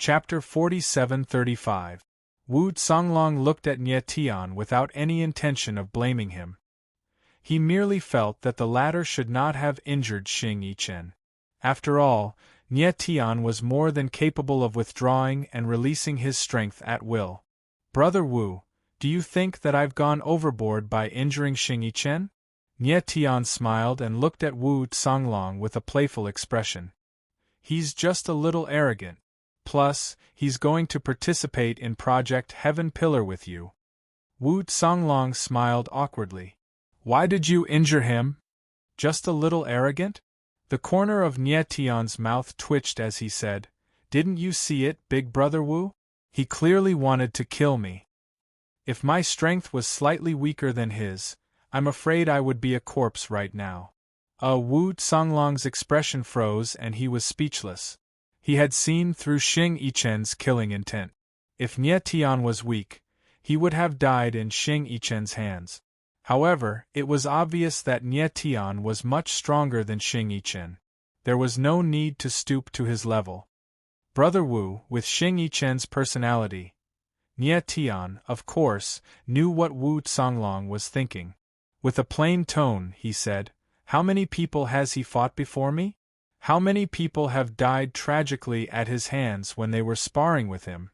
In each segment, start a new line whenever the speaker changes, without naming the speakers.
Chapter 47-35. Wu Songlong looked at Nie Tian without any intention of blaming him. He merely felt that the latter should not have injured Xing Yichen. After all, Nie Tian was more than capable of withdrawing and releasing his strength at will. Brother Wu, do you think that I've gone overboard by injuring Xing Yichen? Nie Tian smiled and looked at Wu Songlong with a playful expression. He's just a little arrogant. Plus, he's going to participate in Project Heaven Pillar with you. Wu Songlong smiled awkwardly. Why did you injure him? Just a little arrogant? The corner of Nie Tian's mouth twitched as he said, Didn't you see it, big brother Wu? He clearly wanted to kill me. If my strength was slightly weaker than his, I'm afraid I would be a corpse right now. Wu Songlong's expression froze and he was speechless. He had seen through Xing Yichen's killing intent. If Nie Tian was weak, he would have died in Xing Yichen's hands. However, it was obvious that Nie Tian was much stronger than Xing Yichen. There was no need to stoop to his level. Brother Wu, with Xing Yichen's personality, Nie Tian, of course, knew what Wu Songlong was thinking. With a plain tone, he said, How many people has he fought before me? How many people have died tragically at his hands when they were sparring with him?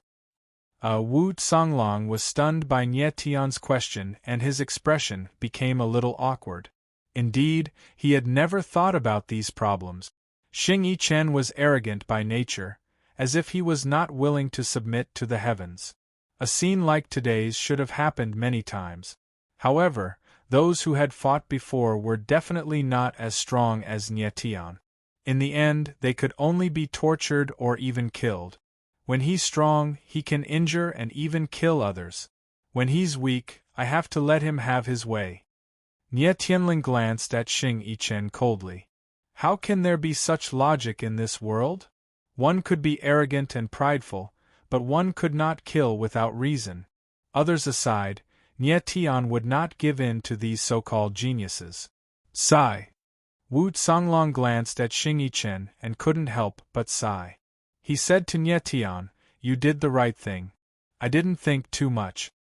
Wu Songlong was stunned by Nie Tian's question and his expression became a little awkward. Indeed, he had never thought about these problems. Xing Yichen was arrogant by nature, as if he was not willing to submit to the heavens. A scene like today's should have happened many times. However, those who had fought before were definitely not as strong as Nie Tian. In the end, they could only be tortured or even killed. When he's strong, he can injure and even kill others. When he's weak, I have to let him have his way. Nie Tianling glanced at Xing Yichen coldly. How can there be such logic in this world? One could be arrogant and prideful, but one could not kill without reason. Others aside, Nie Tian would not give in to these so-called geniuses. Sigh. Wu Songlong glanced at Xing Yichen and couldn't help but sigh. He said to Nie Tian, You did the right thing. I didn't think too much.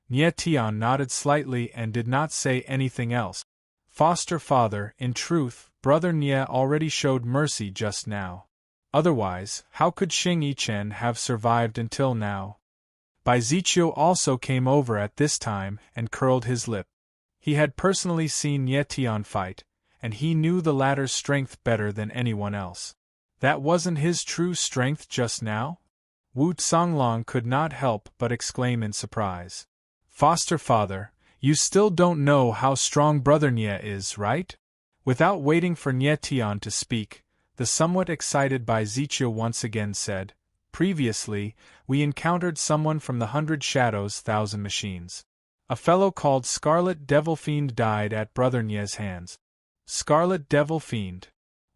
Nie Tian nodded slightly and did not say anything else. Foster father, in truth, brother Nie already showed mercy just now. Otherwise, how could Xing Yichen have survived until now? Bai Ziqiu also came over at this time and curled his lip. He had personally seen Nie Tian fight, and he knew the latter's strength better than anyone else. That wasn't his true strength just now? Wu Songlong could not help but exclaim in surprise. Foster father, you still don't know how strong brother Nie is, right? Without waiting for Nie Tian to speak, the somewhat excited Bai Ziqiu once again said, Previously, we encountered someone from the 100 Shadows 1,000 Machines. A fellow called Scarlet Devil Fiend died at brother Nie's hands. Scarlet Devil Fiend.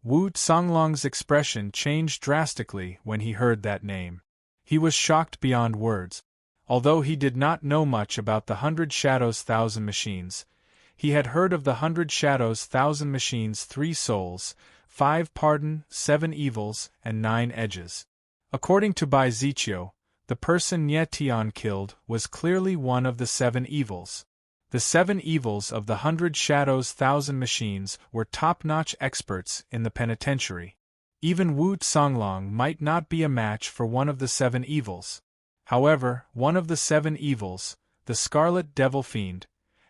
Wu Songlong's expression changed drastically when he heard that name. He was shocked beyond words. Although he did not know much about the 100 Shadows 1,000 Machines, he had heard of the 100 Shadows 1,000 Machines' 3 souls, 5 pardon, 7 evils, and 9 edges. According to Bai Ziqiu, the person Nie Tian killed was clearly one of the 7 evils. The 7 evils of the 100 Shadows 1,000 Machines were top-notch experts in the penitentiary. Even Wu Songlong might not be a match for one of the 7 evils. However, one of the 7 evils, the Scarlet Devil Fiend,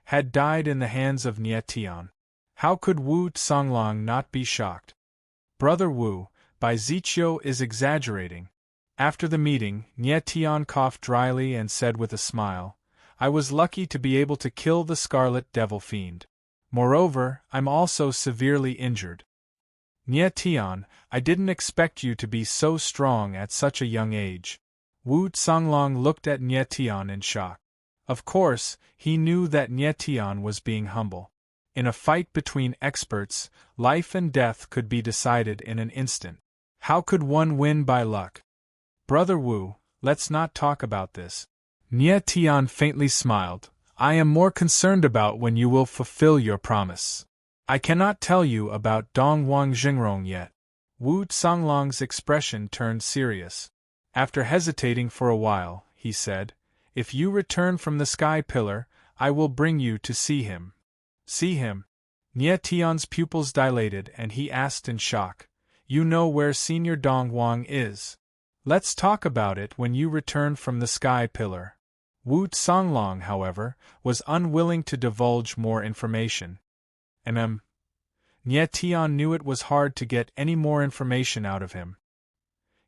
had died in the hands of Nie Tian. How could Wu Songlong not be shocked? Brother Wu, Bai Ziqiu is exaggerating. After the meeting, Nie Tian coughed dryly and said with a smile, I was lucky to be able to kill the Scarlet Devil Fiend. Moreover, I'm also severely injured. Nie Tian, I didn't expect you to be so strong at such a young age. Wu Songlong looked at Nie Tian in shock. Of course, he knew that Nie Tian was being humble. In a fight between experts, life and death could be decided in an instant. How could one win by luck? Brother Wu, let's not talk about this. Nie Tian faintly smiled. I am more concerned about when you will fulfill your promise. I cannot tell you about Dongwang Jingrong yet. Wu Songlong's expression turned serious. After hesitating for a while, he said, "If you return from the sky pillar, I will bring you to see him." See him? Nie Tian's pupils dilated and he asked in shock, "You know where Senior Dongwang is? Let's talk about it when you return from the sky pillar." Wu Songlong, however, was unwilling to divulge more information. Nie Tian knew it was hard to get any more information out of him.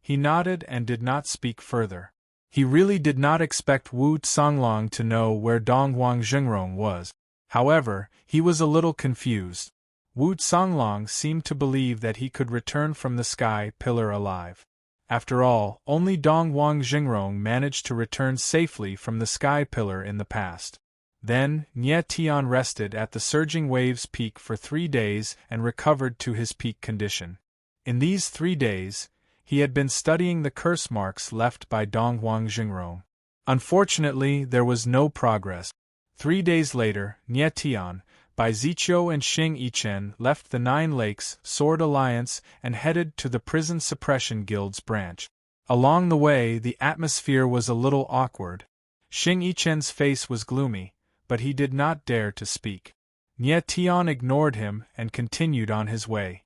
He nodded and did not speak further. He really did not expect Wu Songlong to know where Dongwang Zhengrong was. However, he was a little confused. Wu Songlong seemed to believe that he could return from the sky pillar alive. After all, only Dongwang Zhengrong managed to return safely from the sky pillar in the past. Then, Nie Tian rested at the Surging Waves Peak for 3 days and recovered to his peak condition. In these 3 days, he had been studying the curse marks left by Dongwang Zhengrong. Unfortunately, there was no progress. 3 days later, Nie Tian, Bai Ziqiu and Xing Yichen left the Nine Lakes Sword Alliance and headed to the Prison Suppression Guild's branch. Along the way, the atmosphere was a little awkward. Xing Yichen's face was gloomy, but he did not dare to speak. Nie Tian ignored him and continued on his way.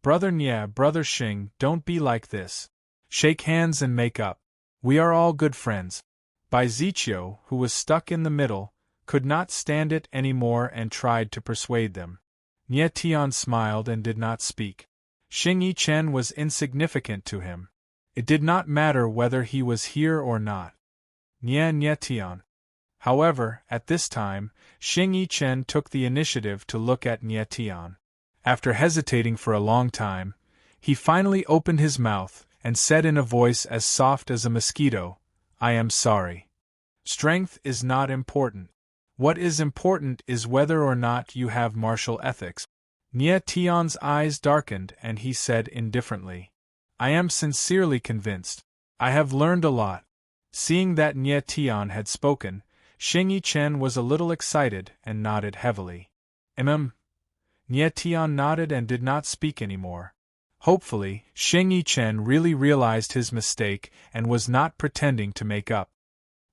"Brother Nie, Brother Xing, don't be like this. Shake hands and make up. We are all good friends." Bai Ziqiu, who was stuck in the middle, could not stand it any more and tried to persuade them. Nie Tian smiled and did not speak. Xing Yichen was insignificant to him. It did not matter whether he was here or not. Nie Tian. However, at this time, Xing Yichen took the initiative to look at Nie Tian. After hesitating for a long time, he finally opened his mouth and said in a voice as soft as a mosquito, "I am sorry. Strength is not important. What is important is whether or not you have martial ethics." Nie Tian's eyes darkened and he said indifferently, "I am sincerely convinced. I have learned a lot." Seeing that Nie Tian had spoken, Xing Yichen was a little excited and nodded heavily. Nie Tian nodded and did not speak anymore. Hopefully, Xing Yichen really realized his mistake and was not pretending to make up.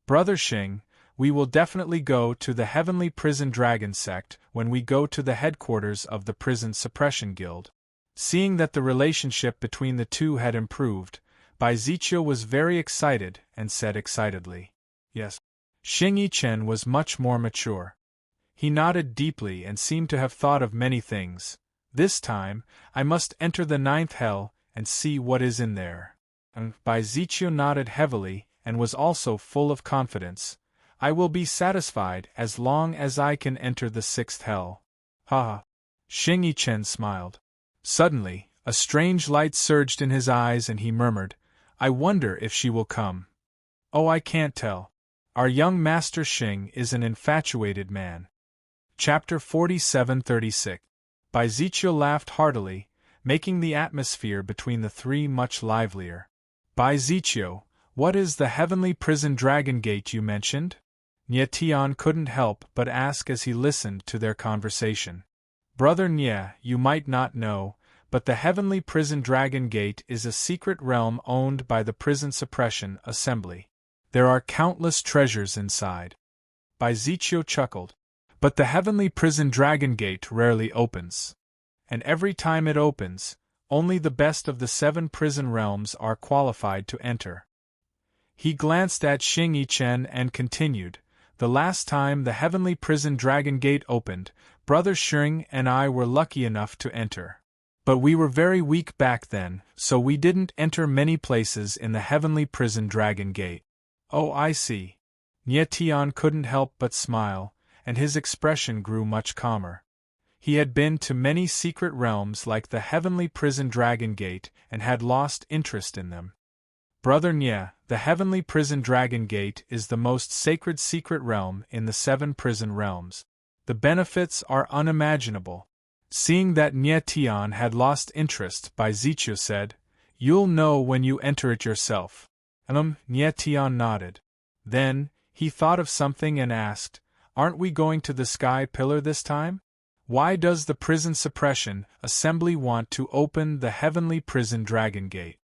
"Brother Xing, we will definitely go to the Heavenly Prison Dragon sect when we go to the headquarters of the Prison Suppression Guild." Seeing that the relationship between the two had improved, Bai Ziqiu was very excited and said excitedly, "Yes." Xing Yichen was much more mature. He nodded deeply and seemed to have thought of many things. "This time, I must enter the 9th hell and see what is in there." Bai Ziqiu nodded heavily and was also full of confidence. "I will be satisfied as long as I can enter the 6th hell." Ha! Xing Yichen smiled. Suddenly, a strange light surged in his eyes and he murmured, "I wonder if she will come. Oh, I can't tell. Our young Master Xing is an infatuated man." Chapter 47-36. Bai Ziqiu laughed heartily, making the atmosphere between the three much livelier. "Bai Ziqiu, what is the Heavenly Prison Dragon Gate you mentioned?" Nie Tian couldn't help but ask as he listened to their conversation. "Brother Nie, you might not know, but the Heavenly Prison Dragon Gate is a secret realm owned by the Prison Suppression Assembly. There are countless treasures inside." Bai Ziqiu chuckled. "But the Heavenly Prison Dragon Gate rarely opens. And every time it opens, only the best of the 7 prison realms are qualified to enter." He glanced at Xing Yichen and continued, "The last time the Heavenly Prison Dragon Gate opened, Brother Xing and I were lucky enough to enter. But we were very weak back then, so we didn't enter many places in the Heavenly Prison Dragon Gate." "Oh, I see." Nie Tian couldn't help but smile, and his expression grew much calmer. He had been to many secret realms like the Heavenly Prison Dragon Gate and had lost interest in them. "Brother Nie, the Heavenly Prison Dragon Gate is the most sacred secret realm in the 7 prison realms. The benefits are unimaginable." Seeing that Nie Tian had lost interest, Bai Ziqiu said, "You'll know when you enter it yourself." Nie Tian nodded. Then, he thought of something and asked, "Aren't we going to the Sky Pillar this time? Why does the Prison Suppression Assembly want to open the Heavenly Prison Dragon Gate?"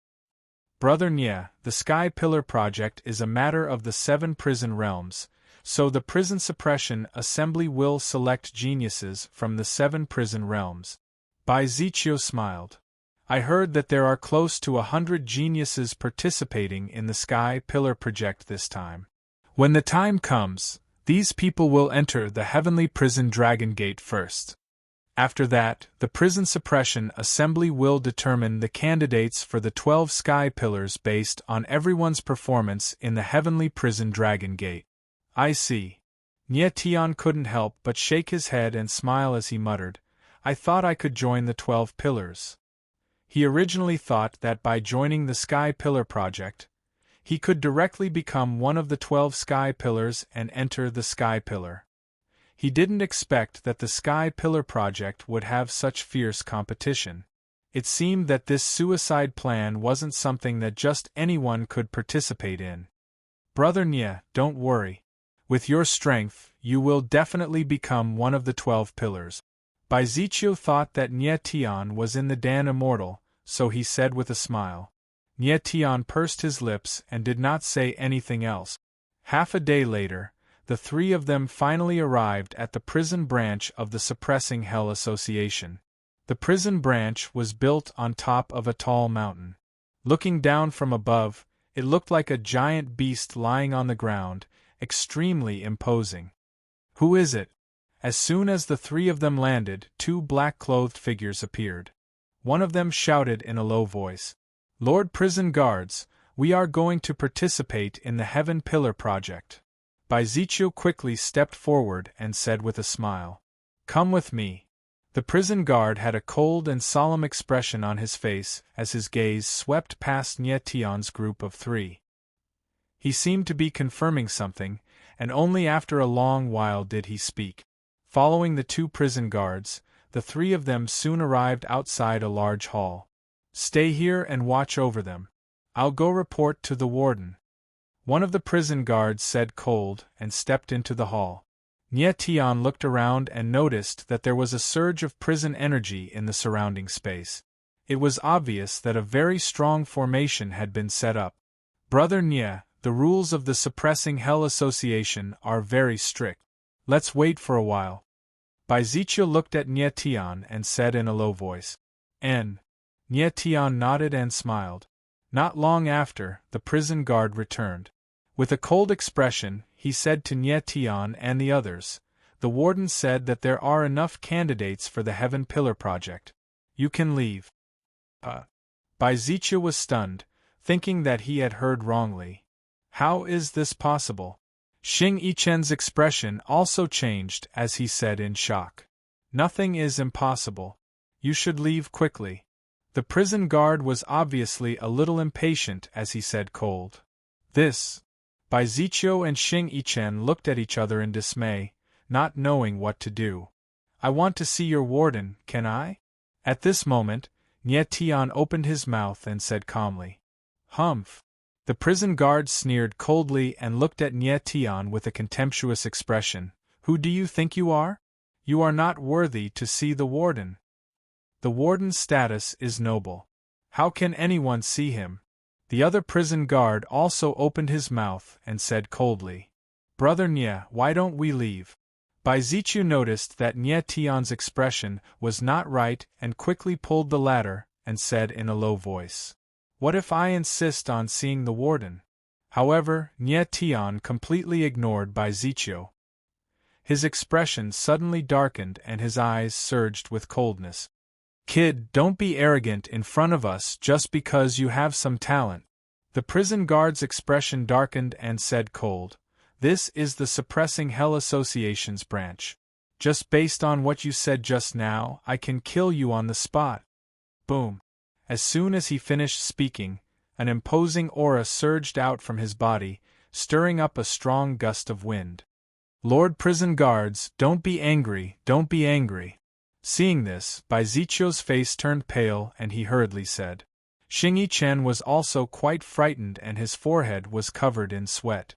Brother Nye, the Sky Pillar Project is a matter of the 7 prison realms, so the Prison Suppression Assembly will select geniuses from the 7 prison realms. Zichio smiled. I heard that there are close to 100 geniuses participating in the Sky Pillar Project this time. When the time comes, these people will enter the heavenly prison Dragon Gate first. After that, the Prison Suppression Assembly will determine the candidates for the 12 Sky Pillars based on everyone's performance in the heavenly prison Dragon Gate. I see. Nye Tian couldn't help but shake his head and smile as he muttered, I thought I could join the 12 Pillars. He originally thought that by joining the Sky Pillar Project, he could directly become one of the 12 Sky Pillars and enter the Sky Pillar. He didn't expect that the Sky Pillar Project would have such fierce competition. It seemed that this suicide plan wasn't something that just anyone could participate in. Brother Nye, don't worry. With your strength, you will definitely become one of the 12 Pillars. Zichio thought that Nye Tian was in the Dan Immortal, so he said with a smile. Nye Tian pursed his lips and did not say anything else. Half a day later, the 3 of them finally arrived at the prison branch of the Suppressing Hell Association. The prison branch was built on top of a tall mountain. Looking down from above, it looked like a giant beast lying on the ground, extremely imposing. Who is it? As soon as the 3 of them landed, 2 black-clothed figures appeared. One of them shouted in a low voice, Lord Prison Guards, we are going to participate in the Heaven Pillar Project. Zichio quickly stepped forward and said with a smile, Come with me. The prison guard had a cold and solemn expression on his face as his gaze swept past Nye Tian's group of 3. He seemed to be confirming something, and only after a long while did he speak. Following the 2 prison guards, the 3 of them soon arrived outside a large hall. Stay here and watch over them. I'll go report to the warden. One of the prison guards said cold and stepped into the hall. Nye Tian looked around and noticed that there was a surge of prison energy in the surrounding space. It was obvious that a very strong formation had been set up. Brother Nye, the rules of the Suppressing Hell Association are very strict. Let's wait for a while. Zichio looked at Nye Tian and said in a low voice, N. Nye Tian nodded and smiled. Not long after, the prison guard returned. With a cold expression, he said to Nye Tian and the others, The warden said that there are enough candidates for the Heaven Pillar Project. You can leave. Zichio was stunned, thinking that he had heard wrongly. How is this possible? Xing Yichen's expression also changed as he said in shock. Nothing is impossible. You should leave quickly. The prison guard was obviously a little impatient as he said cold. This. Zichio and Xing Yichen looked at each other in dismay, not knowing what to do. I want to see your warden, can I? At this moment, Nye Tian opened his mouth and said calmly, Humph. The prison guard sneered coldly and looked at Nye Tian with a contemptuous expression. Who do you think you are? You are not worthy to see the warden. The warden's status is noble. How can anyone see him? The other prison guard also opened his mouth and said coldly, Brother Nye, why don't we leave? Zichio noticed that Nye Tian's expression was not right and quickly pulled the ladder and said in a low voice, What if I insist on seeing the warden? However, Nye Tian completely ignored Zichio. His expression suddenly darkened and his eyes surged with coldness. Kid, don't be arrogant in front of us just because you have some talent. The prison guard's expression darkened and said cold, This is the Suppressing Hell Association's branch. Just based on what you said just now, I can kill you on the spot. Boom. As soon as he finished speaking, an imposing aura surged out from his body, stirring up a strong gust of wind. Lord Prison Guards, don't be angry, don't be angry. Seeing this, Zichio's face turned pale and he hurriedly said. Xing Yichen was also quite frightened and his forehead was covered in sweat.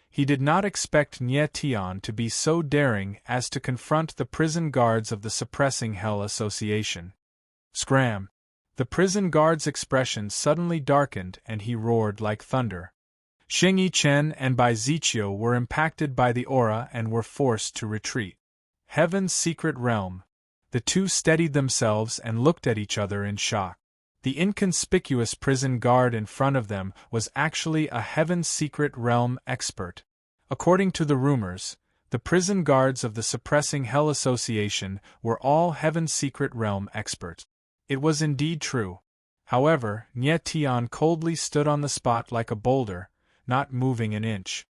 He did not expect Nye Tian to be so daring as to confront the prison guards of the Suppressing Hell Association. Scram! The prison guard's expression suddenly darkened and he roared like thunder. Xing Yichen and Bai Ziqiu were impacted by the aura and were forced to retreat. Heaven's secret realm. The two steadied themselves and looked at each other in shock. The inconspicuous prison guard in front of them was actually a Heaven's secret realm expert. According to the rumors, the prison guards of the Suppressing Hell Association were all Heaven's secret realm experts. It was indeed true. However, Nie Tian coldly stood on the spot like a boulder, not moving an inch.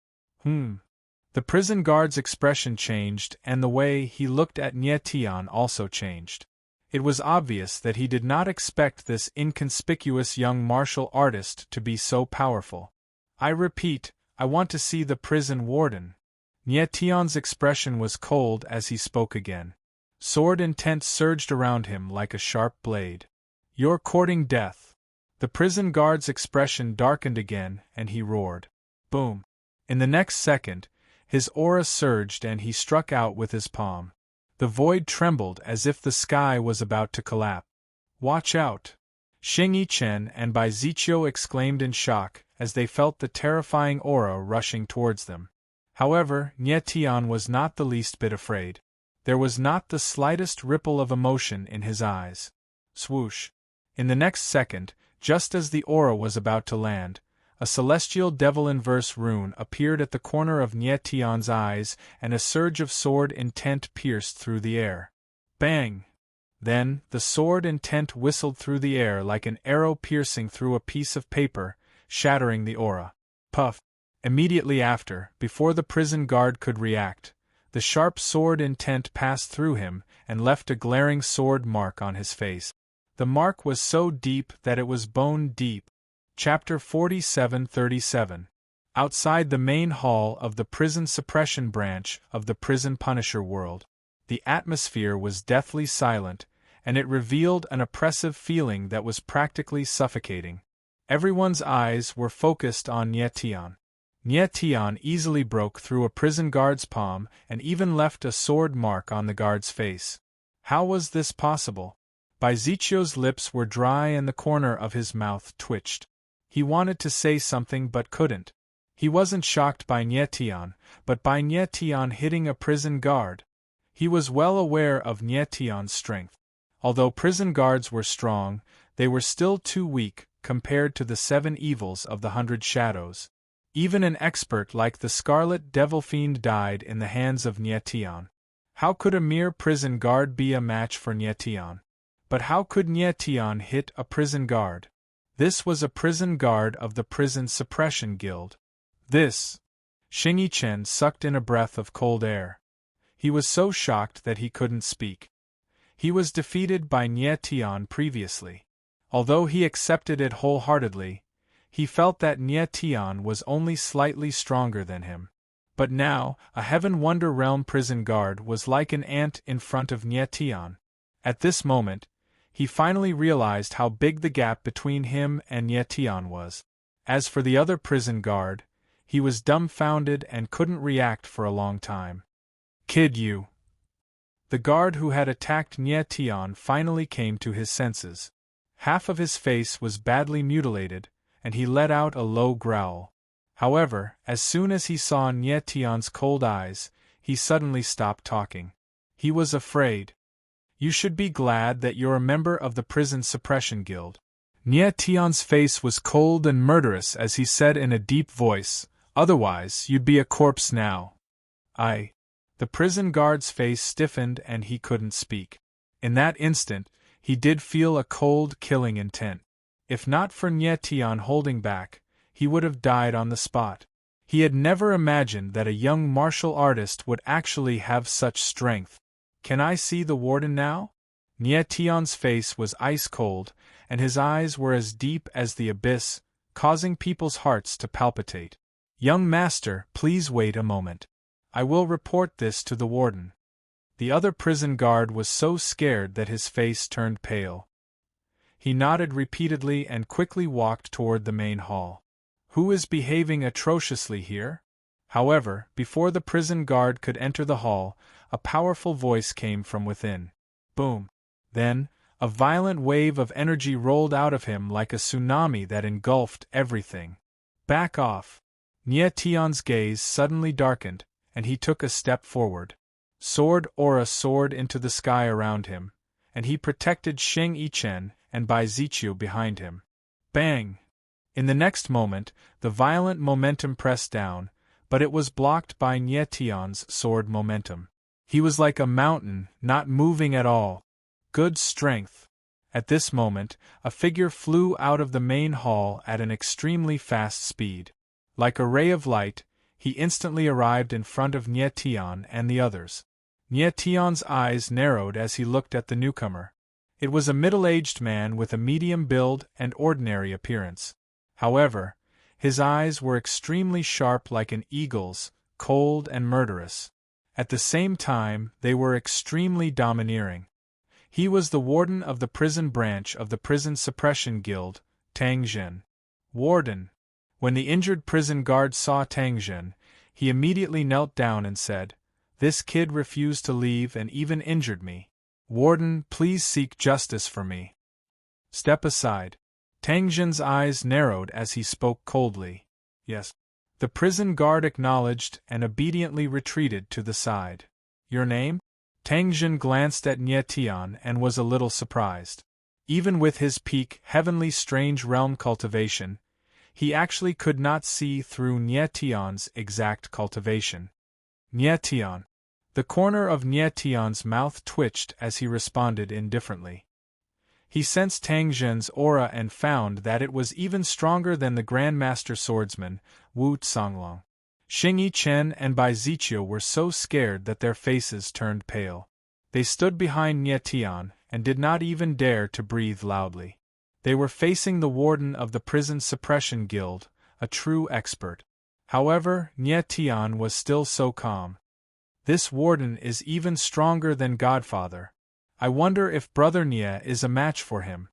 The prison guard's expression changed and the way he looked at Nie Tian also changed. It was obvious that he did not expect this inconspicuous young martial artist to be so powerful. I repeat, I want to see the prison warden. Nie Tian's expression was cold as he spoke again. Sword intent surged around him like a sharp blade. You're courting death. The prison guard's expression darkened again and he roared. Boom. In the next second, his aura surged and he struck out with his palm. The void trembled as if the sky was about to collapse. Watch out! Xing Yichen and Bai Ziqiu exclaimed in shock as they felt the terrifying aura rushing towards them. However, Nie Tian was not the least bit afraid. There was not the slightest ripple of emotion in his eyes. Swoosh! In the next second, just as the aura was about to land, a celestial devil inverse rune appeared at the corner of Nie Tian's eyes and a surge of sword intent pierced through the air. Bang! Then, the sword intent whistled through the air like an arrow piercing through a piece of paper, shattering the aura. Puff! Immediately after, before the prison guard could react, the sharp sword intent passed through him and left a glaring sword mark on his face. The mark was so deep that it was bone deep. Chapter 47-37. Outside the main hall of the prison suppression branch of the prison punisher world, the atmosphere was deathly silent, and it revealed an oppressive feeling that was practically suffocating. Everyone's eyes were focused on Nie Tian. Nie Tian easily broke through a prison guard's palm and even left a sword mark on the guard's face. How was this possible? Bai Ziqiu's lips were dry and the corner of his mouth twitched. He wanted to say something but couldn't. He wasn't shocked by Nie Tian, but by Nie Tian hitting a prison guard. He was well aware of Nie Tian's strength. Although prison guards were strong, they were still too weak compared to the 7 evils of the 100 shadows. Even an expert like the Scarlet Devil Fiend died in the hands of Nie Tian. How could a mere prison guard be a match for Nie Tian? But how could Nie Tian hit a prison guard? This was a prison guard of the Prison Suppression Guild. This! Xing Yichen sucked in a breath of cold air. He was so shocked that he couldn't speak. He was defeated by Nie Tian previously. Although he accepted it wholeheartedly, he felt that Nie Tian was only slightly stronger than him. But now, a Heaven Wonder Realm prison guard was like an ant in front of Nie Tian. At this moment, he finally realized how big the gap between him and Nie Tian was. As for the other prison guard, he was dumbfounded and couldn't react for a long time. Kid you! The guard who had attacked Nie Tian finally came to his senses. Half of his face was badly mutilated, and he let out a low growl. However, as soon as he saw Nie Tian's cold eyes, he suddenly stopped talking. He was afraid. You should be glad that you're a member of the Prison Suppression Guild. Nie Tian's face was cold and murderous as he said in a deep voice, otherwise you'd be a corpse now. The prison guard's face stiffened and he couldn't speak. In that instant, he did feel a cold, killing intent. If not for Nie Tian holding back, he would have died on the spot. He had never imagined that a young martial artist would actually have such strength. Can I see the warden now? Nie Tian's face was ice cold, and his eyes were as deep as the abyss, causing people's hearts to palpitate. Young master, please wait a moment. I will report this to the warden. The other prison guard was so scared that his face turned pale. He nodded repeatedly and quickly walked toward the main hall. Who is behaving atrociously here? However, before the prison guard could enter the hall, a powerful voice came from within. Boom! Then, A violent wave of energy rolled out of him like a tsunami that engulfed everything. Back off! Nie Tian's gaze suddenly darkened, and he took a step forward. Sword aura soared into the sky around him, and he protected Xing Yichen and Bai Ziqiu behind him. Bang! In the next moment, the violent momentum pressed down, but it was blocked by Nie Tian's sword momentum. He was like a mountain, not moving at all. Good strength. At this moment, a figure flew out of the main hall at an extremely fast speed. Like a ray of light, he instantly arrived in front of Nie Tian and the others. Nie Tian's eyes narrowed as he looked at the newcomer. It was a middle-aged man with a medium build and ordinary appearance. However, his eyes were extremely sharp like an eagle's, cold and murderous. At the same time, they were extremely domineering. He was the warden of the prison branch of the Prison Suppression Guild, Tang Zhen. Warden. When the injured prison guard saw Tang Zhen, he immediately knelt down and said, "This kid refused to leave and even injured me. Warden, please seek justice for me." Step aside. Tang Zhen's eyes narrowed as he spoke coldly. Yes. The prison guard acknowledged and obediently retreated to the side. Your name? Tang Zhen glanced at Nie Tian and was a little surprised. Even with his peak heavenly strange realm cultivation, he actually could not see through Nie Tian's exact cultivation. Nie Tian. The corner of Nie Tian's mouth twitched as he responded indifferently. He sensed Tang Zhen's aura and found that it was even stronger than the Grandmaster Swordsman, Wu Songlong. Xing Yichen and Bai Ziqiu were so scared that their faces turned pale. They stood behind Nie Tian and did not even dare to breathe loudly. They were facing the warden of the Prison Suppression Guild, a true expert. However, Nie Tian was still so calm. This warden is even stronger than Godfather. I wonder if Brother Nie is a match for him.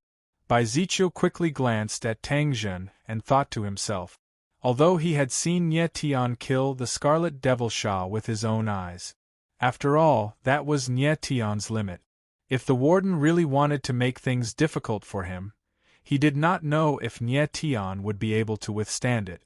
Bai Ziqiu quickly glanced at Tang Zhen and thought to himself. Although he had seen Nie Tian kill the Scarlet Devil Sha with his own eyes. After all, that was Nie Tian's limit. If the warden really wanted to make things difficult for him, he did not know if Nie Tian would be able to withstand it.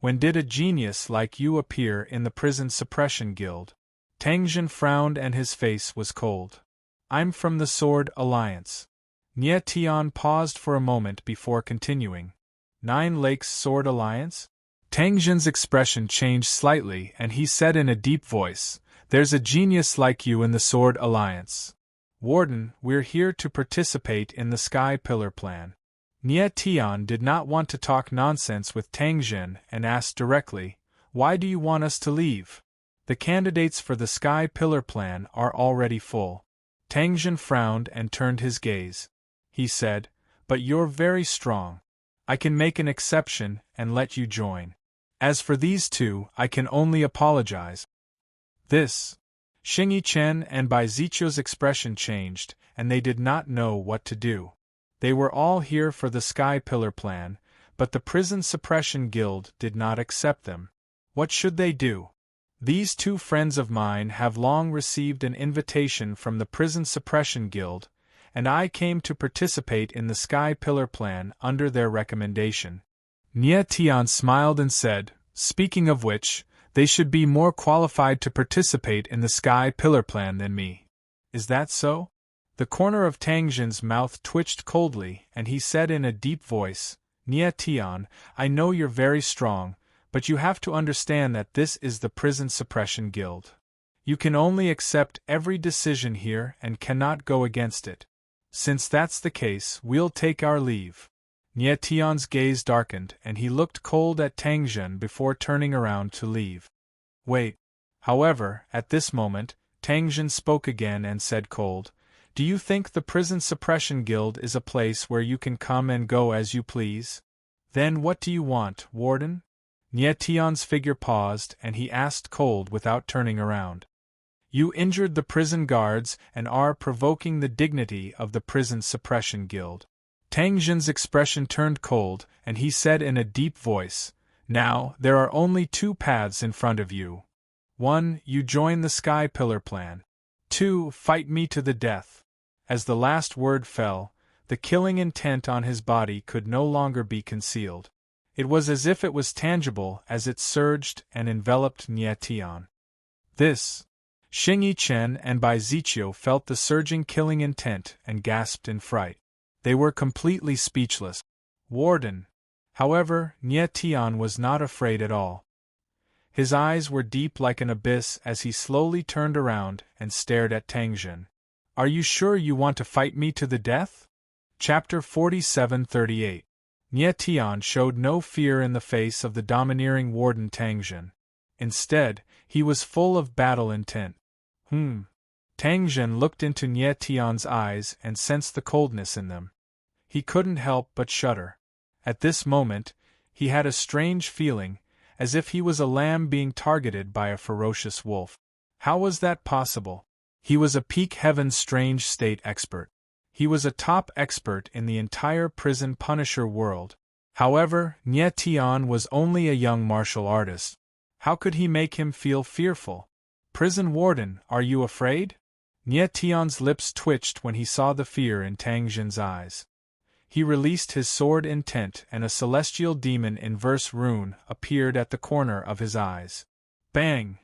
When did a genius like you appear in the Prison Suppression Guild? Tang Zhen frowned and his face was cold. I'm from the Sword Alliance. Nie Tian paused for a moment before continuing. Nine Lakes Sword Alliance? Tang Zhen's expression changed slightly and he said in a deep voice, "There's a genius like you in the Sword Alliance. Warden, we're here to participate in the Sky Pillar Plan." Nie Tian did not want to talk nonsense with Tang Zhen and asked directly, "Why do you want us to leave? The candidates for the Sky Pillar Plan are already full." Tang Zhen frowned and turned his gaze. He said, "But you're very strong. I can make an exception and let you join. As for these two, I can only apologize." This. Xing Yichen and Bai Ziqiu's expression changed, and they did not know what to do. They were all here for the Sky Pillar Plan, but the Prison Suppression Guild did not accept them. What should they do? These two friends of mine have long received an invitation from the Prison Suppression Guild, and I came to participate in the Sky Pillar Plan under their recommendation. Nie Tian smiled and said, "Speaking of which, they should be more qualified to participate in the Sky Pillar Plan than me. Is that so?" The corner of Tang Zhen's mouth twitched coldly, and he said in a deep voice, "Nie Tian, I know you're very strong, but you have to understand that this is the Prison Suppression Guild. You can only accept every decision here and cannot go against it. Since that's the case, we'll take our leave." Nie Tian's gaze darkened and he looked cold at Tang Zhen before turning around to leave. Wait. However, at this moment, Tang Zhen spoke again and said cold, "Do you think the Prison Suppression Guild is a place where you can come and go as you please? Then what do you want, Warden?" Nie Tian's figure paused and he asked cold without turning around. "You injured the prison guards and are provoking the dignity of the Prison Suppression Guild." Tang Zhen's expression turned cold and he said in a deep voice, "Now, there are only two paths in front of you. 1. You join the Sky Pillar Plan. 2. Fight me to the death." As the last word fell, the killing intent on his body could no longer be concealed. It was as if it was tangible as it surged and enveloped Nie Tian. This. Xing Yichen and Bai Ziqiu felt the surging killing intent and gasped in fright. They were completely speechless. Warden. However, Nie Tian was not afraid at all. His eyes were deep like an abyss as he slowly turned around and stared at Tang Jin. Are you sure you want to fight me to the death? Chapter 47-38. Nie Tian showed no fear in the face of the domineering warden Tang Jin. Instead, he was full of battle intent. Tang Jin looked into Nie Tian's eyes and sensed the coldness in them. He couldn't help but shudder. At this moment, he had a strange feeling, as if he was a lamb being targeted by a ferocious wolf. How was that possible? He was a peak heaven's strange state expert. He was a top expert in the entire prison punisher world. However, Nie Tian was only a young martial artist. How could he make him feel fearful? Prison warden, are you afraid? Nie Tian's lips twitched when he saw the fear in Tang Jin's eyes. He released his sword intent and a celestial demon inverse rune appeared at the corner of his eyes. Bang!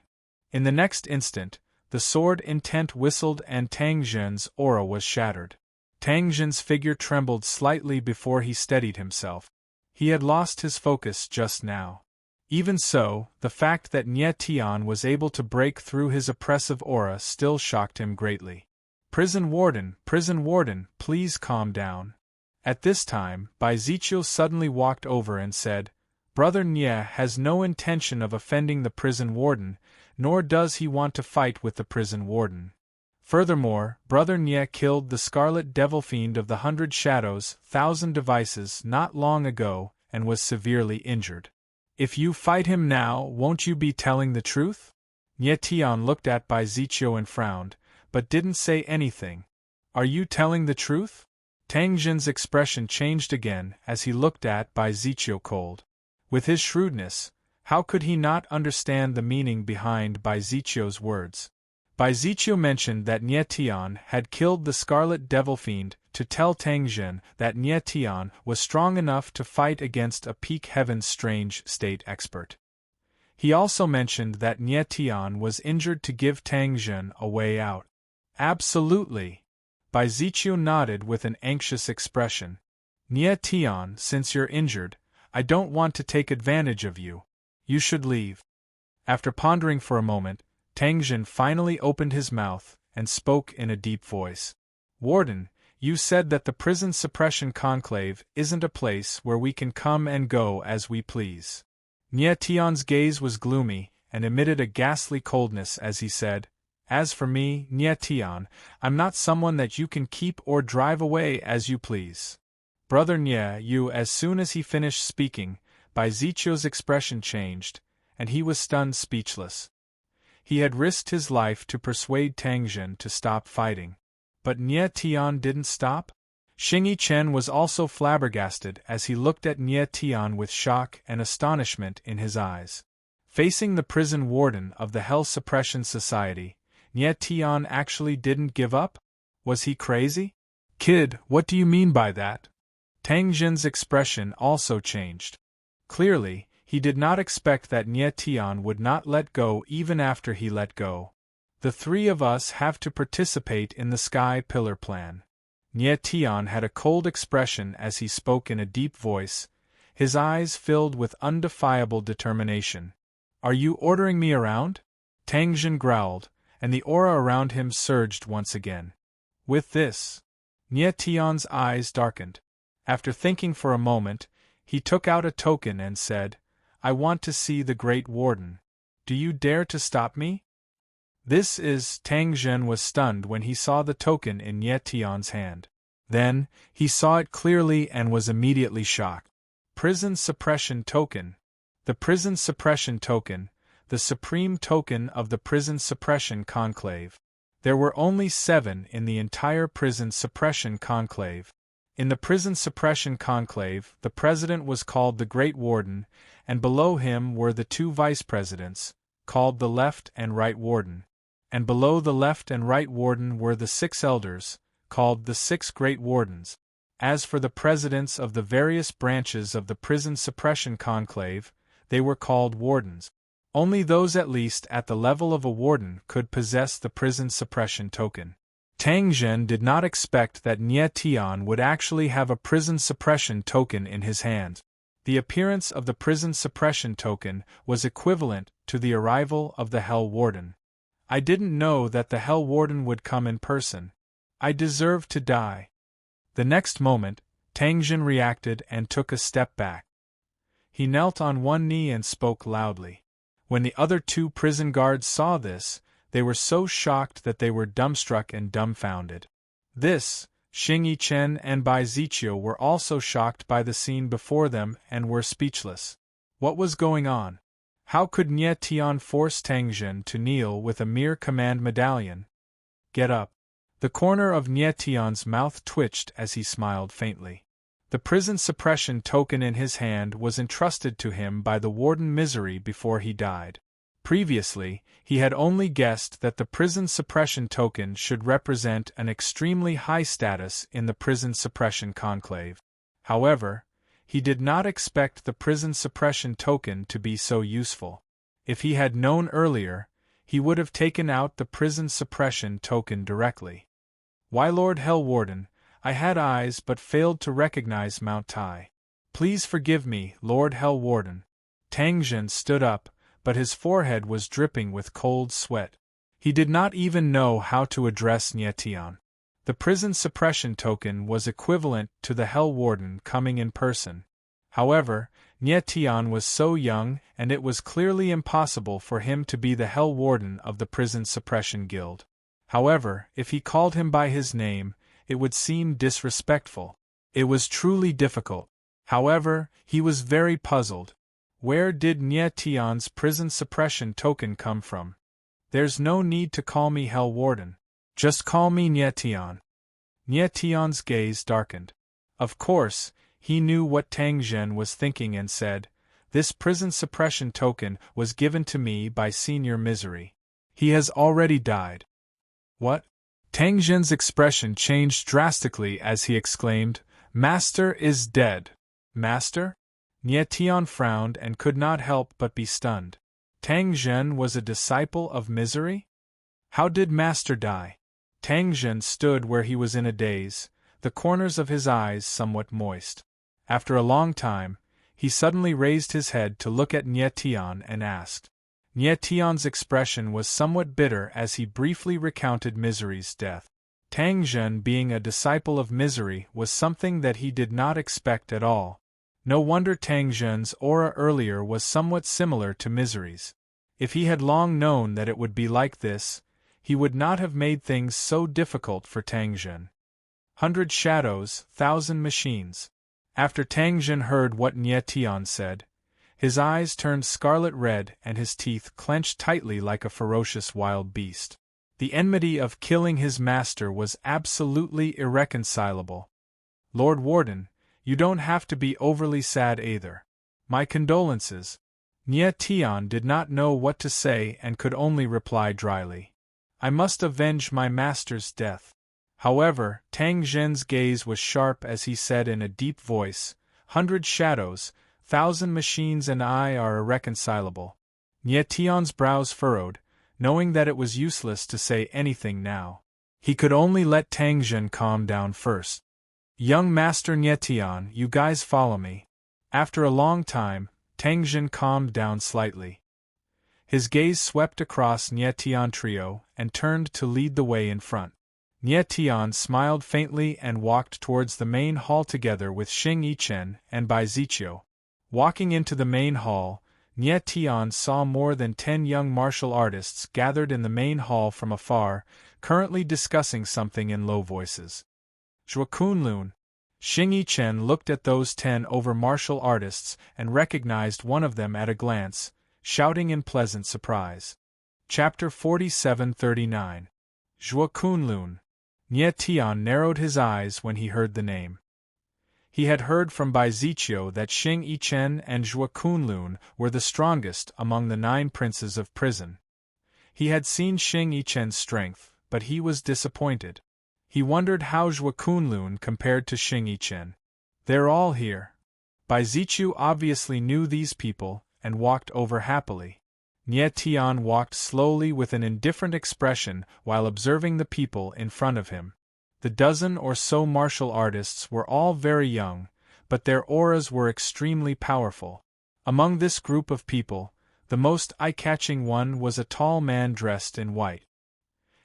In the next instant, the sword intent whistled and Tang Jin's aura was shattered. Tang Jin's figure trembled slightly before he steadied himself. He had lost his focus just now. Even so, the fact that Nie Tian was able to break through his oppressive aura still shocked him greatly. Prison warden, please calm down. At this time, Bai Ziqiu suddenly walked over and said, Brother Nie has no intention of offending the prison warden, nor does he want to fight with the prison warden. Furthermore, Brother Nie killed the Scarlet Devil Fiend of the 100 Shadows, 1,000 Devices not long ago, and was severely injured. If you fight him now, won't you be telling the truth? Nie Tian looked at Bai Ziqiu and frowned, but didn't say anything. Are you telling the truth? Tang Jin's expression changed again as he looked at Bai Ziqiu cold. With his shrewdness, how could he not understand the meaning behind Bai Ziqiu's words? Bai Ziqiu mentioned that Nie Tian had killed the Scarlet Devil Fiend to tell Tang Jin that Nie Tian was strong enough to fight against a peak heaven's strange state expert. He also mentioned that Nie Tian was injured to give Tang Jin a way out. Absolutely. Bai Ziqiu nodded with an anxious expression. Nie Tian, since you're injured, I don't want to take advantage of you. You should leave. After pondering for a moment, Tang Jin finally opened his mouth and spoke in a deep voice. Warden, you said that the prison suppression conclave isn't a place where we can come and go as we please. Nie Tian's gaze was gloomy and emitted a ghastly coldness as he said, As for me, Nie Tian, I'm not someone that you can keep or drive away as you please. Brother Nie, you. As soon as he finished speaking, Bai Ziqiu's expression changed, and he was stunned speechless. He had risked his life to persuade Tang Jin to stop fighting. But Nie Tian didn't stop? Xing Yichen was also flabbergasted as he looked at Nie Tian with shock and astonishment in his eyes. Facing the prison warden of the Hell Suppression Society, Nie Tian actually didn't give up? Was he crazy? Kid, what do you mean by that? Tang Jin's expression also changed. Clearly, he did not expect that Nie Tian would not let go even after he let go. The three of us have to participate in the Sky Pillar plan. Nie Tian had a cold expression as he spoke in a deep voice, his eyes filled with undefiable determination. Are you ordering me around? Tang Jin growled, and the aura around him surged once again. With this, Nie Tian's eyes darkened. After thinking for a moment, he took out a token and said, I want to see the Great Warden. Do you dare to stop me? This is. Tang Jin was stunned when he saw the token in Nie Tian's hand. Then, he saw it clearly and was immediately shocked. Prison Suppression Token. The Prison Suppression Token, the supreme token of the Prison Suppression Conclave. There were only 7 in the entire Prison Suppression Conclave. In the Prison Suppression Conclave, the president was called the Great Warden, and below him were the 2 vice-presidents, called the Left and Right Warden. And below the Left and Right Warden were the 6 elders, called the 6 Great Wardens. As for the presidents of the various branches of the prison suppression conclave, they were called wardens. Only those at least at the level of a warden could possess the prison suppression token. Tang Zhen did not expect that Nie Tian would actually have a prison suppression token in his hand. The appearance of the prison suppression token was equivalent to the arrival of the Hell Warden. I didn't know that the Hell Warden would come in person. I deserve to die. The next moment, Tang Zhen reacted and took a step back. He knelt on one knee and spoke loudly. When the other 2 prison guards saw this, they were so shocked that they were dumbstruck and dumbfounded. This, Xing Yichen and Bai Ziqiu were also shocked by the scene before them and were speechless. What was going on? How could Nie Tian force Tang Zhen to kneel with a mere command medallion? Get up. The corner of Nie Tian's mouth twitched as he smiled faintly. The prison suppression token in his hand was entrusted to him by the Warden Misery before he died. Previously, he had only guessed that the prison suppression token should represent an extremely high status in the prison suppression conclave. However, he did not expect the prison suppression token to be so useful. If he had known earlier, he would have taken out the prison suppression token directly. Why, Lord Hell Warden, I had eyes but failed to recognize Mount Tai. Please forgive me, Lord Hell Warden. Tang Zhen stood up, but his forehead was dripping with cold sweat. He did not even know how to address Nie Tian. The prison suppression token was equivalent to the Hell Warden coming in person. However, Nie Tian was so young and it was clearly impossible for him to be the Hell Warden of the Prison Suppression Guild. However, if he called him by his name, it would seem disrespectful. It was truly difficult. However, he was very puzzled. Where did Nie Tian's prison suppression token come from? There's no need to call me Hell Warden. Just call me Nie Tian. Nie Tian's gaze darkened. Of course, he knew what Tang Zhen was thinking and said, "This prison suppression token was given to me by Senior Misery. He has already died." What? Tang Zhen's expression changed drastically as he exclaimed, "Master is dead." Master? Nie Tian frowned and could not help but be stunned. Tang Zhen was a disciple of Misery? How did Master die? Tang Zhen stood where he was in a daze, the corners of his eyes somewhat moist. After a long time, he suddenly raised his head to look at Nie Tian and asked. Nie Tian's expression was somewhat bitter as he briefly recounted Misery's death. Tang Zhen being a disciple of Misery was something that he did not expect at all. No wonder Tang Zhen's aura earlier was somewhat similar to Misery's. If he had long known that it would be like this, he would not have made things so difficult for Tang Zhen. 100 shadows, 1,000 machines. After Tang Zhen heard what Nie Tian said, his eyes turned scarlet red and his teeth clenched tightly like a ferocious wild beast. The enmity of killing his master was absolutely irreconcilable. Lord Warden, you don't have to be overly sad either. My condolences. Nie Tian did not know what to say and could only reply dryly. I must avenge my master's death. However, Tang Zhen's gaze was sharp as he said in a deep voice, 100 shadows, 1,000 machines and I are irreconcilable. Nie Tian's brows furrowed, knowing that it was useless to say anything now. He could only let Tang Zhen calm down first. Young Master Nie Tian, you guys follow me. After a long time, Tang Zhen calmed down slightly. His gaze swept across Nie Tian trio and turned to lead the way in front. Nie Tian smiled faintly and walked towards the main hall together with Xing Yichen and Bai Ziqiu. Walking into the main hall, Nie Tian saw more than 10 young martial artists gathered in the main hall from afar, currently discussing something in low voices. Zhuo Kunlun. Xing Yichen looked at those 10 over martial artists and recognized one of them at a glance, shouting in pleasant surprise. Chapter 4739. Zhuo Kunlun. Nie Tian narrowed his eyes when he heard the name. He had heard from Bai Ziqiu that Xing Yichen and Zhuo Kunlun were the strongest among the 9 princes of prison. He had seen Xing Yichen's strength, but he was disappointed. He wondered how Zhuo Kunlun compared to Xing Yichen. They're all here. Bai Zichu obviously knew these people, and walked over happily. Nie Tian walked slowly with an indifferent expression while observing the people in front of him. The dozen or so martial artists were all very young, but their auras were extremely powerful. Among this group of people, the most eye-catching one was a tall man dressed in white.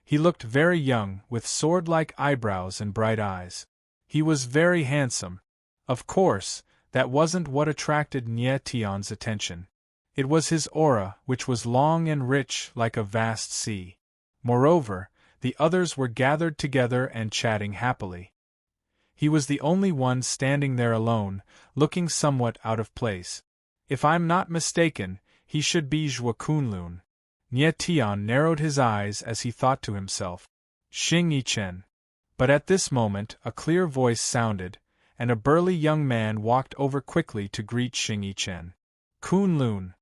He looked very young, with sword-like eyebrows and bright eyes. He was very handsome. Of course, that wasn't what attracted Nie Tian's attention. It was his aura, which was long and rich like a vast sea. Moreover, the others were gathered together and chatting happily. He was the only one standing there alone, looking somewhat out of place. If I'm not mistaken, he should be Zhuo Kunlun. Nie Tian narrowed his eyes as he thought to himself, Xing Yichen. But at this moment a clear voice sounded, and a burly young man walked over quickly to greet Xing Yichen. Kunlun.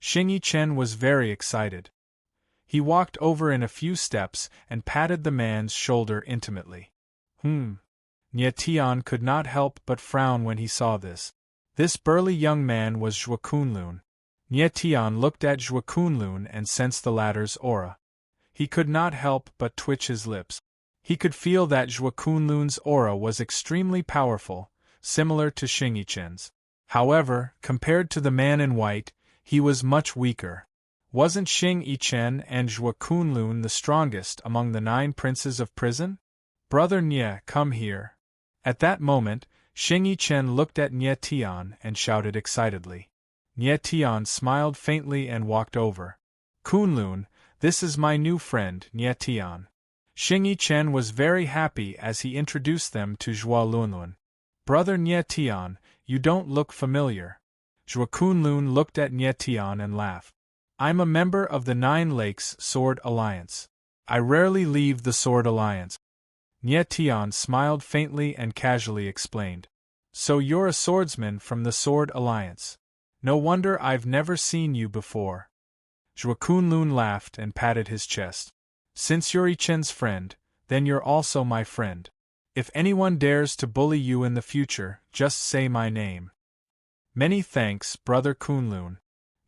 Xing Yichen was very excited. He walked over in a few steps and patted the man's shoulder intimately. Nie Tian could not help but frown when he saw this. This burly young man was Zhuo Kunlun. Nie Tian looked at Zhuo Kunlun and sensed the latter's aura. He could not help but twitch his lips. He could feel that Zhuo Kunlun's aura was extremely powerful, similar to Xing Yichen's. However, compared to the man in white, he was much weaker. Wasn't Xing Yichen and Zhuo Kunlun the strongest among the 9 princes of prison? Brother Nie, come here. At that moment, Xing Yichen looked at Nie Tian and shouted excitedly. Nie Tian smiled faintly and walked over. Kunlun, this is my new friend, Nie Tian. Xing Yichen was very happy as he introduced them to Zhuo Lunlun. Brother Nie Tian, you don't look familiar. Zhuo Kunlun looked at Nie Tian and laughed. I'm a member of the 9 Lakes Sword Alliance. I rarely leave the Sword Alliance. Nie Tian smiled faintly and casually explained. So you're a swordsman from the Sword Alliance. No wonder I've never seen you before. Zhuo Kunlun laughed and patted his chest. Since you're Yichen's friend, then you're also my friend. If anyone dares to bully you in the future, just say my name. Many thanks, Brother Kunlun.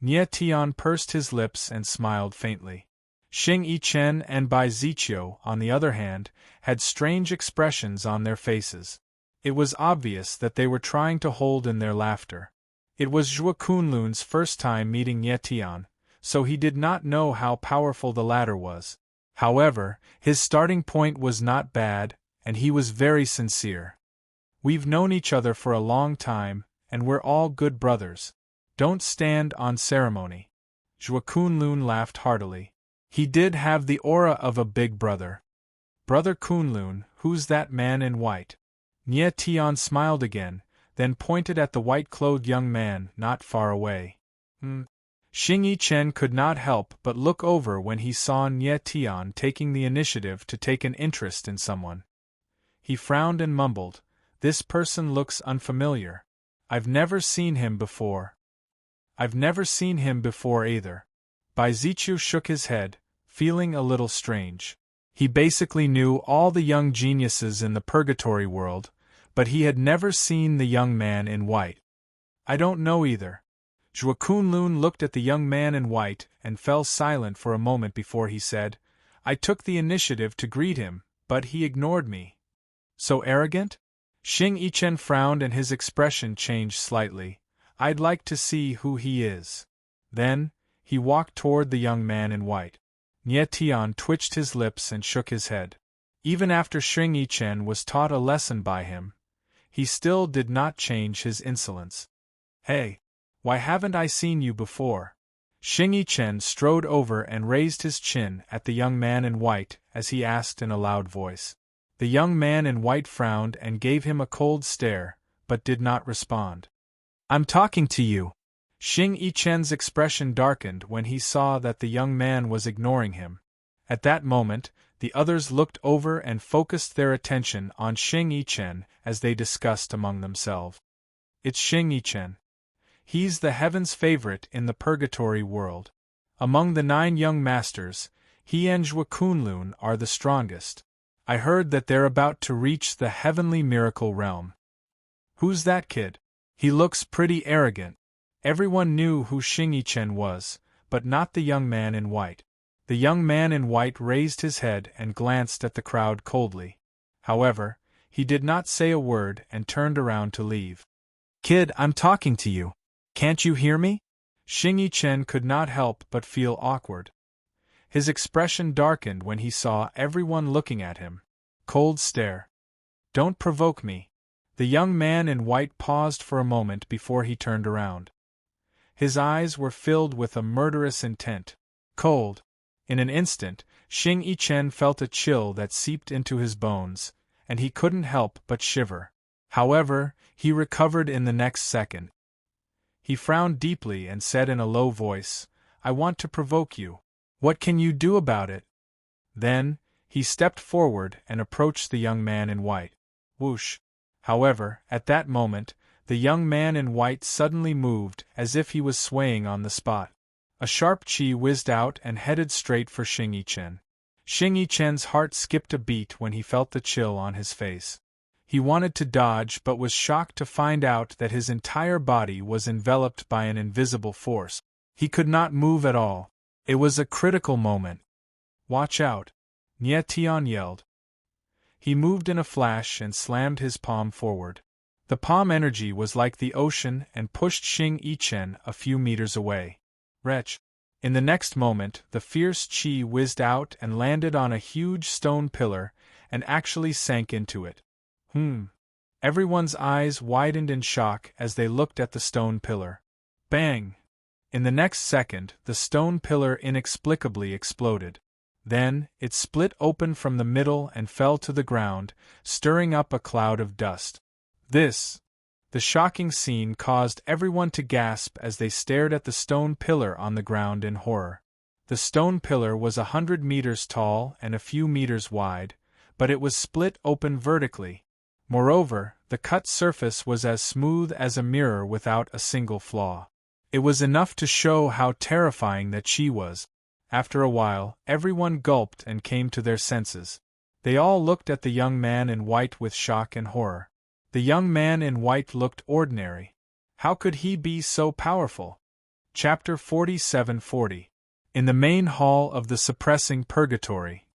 Nie Tian pursed his lips and smiled faintly. Xing Yichen and Bai Zichu, on the other hand, had strange expressions on their faces. It was obvious that they were trying to hold in their laughter. It was Zhuo Kunlun's first time meeting Nie Tian, so he did not know how powerful the latter was. However, his starting point was not bad, and he was very sincere. We've known each other for a long time, and we're all good brothers. Don't stand on ceremony. Zhuo Kunlun laughed heartily. He did have the aura of a big brother. Brother Kunlun, who's that man in white? Nie Tian smiled again, then pointed at the white-clothed young man not far away. Xing Yichen could not help but look over when he saw Nie Tian taking the initiative to take an interest in someone. He frowned and mumbled, "This person looks unfamiliar. I've never seen him before." I've never seen him before either. Bai Zichu shook his head, feeling a little strange. He basically knew all the young geniuses in the purgatory world, but he had never seen the young man in white. I don't know either. Zhuo Kunlun looked at the young man in white and fell silent for a moment before he said, I took the initiative to greet him, but he ignored me. So arrogant? Xing Yichen frowned and his expression changed slightly. I'd like to see who he is. Then, he walked toward the young man in white. Nie Tian twitched his lips and shook his head. Even after Xing Yichen was taught a lesson by him, he still did not change his insolence. Hey! Why haven't I seen you before? Xing Yichen strode over and raised his chin at the young man in white as he asked in a loud voice. The young man in white frowned and gave him a cold stare, but did not respond. I'm talking to you. Xing Yichen's expression darkened when he saw that the young man was ignoring him. At that moment, the others looked over and focused their attention on Xing Yichen as they discussed among themselves. It's Xing Yichen. He's the heaven's favorite in the purgatory world. Among the 9 young masters, he and Zhuo Kunlun are the strongest. I heard that they're about to reach the heavenly miracle realm. Who's that kid? He looks pretty arrogant. Everyone knew who Xing Yichen was, but not the young man in white. The young man in white raised his head and glanced at the crowd coldly. However, he did not say a word and turned around to leave. Kid, I'm talking to you. Can't you hear me? Xing Yichen could not help but feel awkward. His expression darkened when he saw everyone looking at him. Cold stare. Don't provoke me. The young man in white paused for a moment before he turned around. His eyes were filled with a murderous intent. Cold. In an instant, Xing Yichen felt a chill that seeped into his bones, and he couldn't help but shiver. However, he recovered in the next second. He frowned deeply and said in a low voice, I want to provoke you. What can you do about it? Then, he stepped forward and approached the young man in white. Whoosh! However, at that moment, the young man in white suddenly moved as if he was swaying on the spot. A sharp chi whizzed out and headed straight for Xing Yichen. Xing Yichen's heart skipped a beat when he felt the chill on his face. He wanted to dodge but was shocked to find out that his entire body was enveloped by an invisible force. He could not move at all. It was a critical moment. Watch out! Nie Tian yelled. He moved in a flash and slammed his palm forward. The palm energy was like the ocean and pushed Xing Yichen a few meters away. Wretch! In the next moment, the fierce chi whizzed out and landed on a huge stone pillar and actually sank into it. Everyone's eyes widened in shock as they looked at the stone pillar. Bang! In the next second, the stone pillar inexplicably exploded. Then, it split open from the middle and fell to the ground, stirring up a cloud of dust. The shocking scene caused everyone to gasp as they stared at the stone pillar on the ground in horror. The stone pillar was 100 meters tall and a few meters wide, but it was split open vertically. Moreover, the cut surface was as smooth as a mirror without a single flaw. It was enough to show how terrifying that chi was. After a while, everyone gulped and came to their senses. They all looked at the young man in white with shock and horror. The young man in white looked ordinary. How could he be so powerful? Chapter 47-40. In the main hall of the suppressing purgatory,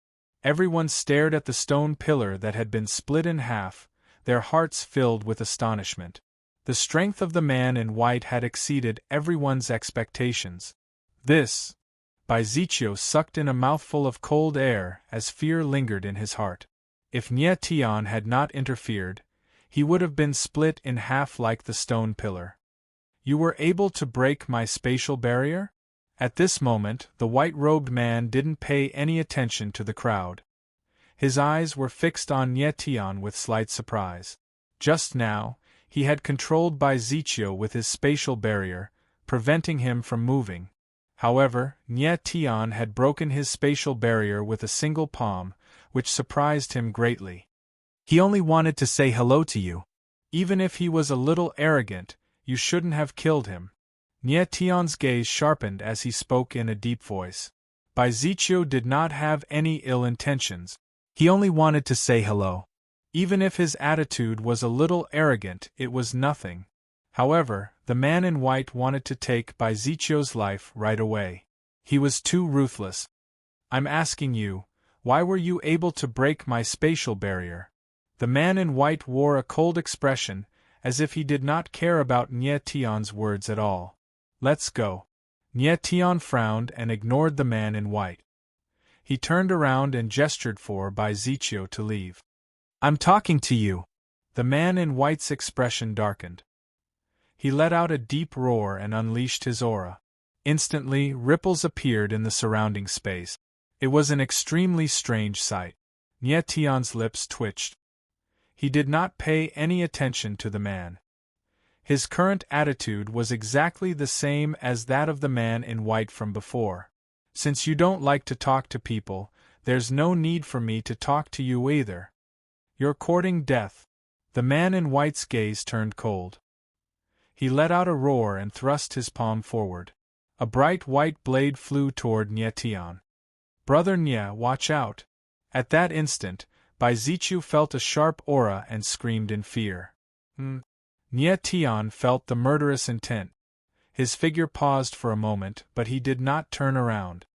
everyone stared at the stone pillar that had been split in half, their hearts filled with astonishment. The strength of the man in white had exceeded everyone's expectations. Bai Ziqiu sucked in a mouthful of cold air as fear lingered in his heart. If Nie Tian had not interfered, he would have been split in half like the stone pillar. You were able to break my spatial barrier? At this moment, the white-robed man didn't pay any attention to the crowd. His eyes were fixed on Nie Tian with slight surprise. Just now, he had controlled Bai Ziqiu with his spatial barrier, preventing him from moving. However, Nie Tian had broken his spatial barrier with a single palm, which surprised him greatly. He only wanted to say hello to you. Even if he was a little arrogant, you shouldn't have killed him. Nie Tian's gaze sharpened as he spoke in a deep voice. Bai Ziqiu did not have any ill intentions. He only wanted to say hello. Even if his attitude was a little arrogant, it was nothing. However, the man in white wanted to take Bai Ziqiu's life right away. He was too ruthless. I'm asking you, why were you able to break my spatial barrier? The man in white wore a cold expression, as if he did not care about Nie Tian's words at all. Let's go. Nie Tian frowned and ignored the man in white. He turned around and gestured for Bai Ziqiu to leave. I'm talking to you. The man in white's expression darkened. He let out a deep roar and unleashed his aura. Instantly, ripples appeared in the surrounding space. It was an extremely strange sight. Nie Tian's lips twitched. He did not pay any attention to the man. His current attitude was exactly the same as that of the man in white from before. Since you don't like to talk to people, there's no need for me to talk to you either. You're courting death. The man in white's gaze turned cold. He let out a roar and thrust his palm forward. A bright white blade flew toward Nie Tian. Brother Nie, watch out! At that instant, Bai Zichu felt a sharp aura and screamed in fear. Nie Tian felt the murderous intent. His figure paused for a moment, but he did not turn around.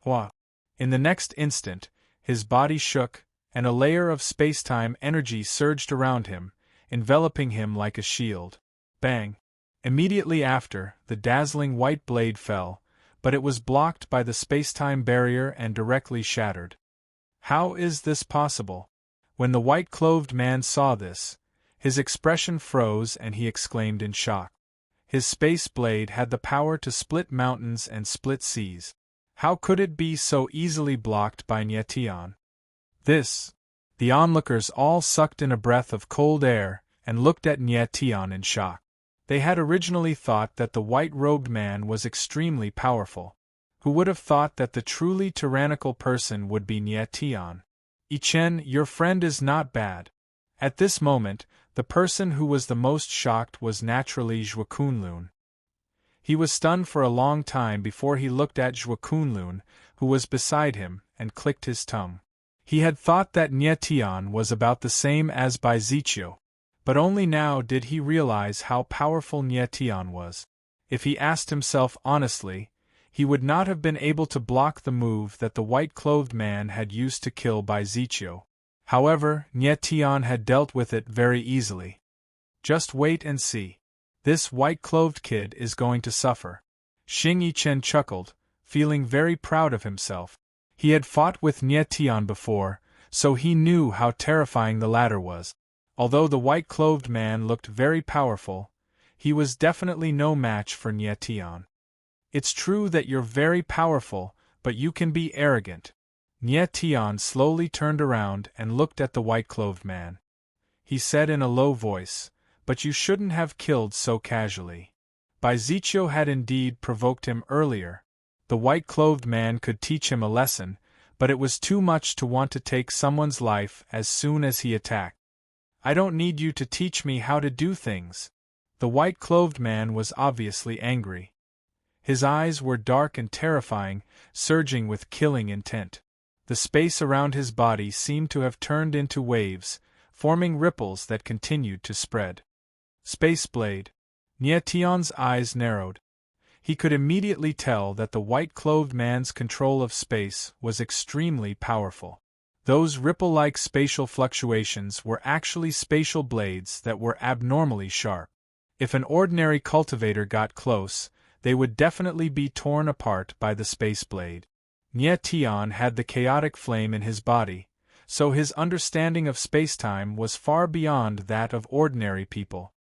Hua! In the next instant, his body shook, and a layer of space-time energy surged around him, enveloping him like a shield. Bang! Immediately after, the dazzling white blade fell, but it was blocked by the space-time barrier and directly shattered. How is this possible? When the white-clothed man saw this, his expression froze and he exclaimed in shock. His space blade had the power to split mountains and split seas. How could it be so easily blocked by Nie Tian? The onlookers all sucked in a breath of cold air and looked at Nie Tian in shock. They had originally thought that the white-robed man was extremely powerful. Who would have thought that the truly tyrannical person would be Nie Tian? Chen, your friend is not bad. At this moment, the person who was the most shocked was naturally Zhuo Kunlun. He was stunned for a long time before he looked at Zhuo Kunlun, who was beside him, and clicked his tongue. He had thought that Nie Tian was about the same as Bai Zichu, but only now did he realize how powerful Nie Tian was. If he asked himself honestly, he would not have been able to block the move that the white-clothed man had used to kill Bai Zichu. However, Nie Tian had dealt with it very easily. Just wait and see. This white-clothed kid is going to suffer. Xing Yichen chuckled, feeling very proud of himself. He had fought with Nie Tian before, so he knew how terrifying the latter was. Although the white-clothed man looked very powerful, he was definitely no match for Nie Tian. It's true that you're very powerful, but you can be arrogant. Nie Tian slowly turned around and looked at the white-clothed man. He said in a low voice, "But you shouldn't have killed so casually." Bai Zichu had indeed provoked him earlier. The white-clothed man could teach him a lesson, but it was too much to want to take someone's life as soon as he attacked. "I don't need you to teach me how to do things." The white-clothed man was obviously angry. His eyes were dark and terrifying, surging with killing intent. The space around his body seemed to have turned into waves, forming ripples that continued to spread. Space Blade. Nie Tian's eyes narrowed. He could immediately tell that the white-clothed man's control of space was extremely powerful. Those ripple-like spatial fluctuations were actually spatial blades that were abnormally sharp. If an ordinary cultivator got close, they would definitely be torn apart by the space blade. Nie Tian had the chaotic flame in his body, so his understanding of spacetime was far beyond that of ordinary people.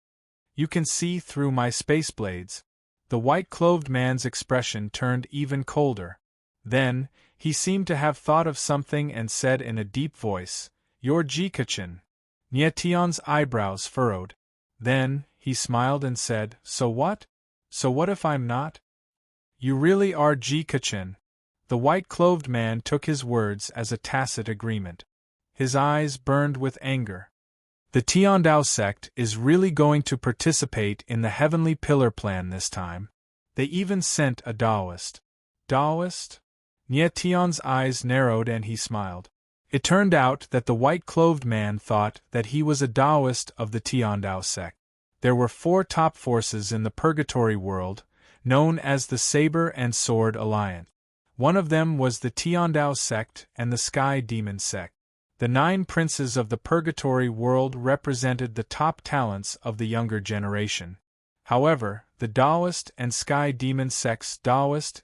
"You can see through my space blades." The white-clothed man's expression turned even colder. Then, he seemed to have thought of something and said in a deep voice, "You're Jikachin." Nie Tian's eyebrows furrowed. Then, he smiled and said, "So what? So what if I'm not?" "You really are Jikachin." The white-clothed man took his words as a tacit agreement. His eyes burned with anger. The Tiandao sect is really going to participate in the Heavenly Pillar plan this time. They even sent a Taoist. Taoist? Nie Tian's eyes narrowed and he smiled. It turned out that the white-clothed man thought that he was a Taoist of the Tiandao sect. There were 4 top forces in the Purgatory world, known as the Saber and Sword Alliance. One of them was the Tiandao sect and the Sky Demon sect. The 9 princes of the Purgatory world represented the top talents of the younger generation. However, the Taoist and Sky Demon sects Taoist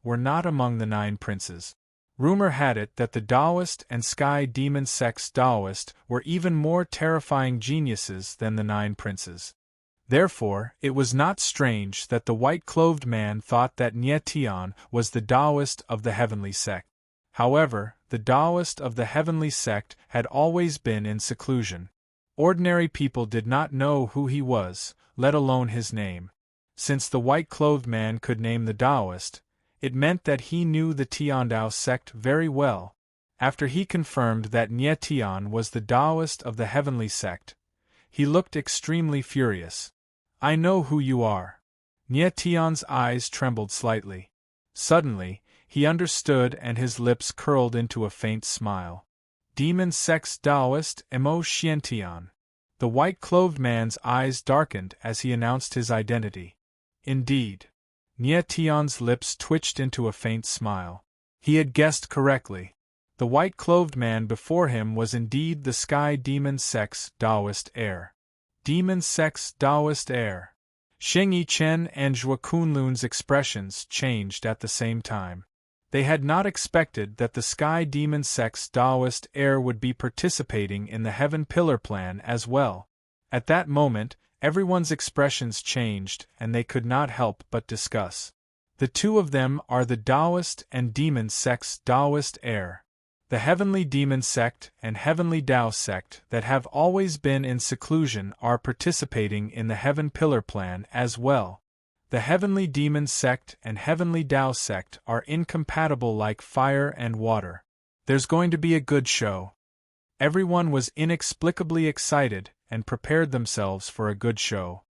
were not among the 9 princes. Rumor had it that the Taoist and Sky Demon sects Taoist were even more terrifying geniuses than the 9 princes. Therefore, it was not strange that the white-clothed man thought that Nie Tian was the Taoist of the Heavenly Sect. However, the Taoist of the Heavenly Sect had always been in seclusion. Ordinary people did not know who he was, let alone his name. Since the white-clothed man could name the Taoist, it meant that he knew the Tiandao sect very well. After he confirmed that Nie Tian was the Taoist of the Heavenly Sect, he looked extremely furious. "I know who you are." Nie Tian's eyes trembled slightly. Suddenly, He understood and his lips curled into a faint smile. Demon Sex Daoist Emo Xiantian. The white-clothed man's eyes darkened as he announced his identity. Indeed. Nie Tian's lips twitched into a faint smile. He had guessed correctly. The white-clothed man before him was indeed the Sky Demon Sex Daoist heir. Demon Sex Daoist heir. Xing Yichen and Zhua Kunlun's expressions changed at the same time. They had not expected that the Sky Demon Sex Daoist heir would be participating in the Heaven Pillar plan as well. At that moment, everyone's expressions changed and they could not help but discuss. The two of them are the Daoist and Demon Sex Daoist heir. The Heavenly Demon Sect and Heavenly Dao Sect that have always been in seclusion are participating in the Heaven Pillar plan as well. The Heavenly Demon Sect and Heavenly Dao Sect are incompatible like fire and water. There's going to be a good show. Everyone was inexplicably excited and prepared themselves for a good show.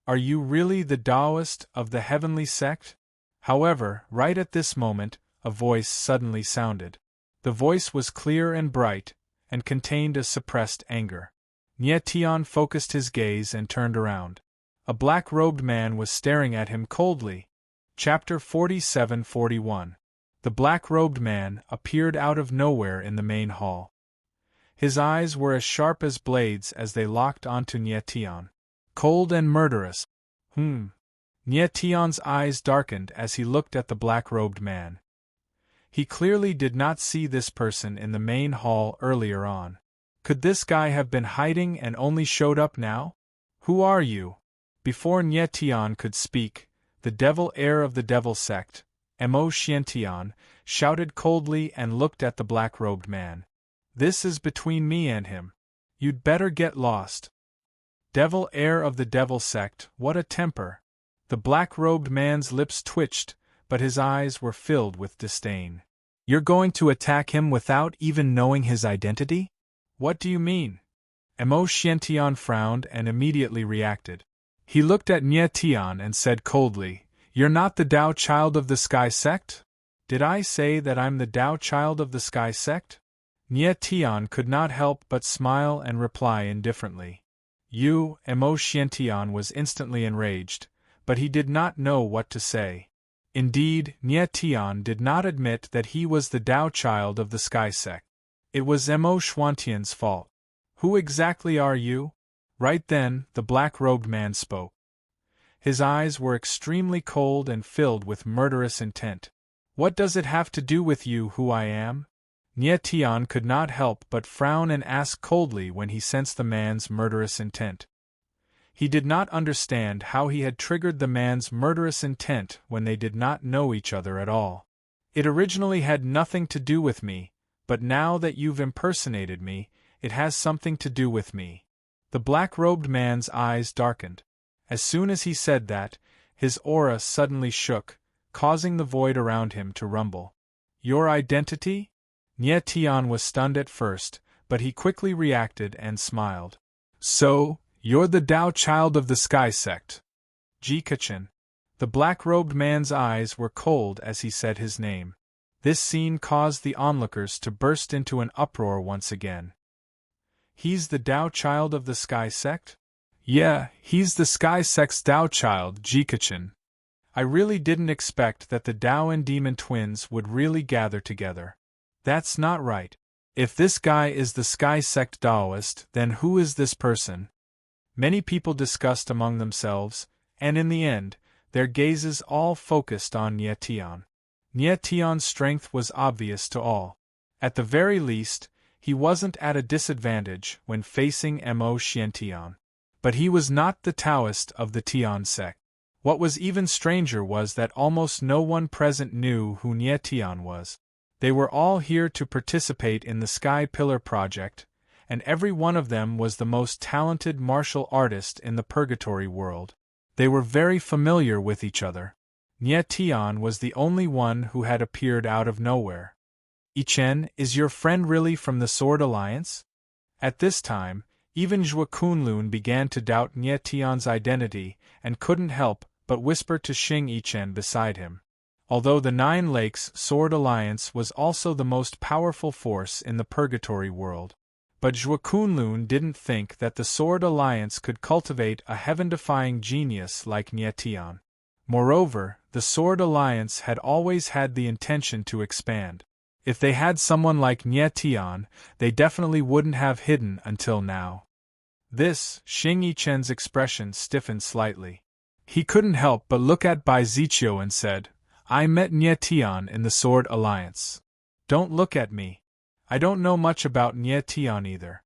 Are you really the Daoist of the Heavenly Sect? However, right at this moment, a voice suddenly sounded. The voice was clear and bright, and contained a suppressed anger. Nie Tian focused his gaze and turned around. A black-robed man was staring at him coldly. Chapter 47-41. The black-robed man appeared out of nowhere in the main hall. His eyes were as sharp as blades as they locked onto Nie Tian. Cold and murderous. Nie Tian's eyes darkened as he looked at the black-robed man. He clearly did not see this person in the main hall earlier on. Could this guy have been hiding and only showed up now? Who are you? Before Nie Tian could speak, the devil heir of the devil sect, Emo Xiantian, shouted coldly and looked at the black-robed man. This is between me and him. You'd better get lost. Devil heir of the devil sect, what a temper. The black-robed man's lips twitched, but his eyes were filled with disdain. You're going to attack him without even knowing his identity? What do you mean? Emo Xiantian frowned and immediately reacted. He looked at Nie Tian and said coldly, You're not the Tao child of the Sky Sect? Did I say that I'm the Tao child of the Sky Sect? Nie Tian could not help but smile and reply indifferently. You, Emo Xiantian was instantly enraged, but he did not know what to say. Indeed, Nie Tian did not admit that he was the Tao child of the Sky Sect. It was Emo Xuantian's fault. Who exactly are you? Right then, the black-robed man spoke. His eyes were extremely cold and filled with murderous intent. What does it have to do with you who I am? Nie Tian could not help but frown and ask coldly when he sensed the man's murderous intent. He did not understand how he had triggered the man's murderous intent when they did not know each other at all. It originally had nothing to do with me, but now that you've impersonated me, it has something to do with me. The black-robed man's eyes darkened. As soon as he said that, his aura suddenly shook, causing the void around him to rumble. Your identity? Nie Tian was stunned at first, but he quickly reacted and smiled. So, you're the Tao child of the Sky Sect. Jikachin. The black-robed man's eyes were cold as he said his name. This scene caused the onlookers to burst into an uproar once again. He's the Tao child of the Sky Sect? Yeah, he's the Sky Sect's Tao child, Jikachin. I really didn't expect that the Tao and Demon twins would really gather together. That's not right. If this guy is the Sky Sect Daoist, then who is this person? Many people discussed among themselves, and in the end, their gazes all focused on Nie Tian. Nie Tian's strength was obvious to all. At the very least, he wasn't at a disadvantage when facing Emo Xiantian. But he was not the Taoist of the Tian sect. What was even stranger was that almost no one present knew who Nie Tian was. They were all here to participate in the Sky Pillar project, and every one of them was the most talented martial artist in the Purgatory world. They were very familiar with each other. Nie Tian was the only one who had appeared out of nowhere. Yichen, is your friend really from the Sword Alliance? At this time, even Zhua Kunlun began to doubt Nie Tian's identity and couldn't help but whisper to Xing Yichen beside him. Although the Nine Lakes Sword Alliance was also the most powerful force in the Purgatory world. But Zhuo Kunlun didn't think that the Sword Alliance could cultivate a heaven-defying genius like Nie Tian. Moreover, the Sword Alliance had always had the intention to expand. If they had someone like Nie Tian, they definitely wouldn't have hidden until now. Xing Yichen's expression stiffened slightly. He couldn't help but look at Bai Ziqiu and said, I met Nie Tian in the Sword Alliance. Don't look at me. I don't know much about Nie Tian either.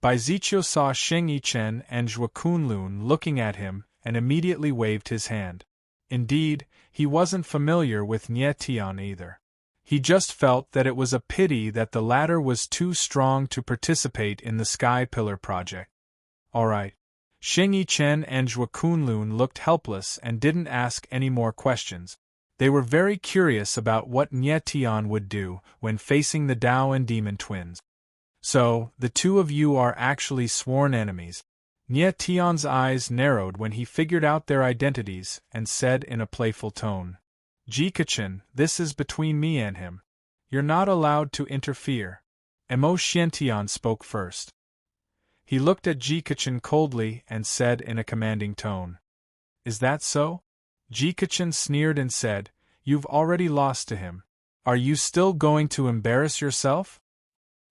Bai Ziqiu saw Xing Yichen and Zhuo Kunlun looking at him and immediately waved his hand. Indeed, he wasn't familiar with Nie Tian either. He just felt that it was a pity that the latter was too strong to participate in the Sky Pillar project. Alright. Xing Yichen and Zhuo Kunlun looked helpless and didn't ask any more questions. They were very curious about what Nie Tian would do when facing the Dao and Demon twins. So, the two of you are actually sworn enemies. Nie Tian's eyes narrowed when he figured out their identities and said in a playful tone, Jikachin, this is between me and him. You're not allowed to interfere. Emo Xiantian spoke first. He looked at Jikachin coldly and said in a commanding tone, Is that so? Jikachin sneered and said, You've already lost to him. Are you still going to embarrass yourself?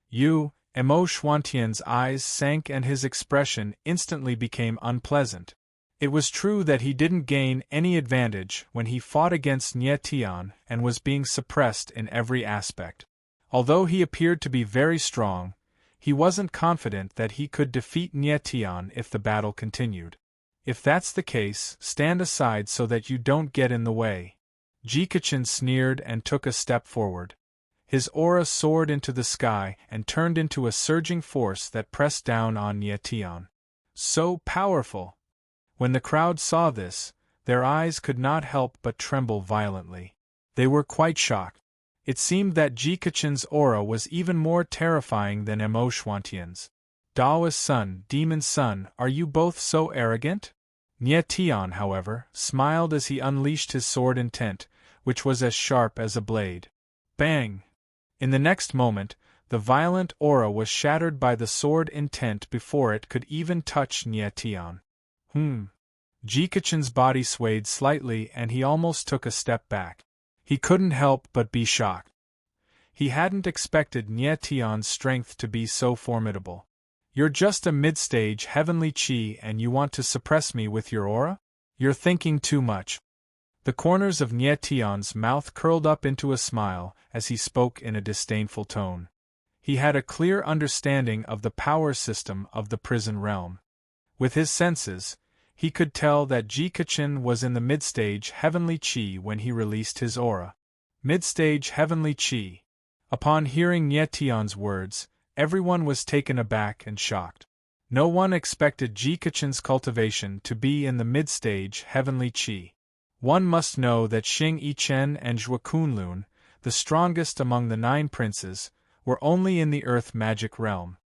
You, Emo Xuantian's eyes sank and his expression instantly became unpleasant. It was true that he didn't gain any advantage when he fought against Nie Tian and was being suppressed in every aspect. Although he appeared to be very strong, he wasn't confident that he could defeat Nie Tian if the battle continued. If that's the case, stand aside so that you don't get in the way. Jikachin sneered and took a step forward. His aura soared into the sky and turned into a surging force that pressed down on Nie Tian. So powerful! When the crowd saw this, their eyes could not help but tremble violently. They were quite shocked. It seemed that Jikachin's aura was even more terrifying than Emo Xuantian's. Dao's son, Demon's son, are you both so arrogant? Nie Tian, however, smiled as he unleashed his sword intent, which was as sharp as a blade. Bang! In the next moment, the violent aura was shattered by the sword intent before it could even touch Nie Tian. Jikachin's body swayed slightly and he almost took a step back. He couldn't help but be shocked. He hadn't expected Nie Tian's strength to be so formidable. You're just a mid-stage heavenly chi and you want to suppress me with your aura? You're thinking too much. The corners of Nie Tian's mouth curled up into a smile as he spoke in a disdainful tone. He had a clear understanding of the power system of the prison realm. With his senses, he could tell that Jikachin was in the mid-stage heavenly chi when he released his aura. Mid-stage heavenly chi. Upon hearing Nie Tian's words, everyone was taken aback and shocked. No one expected Jikachin's cultivation to be in the mid-stage heavenly chi. One must know that Xing Yichen and Zhuo Kunlun, the strongest among the 9 princes, were only in the earth magic realm.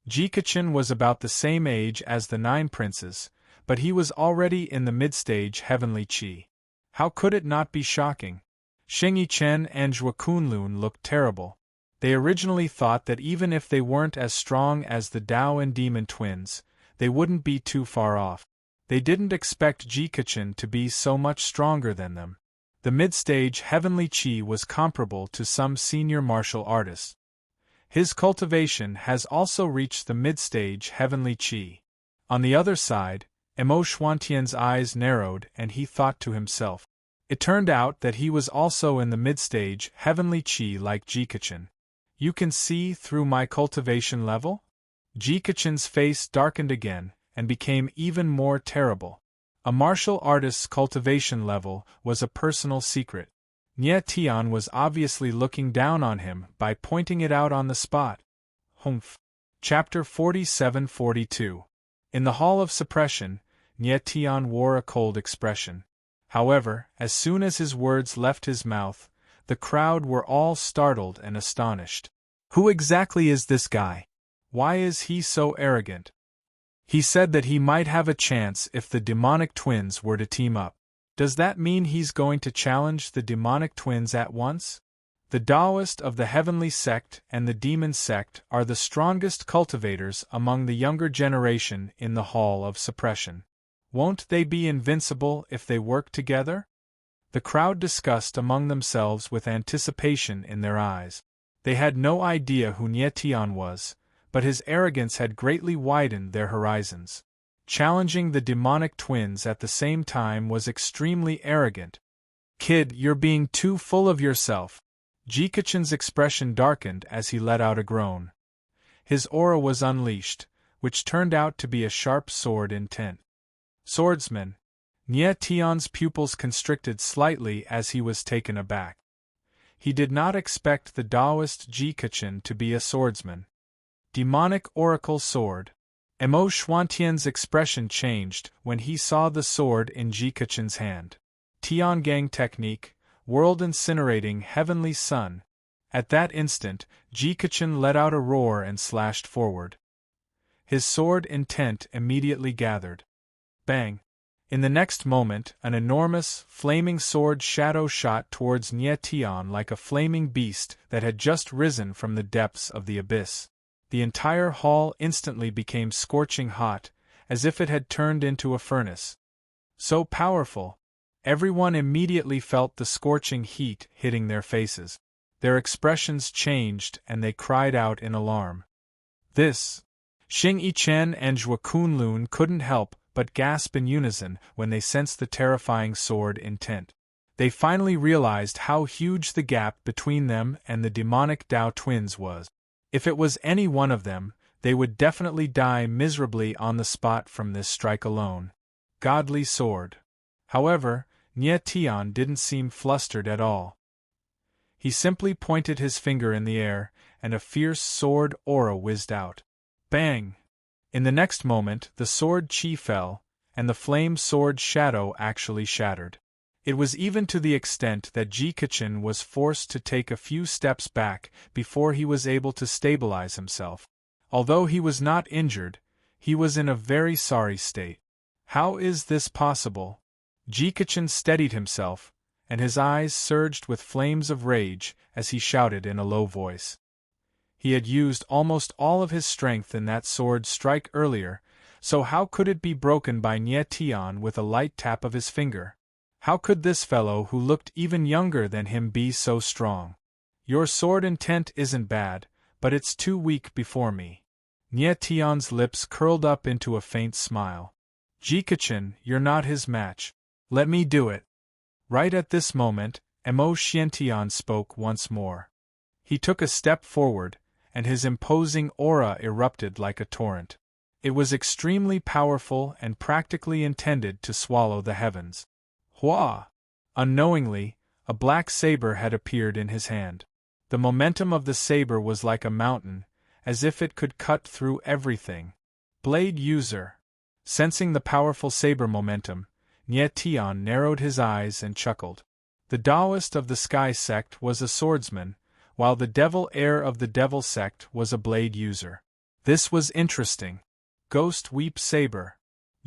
Jikachin was about the same age as the 9 princes, but he was already in the mid-stage heavenly chi. How could it not be shocking? Xing Yichen and Zhuo Kunlun looked terrible. They originally thought that even if they weren't as strong as the Dao and Demon twins, they wouldn't be too far off. They didn't expect Jikachin to be so much stronger than them. The mid-stage heavenly chi was comparable to some senior martial artists. His cultivation has also reached the mid-stage heavenly chi. On the other side, Emo Xuantian's eyes narrowed and he thought to himself. It turned out that he was also in the mid-stage heavenly chi like Jikachin. You can see through my cultivation level? Jikachin's face darkened again and became even more terrible. A martial artist's cultivation level was a personal secret. Nie Tian was obviously looking down on him by pointing it out on the spot. Humph. Chapter 47-42. In the Hall of Suppression, Nie Tian wore a cold expression. However, as soon as his words left his mouth, the crowd were all startled and astonished. Who exactly is this guy? Why is he so arrogant? He said that he might have a chance if the demonic twins were to team up. Does that mean he's going to challenge the demonic twins at once? The Taoist of the Heavenly Sect and the Demon Sect are the strongest cultivators among the younger generation in the Hall of Suppression. Won't they be invincible if they work together? The crowd discussed among themselves with anticipation in their eyes. They had no idea who Nie Tian was, but his arrogance had greatly widened their horizons. Challenging the demonic twins at the same time was extremely arrogant. "Kid, you're being too full of yourself." Jikachen's expression darkened as he let out a groan. His aura was unleashed, which turned out to be a sharp sword intent. "Swordsman." Nie Tian's pupils constricted slightly as he was taken aback. He did not expect the Taoist Jikachen to be a swordsman. Demonic Oracle Sword. Emo Xuantian's expression changed when he saw the sword in Jikachen's hand. Tiangang Technique, World Incinerating Heavenly Sun. At that instant, Jikachen let out a roar and slashed forward. His sword intent immediately gathered. Bang! In the next moment, an enormous, flaming sword shadow shot towards Nie Tian like a flaming beast that had just risen from the depths of the abyss. The entire hall instantly became scorching hot, as if it had turned into a furnace. So powerful! Everyone immediately felt the scorching heat hitting their faces. Their expressions changed and they cried out in alarm. This! Xing Yichen and Zhua Kunlun couldn't help but gasp in unison when they sensed the terrifying sword intent. They finally realized how huge the gap between them and the demonic Dao twins was. If it was any one of them, they would definitely die miserably on the spot from this strike alone. Godly sword. However, Nie Tian didn't seem flustered at all. He simply pointed his finger in the air, and a fierce sword aura whizzed out. Bang! In the next moment, the sword chi fell, and the flame sword shadow actually shattered. It was even to the extent that Jikachen was forced to take a few steps back before he was able to stabilize himself. Although he was not injured, he was in a very sorry state. How is this possible? Jikachen steadied himself, and his eyes surged with flames of rage as he shouted in a low voice. He had used almost all of his strength in that sword strike earlier, so how could it be broken by Nie Tian with a light tap of his finger? How could this fellow who looked even younger than him be so strong? Your sword intent isn't bad, but it's too weak before me. Nie Tian's lips curled up into a faint smile. Jikachen, you're not his match. Let me do it. Right at this moment, Emo Xiantian spoke once more. He took a step forward, and his imposing aura erupted like a torrent. It was extremely powerful and practically intended to swallow the heavens. Hua! Unknowingly, a black saber had appeared in his hand. The momentum of the saber was like a mountain, as if it could cut through everything. Blade user. Sensing the powerful saber momentum, Nie Tian narrowed his eyes and chuckled. The Taoist of the Sky Sect was a swordsman, while the Devil Heir of the Devil Sect was a blade user. This was interesting. Ghost Weep Saber.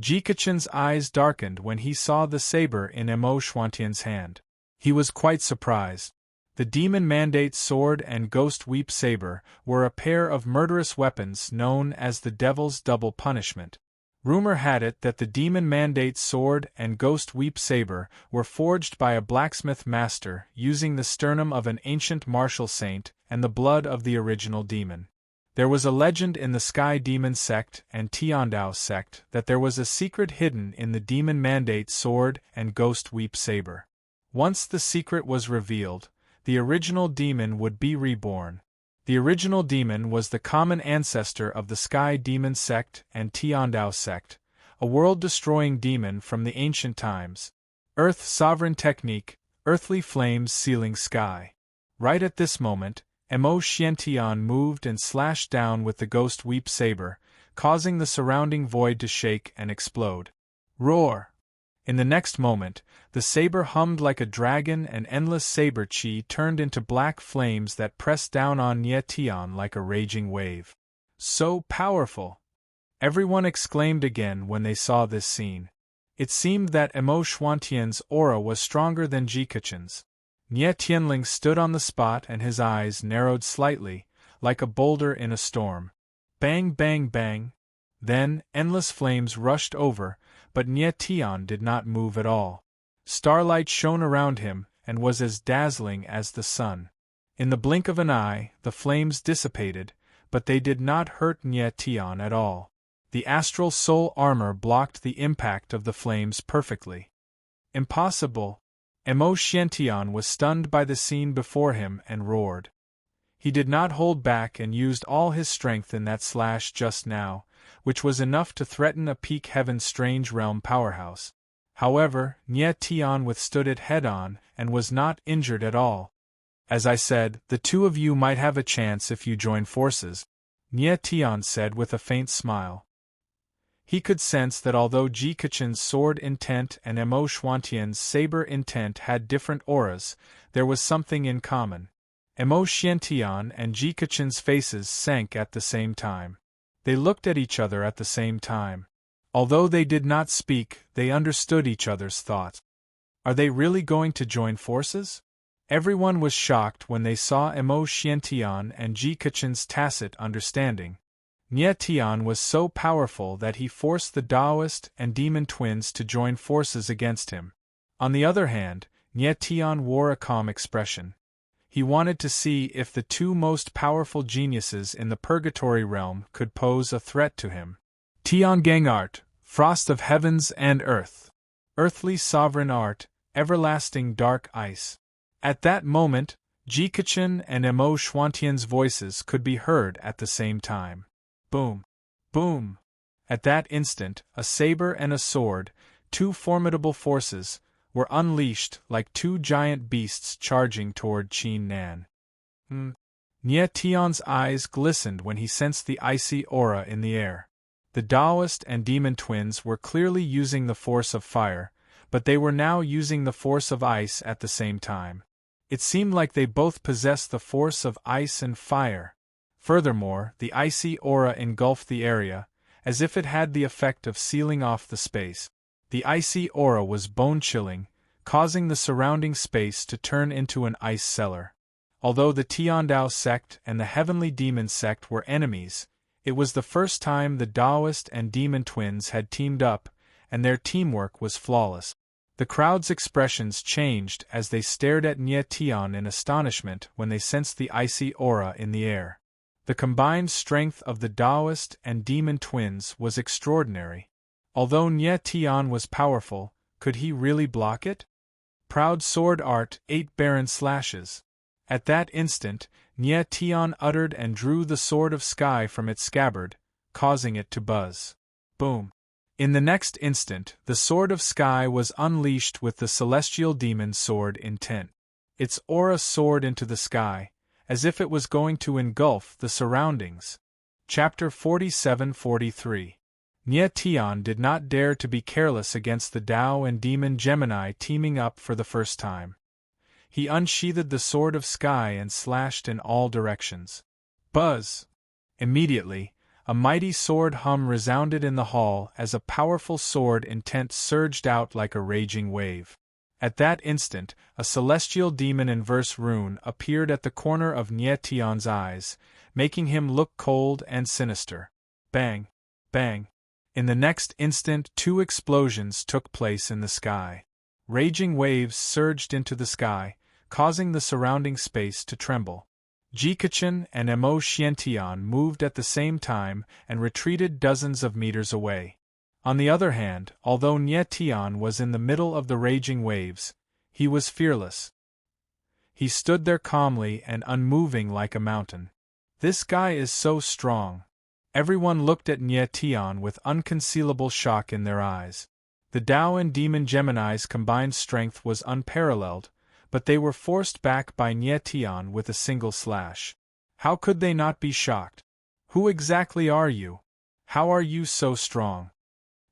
Jikachen's eyes darkened when he saw the saber in Emo Xuantian's hand. He was quite surprised. The Demon Mandate Sword and Ghost Weep Saber were a pair of murderous weapons known as the Devil's Double Punishment. Rumor had it that the Demon Mandate Sword and Ghost Weep Saber were forged by a blacksmith master using the sternum of an ancient martial saint and the blood of the original demon. There was a legend in the Sky Demon Sect and Tiandao Sect that there was a secret hidden in the Demon Mandate Sword and Ghost Weep Saber. Once the secret was revealed, the original demon would be reborn. The original demon was the common ancestor of the Sky Demon Sect and Tiandao Sect, a world-destroying demon from the ancient times. Earth Sovereign Technique, Earthly Flames Sealing Sky. Right at this moment, Emo Xiantian moved and slashed down with the Ghost Weep Saber, causing the surrounding void to shake and explode. Roar! In the next moment, the saber hummed like a dragon and endless saber chi turned into black flames that pressed down on Nie Tian like a raging wave. So powerful! Everyone exclaimed again when they saw this scene. It seemed that Emo Xuantian's aura was stronger than Jikachen's. Nie Tianling stood on the spot and his eyes narrowed slightly, like a boulder in a storm. Bang, bang, bang. Then, endless flames rushed over, but Nie Tian did not move at all. Starlight shone around him, and was as dazzling as the sun. In the blink of an eye, the flames dissipated, but they did not hurt Nie Tian at all. The astral soul armor blocked the impact of the flames perfectly. Impossible! Emo Xiantian was stunned by the scene before him and roared. He did not hold back and used all his strength in that slash just now, which was enough to threaten a peak heaven's strange realm powerhouse. However, Nie Tian withstood it head-on and was not injured at all. As I said, the two of you might have a chance if you join forces, Nie Tian said with a faint smile. He could sense that although Jikachen's sword intent and Emo Xuantian's saber intent had different auras, there was something in common. Emo Xiantian and Jikachen's faces sank at the same time. They looked at each other at the same time. Although they did not speak, they understood each other's thoughts. Are they really going to join forces? Everyone was shocked when they saw Emo Xiantian and Jikachen's tacit understanding. Nie Tian was so powerful that he forced the Taoist and demon twins to join forces against him. On the other hand, Nie Tian wore a calm expression. He wanted to see if the two most powerful geniuses in the purgatory realm could pose a threat to him. Tiangang art, frost of heavens and earth. Earthly sovereign art, everlasting dark ice. At that moment, Jikachen and Emo Xuantian's voices could be heard at the same time. Boom! Boom! At that instant, a saber and a sword, two formidable forces, were unleashed like two giant beasts charging toward Qin Nan. Nie Tian's eyes glistened when he sensed the icy aura in the air. The Taoist and demon twins were clearly using the force of fire, but they were now using the force of ice at the same time. It seemed like they both possessed the force of ice and fire. Furthermore, the icy aura engulfed the area, as if it had the effect of sealing off the space. The icy aura was bone-chilling, causing the surrounding space to turn into an ice cellar. Although the Tiandao sect and the Heavenly Demon sect were enemies, it was the first time the Taoist and demon twins had teamed up, and their teamwork was flawless. The crowd's expressions changed as they stared at Nie Tian in astonishment when they sensed the icy aura in the air. The combined strength of the Taoist and demon twins was extraordinary. Although Nie Tian was powerful, could he really block it? Proud sword art, 8 barren slashes. At that instant, Nie Tian uttered and drew the sword of sky from its scabbard, causing it to buzz. Boom! In the next instant, the sword of sky was unleashed with the celestial demon sword intent. Its aura soared into the sky, as if it was going to engulf the surroundings. Chapter 47-43. Nie Tian did not dare to be careless against the Tao and demon Gemini teaming up for the first time. He unsheathed the sword of sky and slashed in all directions. Buzz! Immediately, a mighty sword hum resounded in the hall as a powerful sword intent surged out like a raging wave. At that instant, a celestial demon inverse rune appeared at the corner of Nie Tian's eyes, making him look cold and sinister. Bang! Bang! In the next instant 2 explosions took place in the sky. Raging waves surged into the sky, causing the surrounding space to tremble. Jikachen and Emo Xiantian moved at the same time and retreated dozens of meters away. On the other hand, although Nie Tian was in the middle of the raging waves, he was fearless. He stood there calmly and unmoving like a mountain. This guy is so strong. Everyone looked at Nie Tian with unconcealable shock in their eyes. The Tao and Demon Gemini's combined strength was unparalleled, but they were forced back by Nie Tian with a single slash. How could they not be shocked? Who exactly are you? How are you so strong?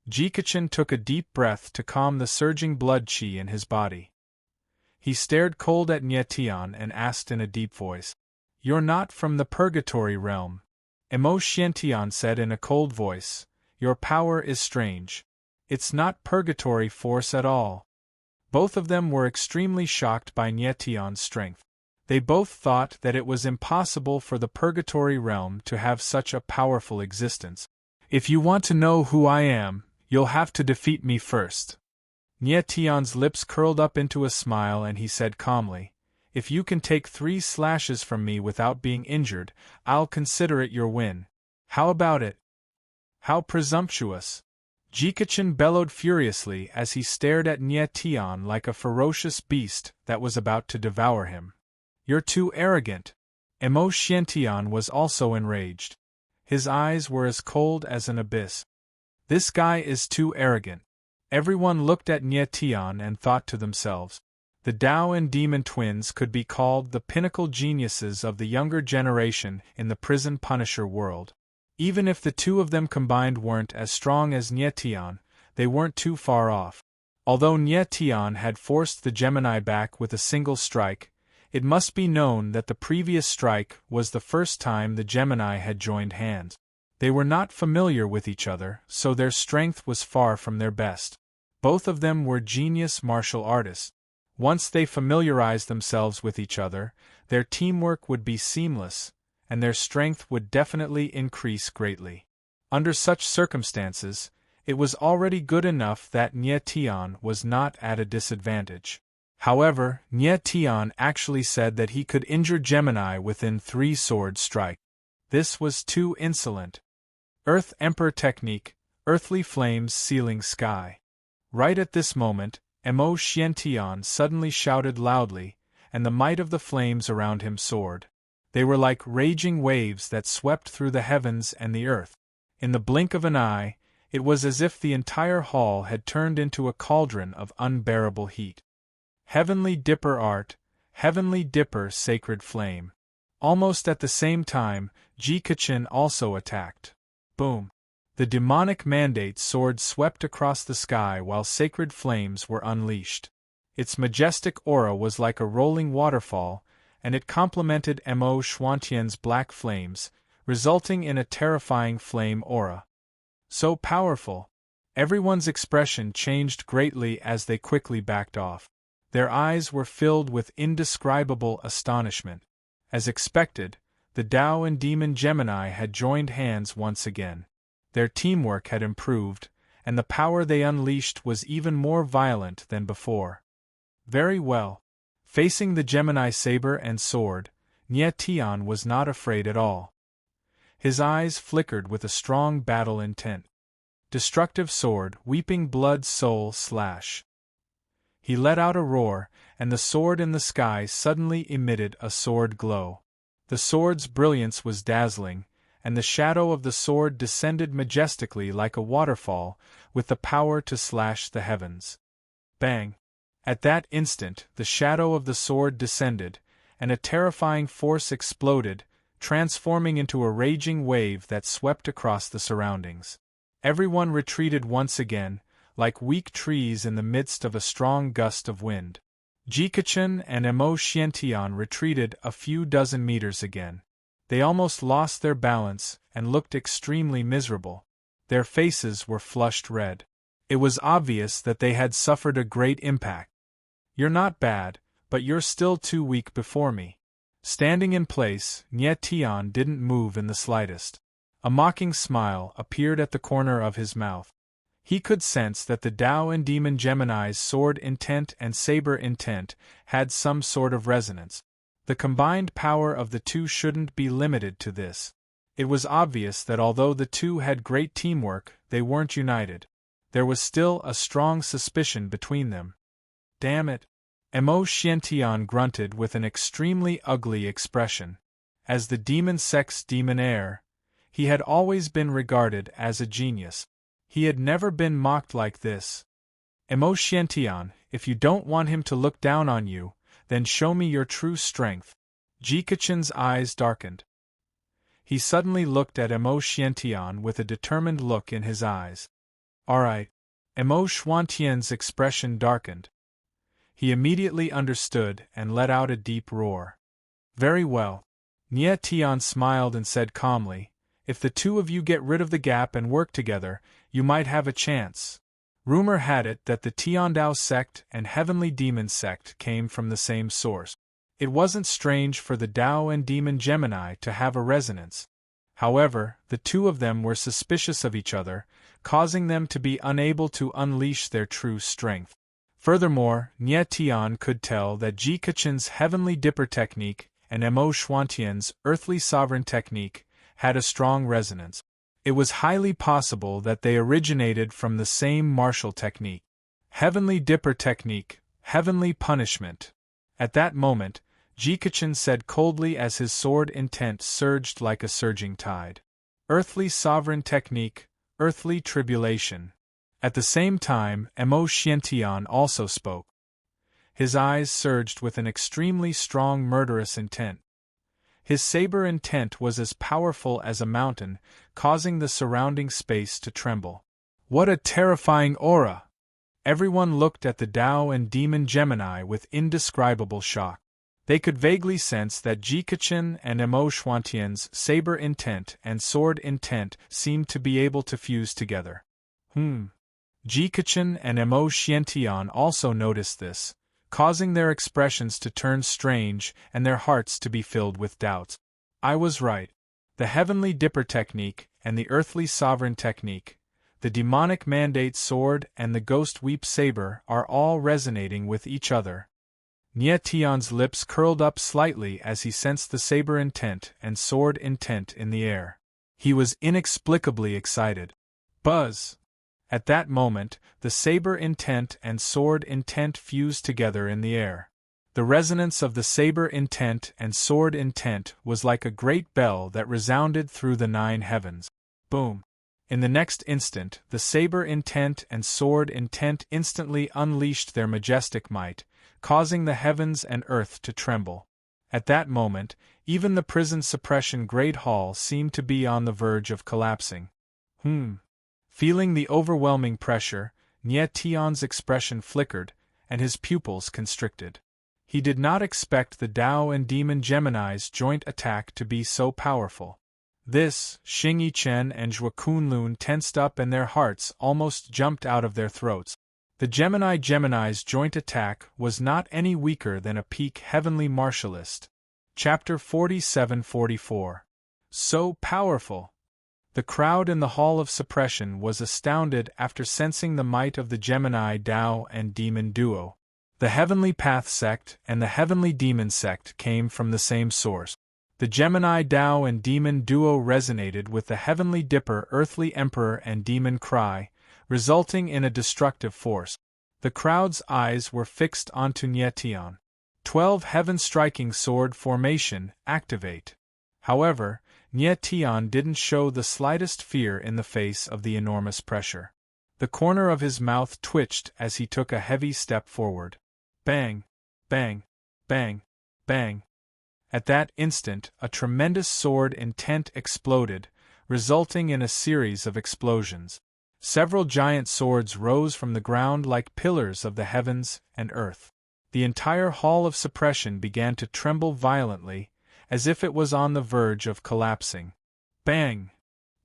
Jikachen took a deep breath to calm the surging blood qi in his body. He stared cold at Nie Tian and asked in a deep voice, "You're not from the purgatory realm?" Emo Xiantian said in a cold voice, "Your power is strange. It's not purgatory force at all. Both of them were extremely shocked by Nietion's strength. They both thought that it was impossible for the purgatory realm to have such a powerful existence. If you want to know who I am, you'll have to defeat me first. Nietion's lips curled up into a smile and he said calmly, if you can take 3 slashes from me without being injured, I'll consider it your win. How about it? How presumptuous! Jikachin bellowed furiously as he stared at Nietion like a ferocious beast that was about to devour him. You're too arrogant. Emo was also enraged. His eyes were as cold as an abyss. This guy is too arrogant. Everyone looked at Nietion and thought to themselves, the Tao and Demon twins could be called the pinnacle geniuses of the younger generation in the prison Punisher world. Even if the two of them combined weren't as strong as Nietion, they weren't too far off. Although Nietion had forced the Gemini back with a single strike, it must be known that the previous strike was the first time the Gemini had joined hands. They were not familiar with each other, so their strength was far from their best. Both of them were genius martial artists. Once they familiarized themselves with each other, their teamwork would be seamless, and their strength would definitely increase greatly. Under such circumstances, it was already good enough that Nietion was not at a disadvantage. However, Nietion actually said that he could injure Gemini within 3 sword strikes. This was too insolent. Earth Emperor technique, earthly flames sealing sky. Right at this moment, Emo Xiantian suddenly shouted loudly, and the might of the flames around him soared. They were like raging waves that swept through the heavens and the earth. In the blink of an eye, it was as if the entire hall had turned into a cauldron of unbearable heat. Heavenly Dipper art, Heavenly Dipper sacred flame. Almost at the same time, Jikachin also attacked. Boom! The demonic mandate sword swept across the sky while sacred flames were unleashed. Its majestic aura was like a rolling waterfall, and it complemented Emo Xuantian's black flames, resulting in a terrifying flame aura. So powerful! Everyone's expression changed greatly as they quickly backed off. Their eyes were filled with indescribable astonishment. As expected, the Tao and Demon Gemini had joined hands once again. Their teamwork had improved, and the power they unleashed was even more violent than before. Very well. Facing the Gemini saber and sword, Nietion was not afraid at all. His eyes flickered with a strong battle intent. Destructive sword, weeping blood soul slash. He let out a roar, and the sword in the sky suddenly emitted a sword glow. The sword's brilliance was dazzling, and the shadow of the sword descended majestically like a waterfall, with the power to slash the heavens. Bang! At that instant, the shadow of the sword descended, and a terrifying force exploded, transforming into a raging wave that swept across the surroundings. Everyone retreated once again, like weak trees in the midst of a strong gust of wind. Jikachin and Emo Xiantian retreated a few dozen meters again. They almost lost their balance and looked extremely miserable. Their faces were flushed red. It was obvious that they had suffered a great impact. You're not bad, but you're still too weak before me. Standing in place, Nietion didn't move in the slightest. A mocking smile appeared at the corner of his mouth. He could sense that the Tao and Demon Gemini's sword intent and saber intent had some sort of resonance. The combined power of the two shouldn't be limited to this. It was obvious that although the two had great teamwork, they weren't united. There was still a strong suspicion between them. Damn it! Emo Xiantian grunted with an extremely ugly expression. As the demon sex demon heir, he had always been regarded as a genius. He had never been mocked like this. Emo Xiantian, if you don't want him to look down on you, then show me your true strength. Jikachin's eyes darkened. He suddenly looked at Emo Xiantian with a determined look in his eyes. Alright. Emo Xuantian's expression darkened. He immediately understood and let out a deep roar. Very well. Nietion smiled and said calmly, if the two of you get rid of the gap and work together, you might have a chance. Rumor had it that the Tiandao sect and Heavenly Demon sect came from the same source. It wasn't strange for the Tao and Demon Gemini to have a resonance. However, the two of them were suspicious of each other, causing them to be unable to unleash their true strength. Furthermore, Nie Tian could tell that Ji Kachin's Heavenly Dipper technique and Mo Xuantian's Earthly Sovereign technique had a strong resonance. It was highly possible that they originated from the same martial technique. Heavenly Dipper technique, Heavenly Punishment. At that moment, Ji Kachin said coldly as his sword intent surged like a surging tide. Earthly Sovereign technique, Earthly Tribulation. At the same time, Mo Xiantian also spoke. His eyes surged with an extremely strong murderous intent. His saber intent was as powerful as a mountain, causing the surrounding space to tremble. What a terrifying aura! Everyone looked at the Tao and Demon Gemini with indescribable shock. They could vaguely sense that Ji Kachin and Mo Xuantian's saber intent and sword intent seemed to be able to fuse together. Ji Kachin and Mo Xiantian also noticed this, causing their expressions to turn strange and their hearts to be filled with doubts. I was right. The Heavenly Dipper technique and the Earthly Sovereign technique, the Demonic Mandate sword and the Ghost Weep saber are all resonating with each other. Nie Tian's lips curled up slightly as he sensed the saber intent and sword intent in the air. He was inexplicably excited. Buzz! At that moment, the saber intent and sword intent fused together in the air. The resonance of the saber intent and sword intent was like a great bell that resounded through the 9 heavens. Boom! In the next instant, the saber intent and sword intent instantly unleashed their majestic might, causing the heavens and earth to tremble. At that moment, even the prison suppression Great Hall seemed to be on the verge of collapsing. Feeling the overwhelming pressure, Nie Tian's expression flickered, and his pupils constricted. He did not expect the Tao and Demon Gemini's joint attack to be so powerful. This, Xing Yichen and Zhua Kunlun tensed up and their hearts almost jumped out of their throats. The Gemini's joint attack was not any weaker than a peak heavenly martialist. Chapter 47-44. So powerful! The crowd in the Hall of Suppression was astounded after sensing the might of the Gemini Tao and Demon duo. The Heavenly Path sect and the Heavenly Demon sect came from the same source. The Gemini Tao and Demon duo resonated with the Heavenly Dipper Earthly Emperor and Demon Cry, resulting in a destructive force. The crowd's eyes were fixed onto Nie Tian. 12 Heaven-striking sword formation, activate. However, Nie Tian didn't show the slightest fear in the face of the enormous pressure. The corner of his mouth twitched as he took a heavy step forward. Bang! Bang! Bang! Bang! At that instant, a tremendous sword intent exploded, resulting in a series of explosions. Several giant swords rose from the ground like pillars of the heavens and earth. The entire Hall of Suppression began to tremble violently, as if it was on the verge of collapsing. Bang!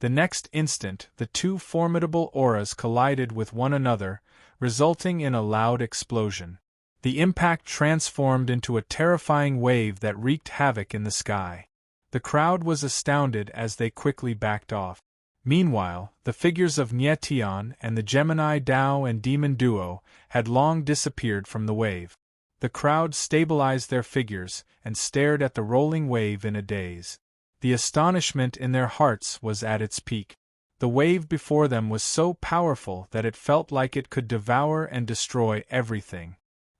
The next instant, the two formidable auras collided with one another, resulting in a loud explosion. The impact transformed into a terrifying wave that wreaked havoc in the sky. The crowd was astounded as they quickly backed off. Meanwhile, the figures of Nie Tian and the Gemini Tao and Demon duo had long disappeared from the wave. The crowd stabilized their figures and stared at the rolling wave in a daze. The astonishment in their hearts was at its peak. The wave before them was so powerful that it felt like it could devour and destroy everything.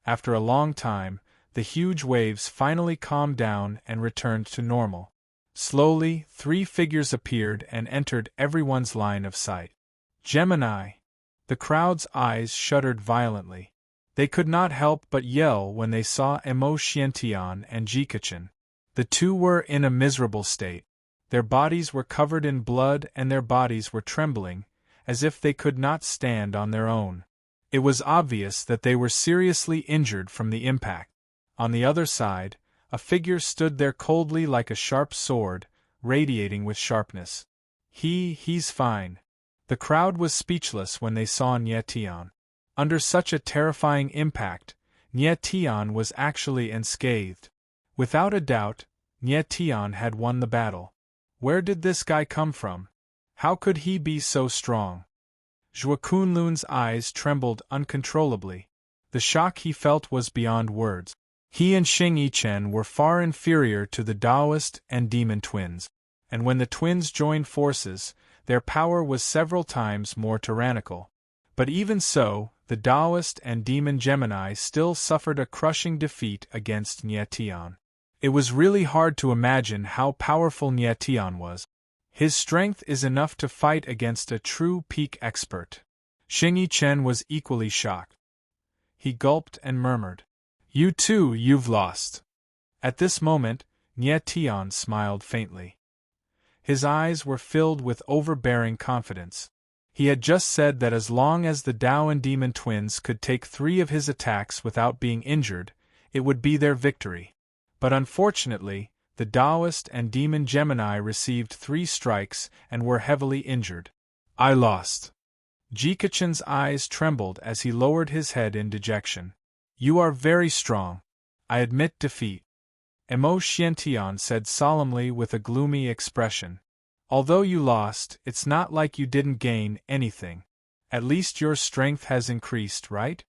After a long time, the huge waves finally calmed down and returned to normal. Slowly, 3 figures appeared and entered everyone's line of sight. Gemini! The crowd's eyes shuddered violently. They could not help but yell when they saw Mo Xiantian and Ji Kachin. The two were in a miserable state. Their bodies were covered in blood and their bodies were trembling, as if they could not stand on their own. It was obvious that they were seriously injured from the impact. On the other side, a figure stood there coldly like a sharp sword, radiating with sharpness. He's fine. The crowd was speechless when they saw Nie Tian. Under such a terrifying impact, Nie Tian was actually unscathed. Without a doubt, Nie Tian had won the battle. Where did this guy come from? How could he be so strong? Zhuo Kunlun's eyes trembled uncontrollably. The shock he felt was beyond words. He and Xing Yichen were far inferior to the Taoist and demon twins, and when the twins joined forces, their power was several times more tyrannical. But even so, the Taoist and demon Gemini still suffered a crushing defeat against Nie Tian. It was really hard to imagine how powerful Nie Tian was. His strength is enough to fight against a true peak expert. Xing Yichen was equally shocked. He gulped and murmured, "You too, you've lost." At this moment, Nie Tian smiled faintly. His eyes were filled with overbearing confidence. He had just said that as long as the Tao and Demon twins could take 3 of his attacks without being injured, it would be their victory. But unfortunately, the Taoist and Demon Gemini received 3 strikes and were heavily injured. "I lost." Jikachen's eyes trembled as he lowered his head in dejection. "You are very strong. I admit defeat," Emo Xiantian said solemnly with a gloomy expression. "Although you lost, it's not like you didn't gain anything. At least your strength has increased, right?"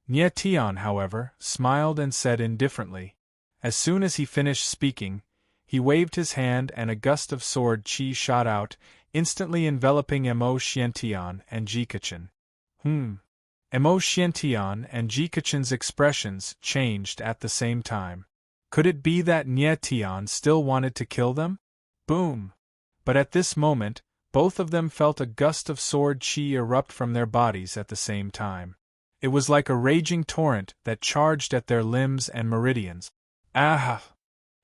Nie Tian, however, smiled and said indifferently. As soon as he finished speaking, he waved his hand and a gust of sword chi shot out, instantly enveloping Emo Xiantian and Jikachen. Emo Xiantian and Jikachen's expressions changed at the same time. Could it be that Nie Tian still wanted to kill them? Boom! But at this moment, both of them felt a gust of sword chi erupt from their bodies at the same time. It was like a raging torrent that charged at their limbs and meridians. Ah!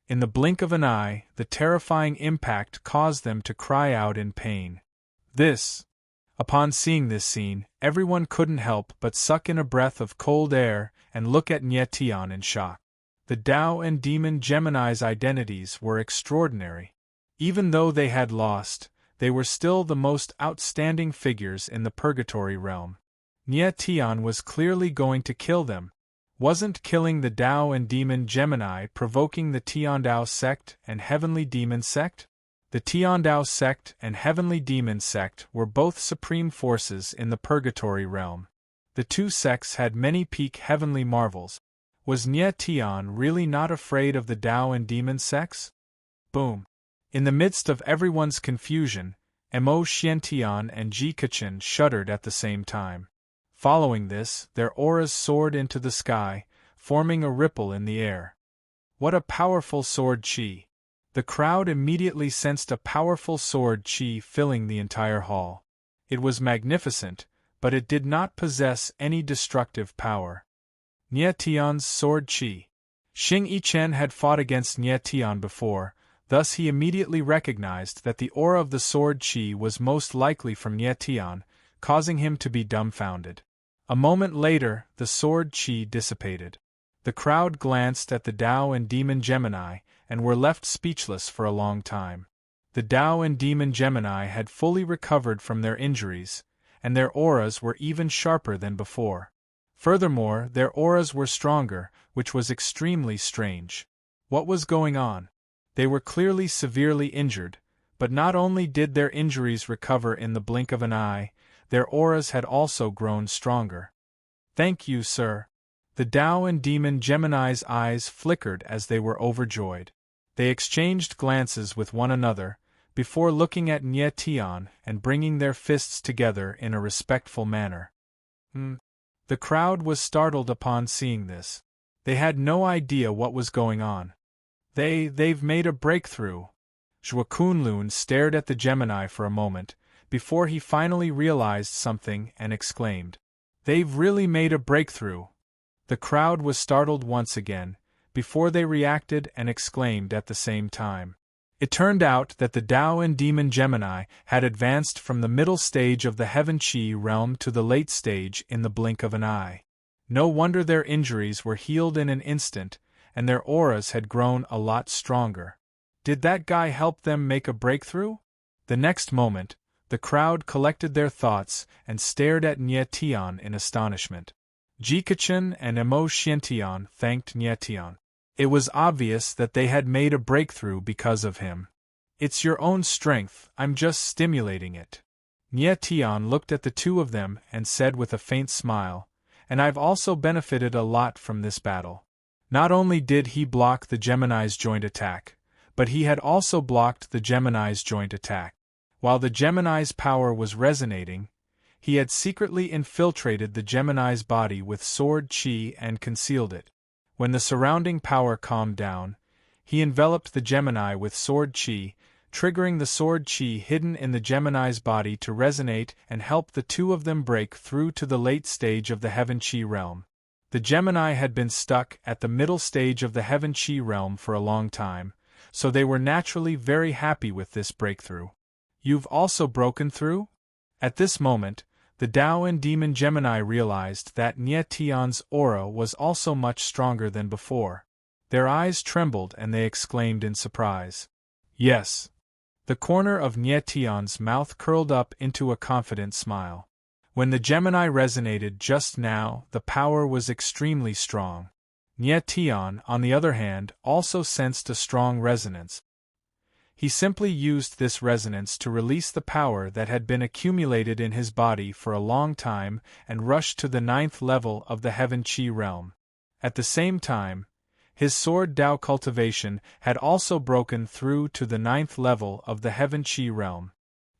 In the blink of an eye, the terrifying impact caused them to cry out in pain. Upon seeing this scene, everyone couldn't help but suck in a breath of cold air and look at Nie Tian in shock. The Tao and Demon Gemini's identities were extraordinary. Even though they had lost, they were still the most outstanding figures in the Purgatory realm. Nie Tian was clearly going to kill them. Wasn't killing the Tao and Demon Gemini provoking the Tiandao sect and Heavenly Demon sect? The Tiandao sect and Heavenly Demon sect were both supreme forces in the Purgatory realm. The 2 sects had many peak heavenly marvels. Was Nie Tian really not afraid of the Tao and Demon sects? Boom! In the midst of everyone's confusion, Emo Xiantian and Jikachen shuddered at the same time. Following this, their auras soared into the sky, forming a ripple in the air. What a powerful sword chi! The crowd immediately sensed a powerful sword chi filling the entire hall. It was magnificent, but it did not possess any destructive power. Nie Tian's sword chi. Xing Yichen had fought against Nie Tian before, thus he immediately recognized that the aura of the sword chi was most likely from Nie Tian, causing him to be dumbfounded. A moment later, the sword chi dissipated. The crowd glanced at the Tao and Demon Gemini, and were left speechless for a long time. The Tao and Demon Gemini had fully recovered from their injuries, and their auras were even sharper than before. Furthermore, their auras were stronger, which was extremely strange. What was going on? They were clearly severely injured, but not only did their injuries recover in the blink of an eye, their auras had also grown stronger. "Thank you, sir." The Tao and Demon Gemini's eyes flickered as they were overjoyed. They exchanged glances with one another, before looking at Nie Tian and bringing their fists together in a respectful manner. The crowd was startled upon seeing this. They had no idea what was going on. They've made a breakthrough. Zhuo Kunlun stared at the Gemini for a moment, before he finally realized something and exclaimed, "They've really made a breakthrough." The crowd was startled once again, before they reacted and exclaimed at the same time. It turned out that the Tao and Demon Gemini had advanced from the middle stage of the Heaven Chi realm to the late stage in the blink of an eye. No wonder their injuries were healed in an instant, and their auras had grown a lot stronger. Did that guy help them make a breakthrough? The next moment, The crowd collected their thoughts and stared at Nye Tian in astonishment. Jikachan and Emo Xiantian thanked Nye Tian. It was obvious that they had made a breakthrough because of him. It's your own strength, I'm just stimulating it. Nye Tian looked at the two of them and said with a faint smile, and I've also benefited a lot from this battle. Not only did he block the Gemini's joint attack, but he had also blocked the Gemini's joint attack. While the Gemini's power was resonating, he had secretly infiltrated the Gemini's body with sword chi and concealed it. When the surrounding power calmed down, he enveloped the Gemini with sword chi, triggering the sword chi hidden in the Gemini's body to resonate and help the two of them break through to the late stage of the Heaven Chi realm. The Gemini had been stuck at the middle stage of the Heaven Chi realm for a long time, so they were naturally very happy with this breakthrough. You've also broken through? At this moment, the Tao and Demon Gemini realized that Nye Tian's aura was also much stronger than before. Their eyes trembled and they exclaimed in surprise. Yes. The corner of Nye Tian's mouth curled up into a confident smile. When the Gemini resonated just now, the power was extremely strong. Nye Tian, on the other hand, also sensed a strong resonance. He simply used this resonance to release the power that had been accumulated in his body for a long time and rushed to the 9th level of the Heaven Chi realm. At the same time, his sword Tao cultivation had also broken through to the 9th level of the Heaven Chi realm.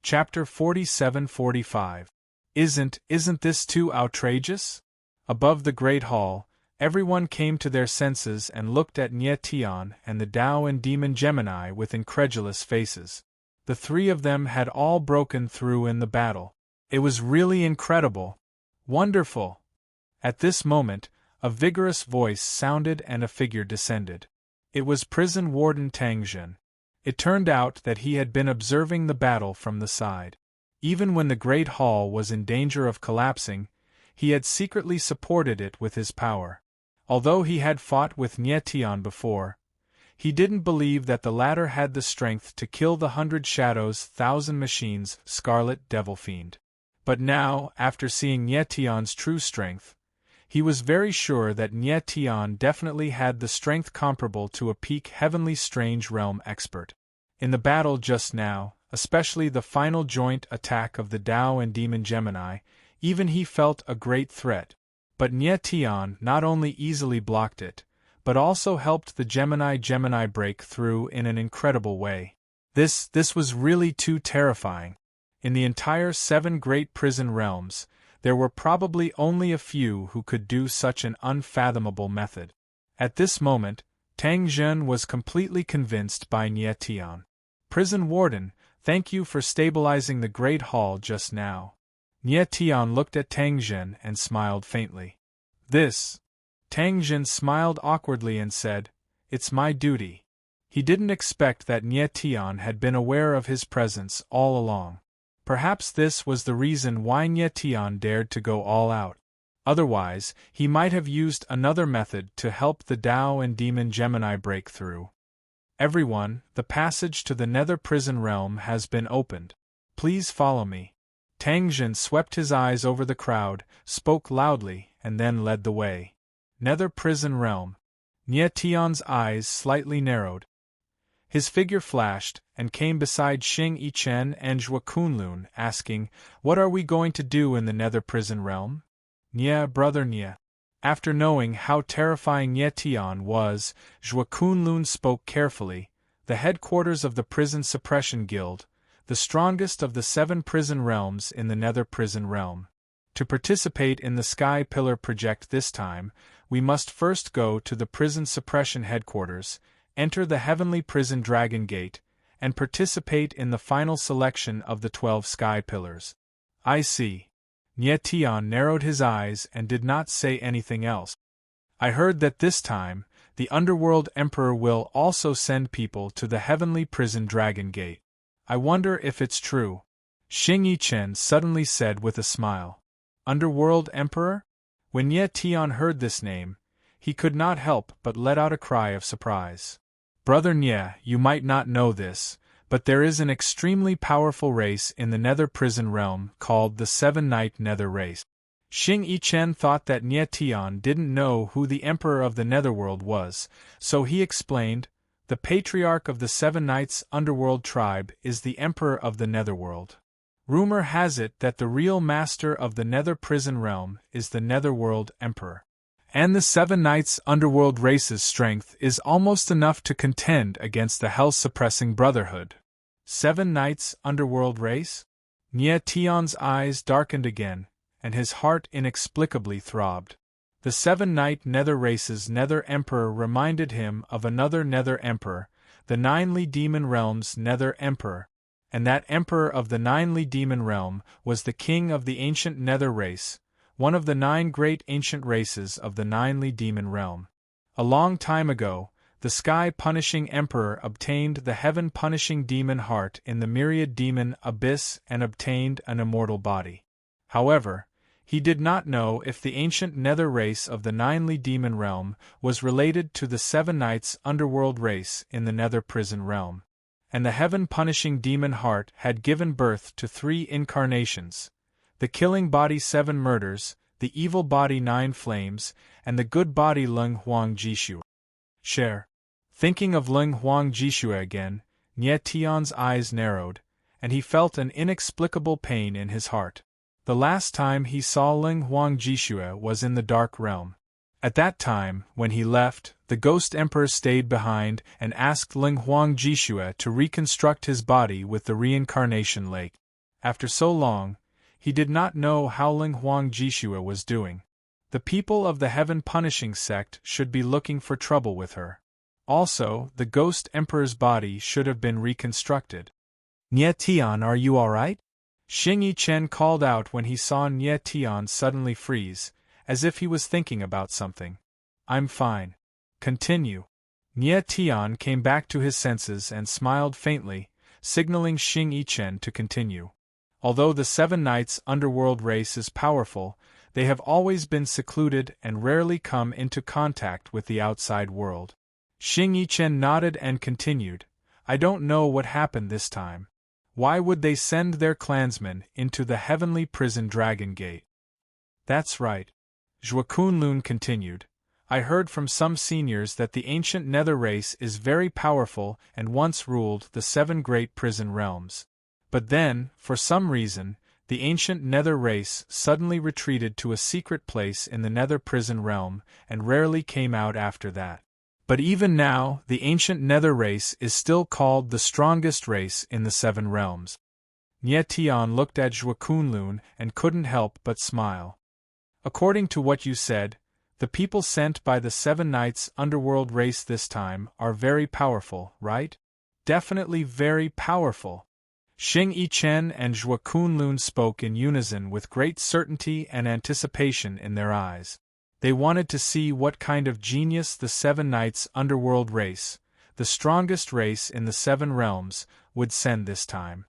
Chapter 47-45. Isn't this too outrageous? Above the Great Hall, everyone came to their senses and looked at Nye Tian and the Tao and Demon Gemini with incredulous faces. The three of them had all broken through in the battle. It was really incredible. Wonderful! At this moment, a vigorous voice sounded and a figure descended. It was Prison Warden Tang Jin. It turned out that he had been observing the battle from the side. Even when the Great Hall was in danger of collapsing, he had secretly supported it with his power. Although he had fought with Nye Tian before, he didn't believe that the latter had the strength to kill the 100 Shadows 1,000 Machines Scarlet Devil Fiend. But now, after seeing Nye Tian's true strength, he was very sure that Nye Tian definitely had the strength comparable to a peak Heavenly Strange Realm expert. In the battle just now, especially the final joint attack of the Tao and Demon Gemini, even he felt a great threat. But Nye Tian not only easily blocked it, but also helped the Gemini break through in an incredible way. This was really too terrifying. In the entire 7 great prison realms, there were probably only a few who could do such an unfathomable method. At this moment, Tang Jin was completely convinced by Nye Tian. Prison Warden, thank you for stabilizing the Great Hall just now. Nye Tian looked at Tang Jin and smiled faintly. Tang Jin smiled awkwardly and said, it's my duty. He didn't expect that Nye Tian had been aware of his presence all along. Perhaps this was the reason why Nye Tian dared to go all out. Otherwise, he might have used another method to help the Tao and Demon Gemini break through. Everyone, the passage to the Nether Prison Realm has been opened. Please follow me. Tang Jin swept his eyes over the crowd, spoke loudly, and then led the way. Nether Prison Realm. Nye Tian's eyes slightly narrowed. His figure flashed, and came beside Xing Yichen and Zhua Kunlun, asking, what are we going to do in the Nether Prison Realm? Nye, brother Nye. After knowing how terrifying Nye Tian was, Zhua Kunlun spoke carefully. The headquarters of the Prison Suppression Guild, the strongest of the 7 prison realms in the Nether Prison Realm. To participate in the Sky Pillar project this time, we must first go to the Prison Suppression Headquarters, enter the Heavenly Prison Dragon Gate, and participate in the final selection of the 12 Sky Pillars. I see. Nye Tian narrowed his eyes and did not say anything else. I heard that this time, the Underworld Emperor will also send people to the Heavenly Prison Dragon Gate. I wonder if it's true. Xing Yichen suddenly said with a smile. Underworld Emperor? When Nye Tian heard this name, he could not help but let out a cry of surprise. Brother Nye, you might not know this, but there is an extremely powerful race in the Nether Prison realm called the Seven-Night Nether race. Xing Yichen thought that Nie Tian didn't know who the Emperor of the Netherworld was, so he explained, "The Patriarch of the Seven Knights Underworld tribe is the Emperor of the Netherworld. Rumor has it that the real master of the Nether Prison realm is the Netherworld Emperor. And the Seven Knights Underworld race's strength is almost enough to contend against the hell-suppressing Brotherhood." Seven Knights Underworld race? Nie Tian's eyes darkened again, and his heart inexplicably throbbed. The Seven-Night Nether race's Nether Emperor reminded him of another Nether Emperor, the Ninely Demon Realm's Nether Emperor, and that Emperor of the Ninely Demon Realm was the king of the ancient Nether race, one of the 9 great ancient races of the Ninely Demon Realm. A long time ago, the Sky-Punishing Emperor obtained the Heaven-Punishing Demon Heart in the Myriad Demon Abyss and obtained an immortal body. However, he did not know if the ancient Nether race of the Ninely Demon Realm was related to the Seven Knights Underworld race in the Nether Prison Realm. And the Heaven-Punishing Demon Heart had given birth to 3 incarnations: the killing body 7 murders, the evil body 9 flames, and the good body Leng Huang Jishu. Share. Thinking of Leng Huang Jishu again, Nie Tian's eyes narrowed, and he felt an inexplicable pain in his heart. The last time he saw Leng Huang Jishu was in the Dark Realm. At that time, when he left, the Ghost Emperor stayed behind and asked Leng Huang Jishu to reconstruct his body with the Reincarnation Lake. After so long, he did not know how Leng Huang Jishu was doing. The people of the Heaven Punishing sect should be looking for trouble with her. Also, the Ghost Emperor's body should have been reconstructed. Nie Tian, are you alright? Xing Yichen called out when he saw Nie Tian suddenly freeze, as if he was thinking about something. I'm fine. Continue. Nie Tian came back to his senses and smiled faintly, signaling Xing Yichen to continue. Although the Seven Knights Underworld race is powerful, they have always been secluded and rarely come into contact with the outside world. Xing Yichen nodded and continued, I don't know what happened this time. Why would they send their clansmen into the heavenly prison Dragon Gate? That's right. Zhua Kunlun continued. I heard from some seniors that the ancient Nether race is very powerful and once ruled the 7 great prison realms. But then, for some reason, the ancient Nether race suddenly retreated to a secret place in the Nether prison realm and rarely came out after that. But even now, the ancient Nether race is still called the strongest race in the 7 realms. Nie Tian looked at Zhua Kunlun and couldn't help but smile. According to what you said, the people sent by the Seven Knights Underworld race this time are very powerful, right? Definitely very powerful. Xing Yichen and Zhua Kunlun spoke in unison with great certainty and anticipation in their eyes. They wanted to see what kind of genius the Seven Knights Underworld race, the strongest race in the 7 realms, would send this time.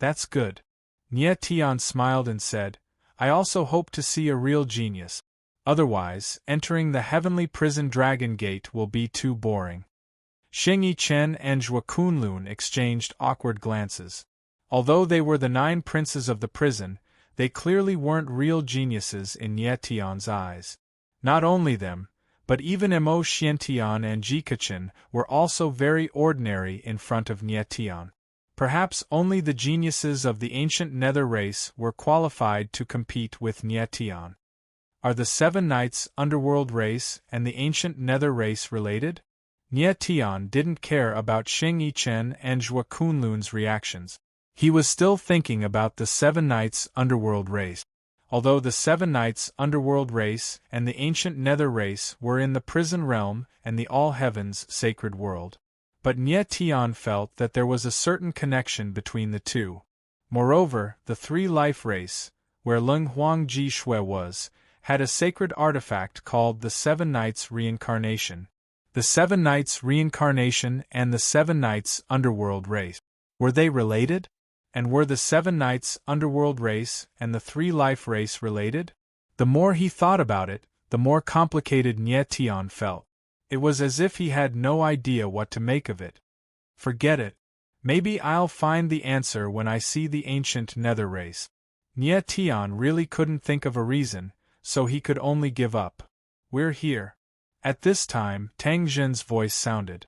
That's good. Nie Tian smiled and said, I also hope to see a real genius. Otherwise, entering the heavenly prison Dragon Gate will be too boring. Xing Yichen and Zhua Kunlun exchanged awkward glances. Although they were the 9 princes of the prison, they clearly weren't real geniuses in Nie Tian's eyes. Not only them, but even Mo Xiantian and Jikachen were also very ordinary in front of Nie Tian. Perhaps only the geniuses of the ancient Nether race were qualified to compete with Nie Tian. Are the Seven Knights Underworld race and the ancient Nether race related? Nie Tian didn't care about Xing Yichen and Zhua Kunlun's reactions. He was still thinking about the Seven Knights Underworld race. Although the Seven Knights Underworld race and the ancient Nether race were in the prison realm and the All Heavens sacred world. But Nie Tian felt that there was a certain connection between the two. Moreover, the 3 Life race, where Leng Huang Jishu was, had a sacred artifact called the Seven Knights Reincarnation. The Seven Knights Reincarnation and the Seven Knights Underworld race. Were they related? And were the Seven Knights Underworld race and the 3 Life race related? The more he thought about it, the more complicated Nie Tian felt. It was as if he had no idea what to make of it. Forget it. Maybe I'll find the answer when I see the ancient nether race. Nye Tian really couldn't think of a reason, so he could only give up. We're here. At this time, Tang Zhen's voice sounded.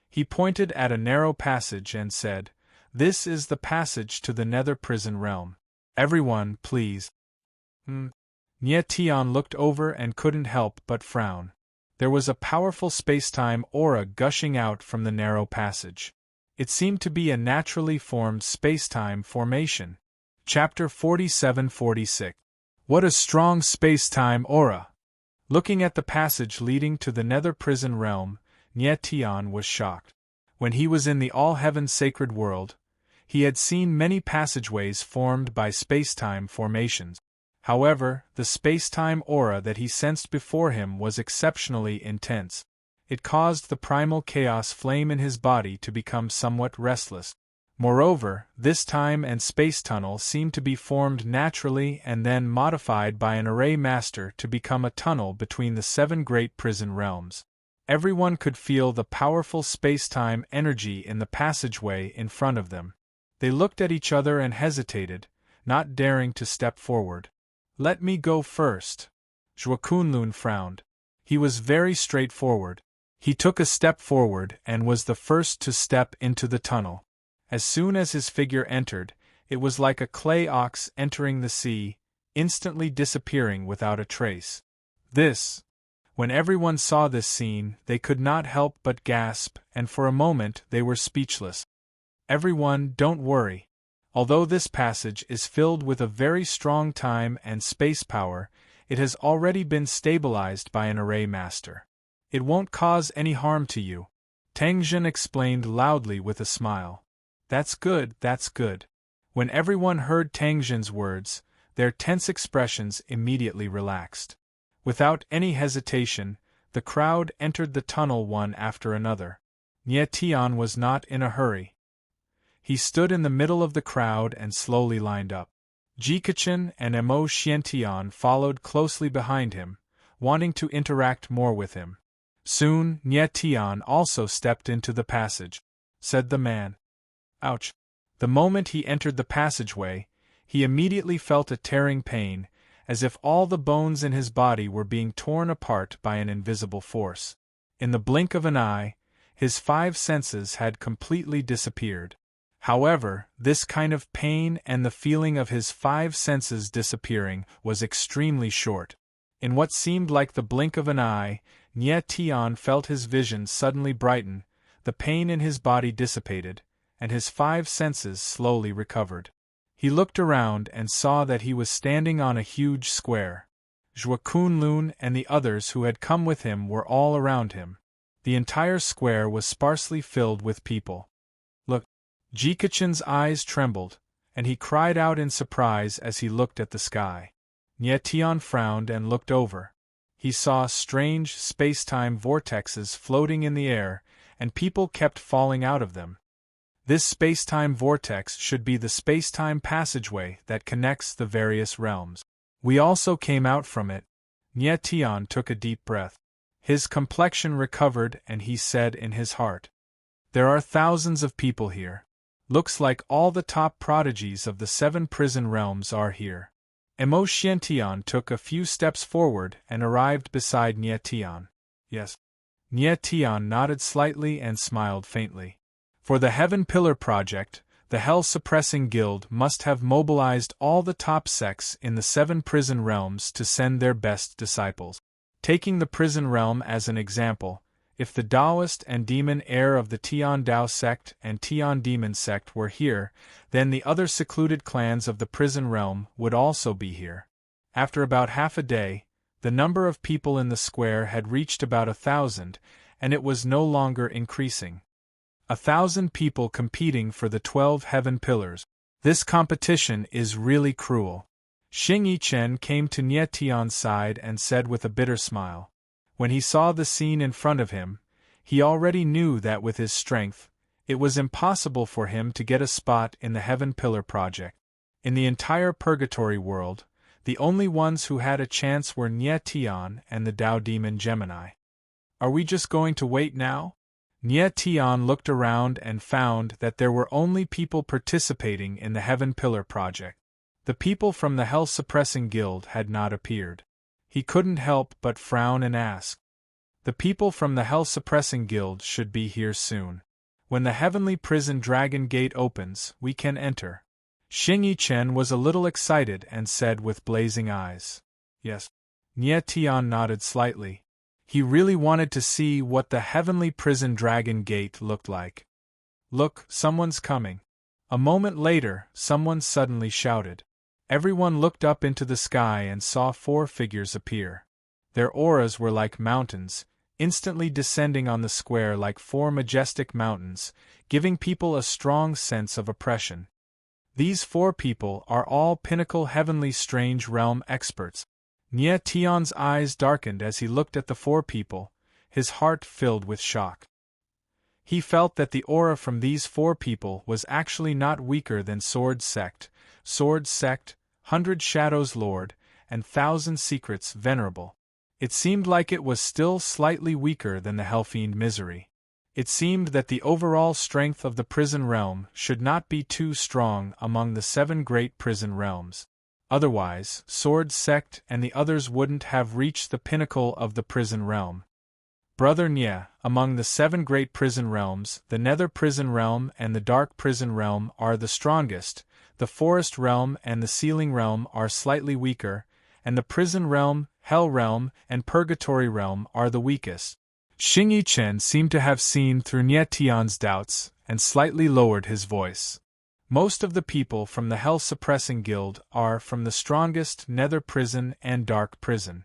He pointed at a narrow passage and said, "This is the passage to the nether prison realm. Everyone, please." Nye Tian looked over and couldn't help but frown. There was a powerful spacetime aura gushing out from the narrow passage. It seemed to be a naturally formed spacetime formation. Chapter 47-46. What a strong spacetime aura! Looking at the passage leading to the nether prison realm, Nye Tian was shocked. When he was in the all-heaven sacred world, he had seen many passageways formed by spacetime formations. However, the spacetime aura that he sensed before him was exceptionally intense. It caused the primal chaos flame in his body to become somewhat restless. Moreover, this time and space tunnel seemed to be formed naturally and then modified by an array master to become a tunnel between the 7 great prison realms. Everyone could feel the powerful spacetime energy in the passageway in front of them. They looked at each other and hesitated, not daring to step forward. "Let me go first." Zhuo Kunlun frowned. He was very straightforward. He took a step forward and was the first to step into the tunnel. As soon as his figure entered, it was like a clay ox entering the sea, instantly disappearing without a trace. When everyone saw this scene, they could not help but gasp, and for a moment they were speechless. "Everyone, don't worry. Although this passage is filled with a very strong time and space power, it has already been stabilized by an array master. It won't cause any harm to you," Tang Zhen explained loudly with a smile. That's good. When everyone heard Tang Zhen's words, their tense expressions immediately relaxed. Without any hesitation, the crowd entered the tunnel one after another. Nye Tian was not in a hurry. He stood in the middle of the crowd and slowly lined up. Jikachin and Mo Xiantian followed closely behind him, wanting to interact more with him. Soon, Nye Tian also stepped into the passage. Said the man. Ouch! The moment he entered the passageway, he immediately felt a tearing pain, as if all the bones in his body were being torn apart by an invisible force. In the blink of an eye, his 5 senses had completely disappeared. However, this kind of pain and the feeling of his 5 senses disappearing was extremely short. In what seemed like the blink of an eye, Nye Tian felt his vision suddenly brighten, the pain in his body dissipated, and his 5 senses slowly recovered. He looked around and saw that he was standing on a huge square. Zhuo Kunlun and the others who had come with him were all around him. The entire square was sparsely filled with people. "Look!" Jikachin's eyes trembled, and he cried out in surprise as he looked at the sky. Nye Tian frowned and looked over. He saw strange space-time vortexes floating in the air, and people kept falling out of them. This space-time vortex should be the space-time passageway that connects the various realms. We also came out from it. Nye Tian took a deep breath. His complexion recovered and he said in his heart, "There are thousands of people here. Looks like all the top prodigies of the 7 prison realms are here." Mo Xiantian took a few steps forward and arrived beside Nye Tian. "Yes." Nye Tian nodded slightly and smiled faintly. For the Heaven Pillar project, the Hell-Suppressing Guild must have mobilized all the top sects in the 7 prison realms to send their best disciples. Taking the prison realm as an example, if the Taoist and demon heir of the Tian Dao sect and Tian Demon sect were here, then the other secluded clans of the prison realm would also be here. After about half a day, the number of people in the square had reached about 1,000, and it was no longer increasing. 1,000 people competing for the 12 heaven pillars. This competition is really cruel. Xing Yichen came to Nye Tian's side and said with a bitter smile. When he saw the scene in front of him, he already knew that with his strength, it was impossible for him to get a spot in the Heaven Pillar project. In the entire Purgatory world, the only ones who had a chance were Nye Tian and the Tao Demon Gemini. "Are we just going to wait now?" Nie Tian looked around and found that there were only people participating in the Heaven Pillar project. The people from the Hell-Suppressing Guild had not appeared. He couldn't help but frown and ask. The people from the Hell-Suppressing Guild should be here soon. When the Heavenly Prison Dragon Gate opens, we can enter. Xing Yichen was a little excited and said with blazing eyes. Yes. Nie Tian nodded slightly. He really wanted to see what the Heavenly Prison Dragon Gate looked like. Look, someone's coming. A moment later, someone suddenly shouted. Everyone looked up into the sky and saw 4 figures appear. Their auras were like mountains, instantly descending on the square like 4 majestic mountains, giving people a strong sense of oppression. These 4 people are all pinnacle Heavenly Strange Realm experts. Nie Tian's eyes darkened as he looked at the 4 people, his heart filled with shock. He felt that the aura from these 4 people was actually not weaker than Sword Sect, 100 Shadows Lord, and 1,000 Secrets Venerable. It seemed like it was still slightly weaker than the Hellfiend Misery. It seemed that the overall strength of the prison realm should not be too strong among the 7 great prison realms. Otherwise, Sword Sect and the others wouldn't have reached the pinnacle of the prison realm. Brother Nie, among the 7 great prison realms, the Nether Prison Realm and the Dark Prison Realm are the strongest, the Forest Realm and the Sealing Realm are slightly weaker, and the Prison Realm, Hell Realm, and Purgatory Realm are the weakest. Xing Yichen seemed to have seen through Nie Tian's doubts, and slightly lowered his voice. Most of the people from the Hell-Suppressing Guild are from the strongest Nether Prison and Dark Prison.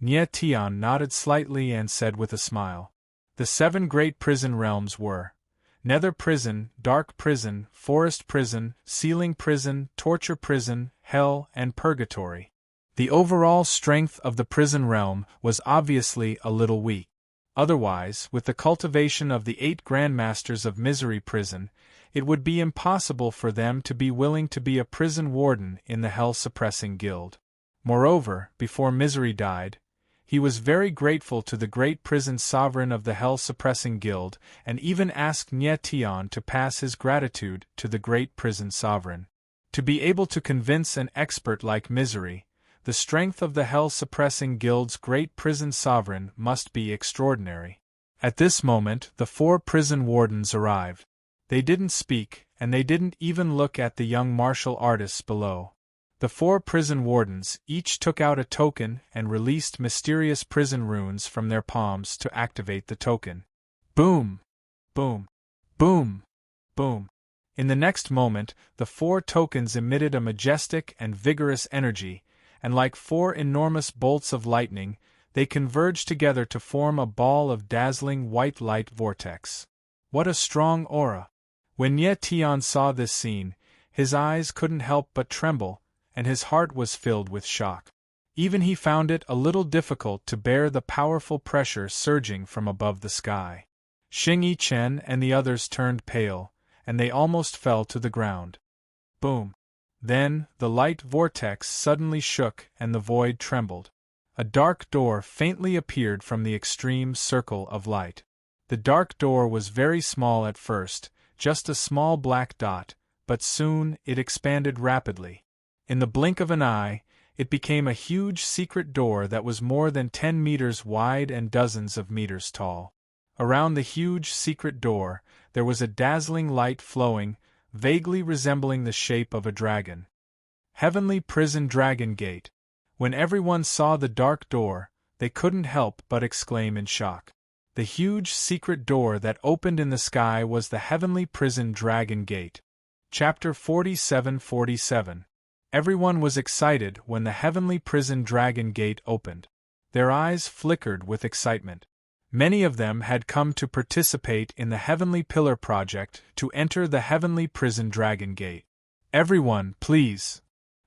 Nie Tian nodded slightly and said with a smile. The 7 great prison realms were Nether Prison, Dark Prison, Forest Prison, Sealing Prison, Torture Prison, Hell, and Purgatory. The overall strength of the prison realm was obviously a little weak. Otherwise, with the cultivation of the 8 Grandmasters of Misery Prison, it would be impossible for them to be willing to be a prison warden in the Hell-Suppressing Guild. Moreover, before Misery died, he was very grateful to the great prison sovereign of the Hell-Suppressing Guild and even asked Nie Tian to pass his gratitude to the great prison sovereign. To be able to convince an expert like Misery, the strength of the Hell-Suppressing Guild's great prison sovereign must be extraordinary. At this moment, the 4 prison wardens arrived. They didn't speak, and they didn't even look at the young martial artists below. The 4 prison wardens each took out a token and released mysterious prison runes from their palms to activate the token. Boom! Boom! Boom! Boom! In the next moment, the 4 tokens emitted a majestic and vigorous energy, and like 4 enormous bolts of lightning, they converged together to form a ball of dazzling white light vortex. What a strong aura! When Nie Tian saw this scene, his eyes couldn't help but tremble, and his heart was filled with shock. Even he found it a little difficult to bear the powerful pressure surging from above the sky. Xing Yichen and the others turned pale, and they almost fell to the ground. Boom! Then, the light vortex suddenly shook and the void trembled. A dark door faintly appeared from the extreme circle of light. The dark door was very small at first, just a small black dot, but soon it expanded rapidly. In the blink of an eye, it became a huge secret door that was more than 10 meters wide and dozens of meters tall. Around the huge secret door, there was a dazzling light flowing, vaguely resembling the shape of a dragon. Heavenly Prison Dragon Gate. When everyone saw the dark door, they couldn't help but exclaim in shock. The huge secret door that opened in the sky was the Heavenly Prison Dragon Gate. Chapter 47-47. Everyone was excited when the Heavenly Prison Dragon Gate opened. Their eyes flickered with excitement. Many of them had come to participate in the Heavenly Pillar Project to enter the Heavenly Prison Dragon Gate. Everyone, please!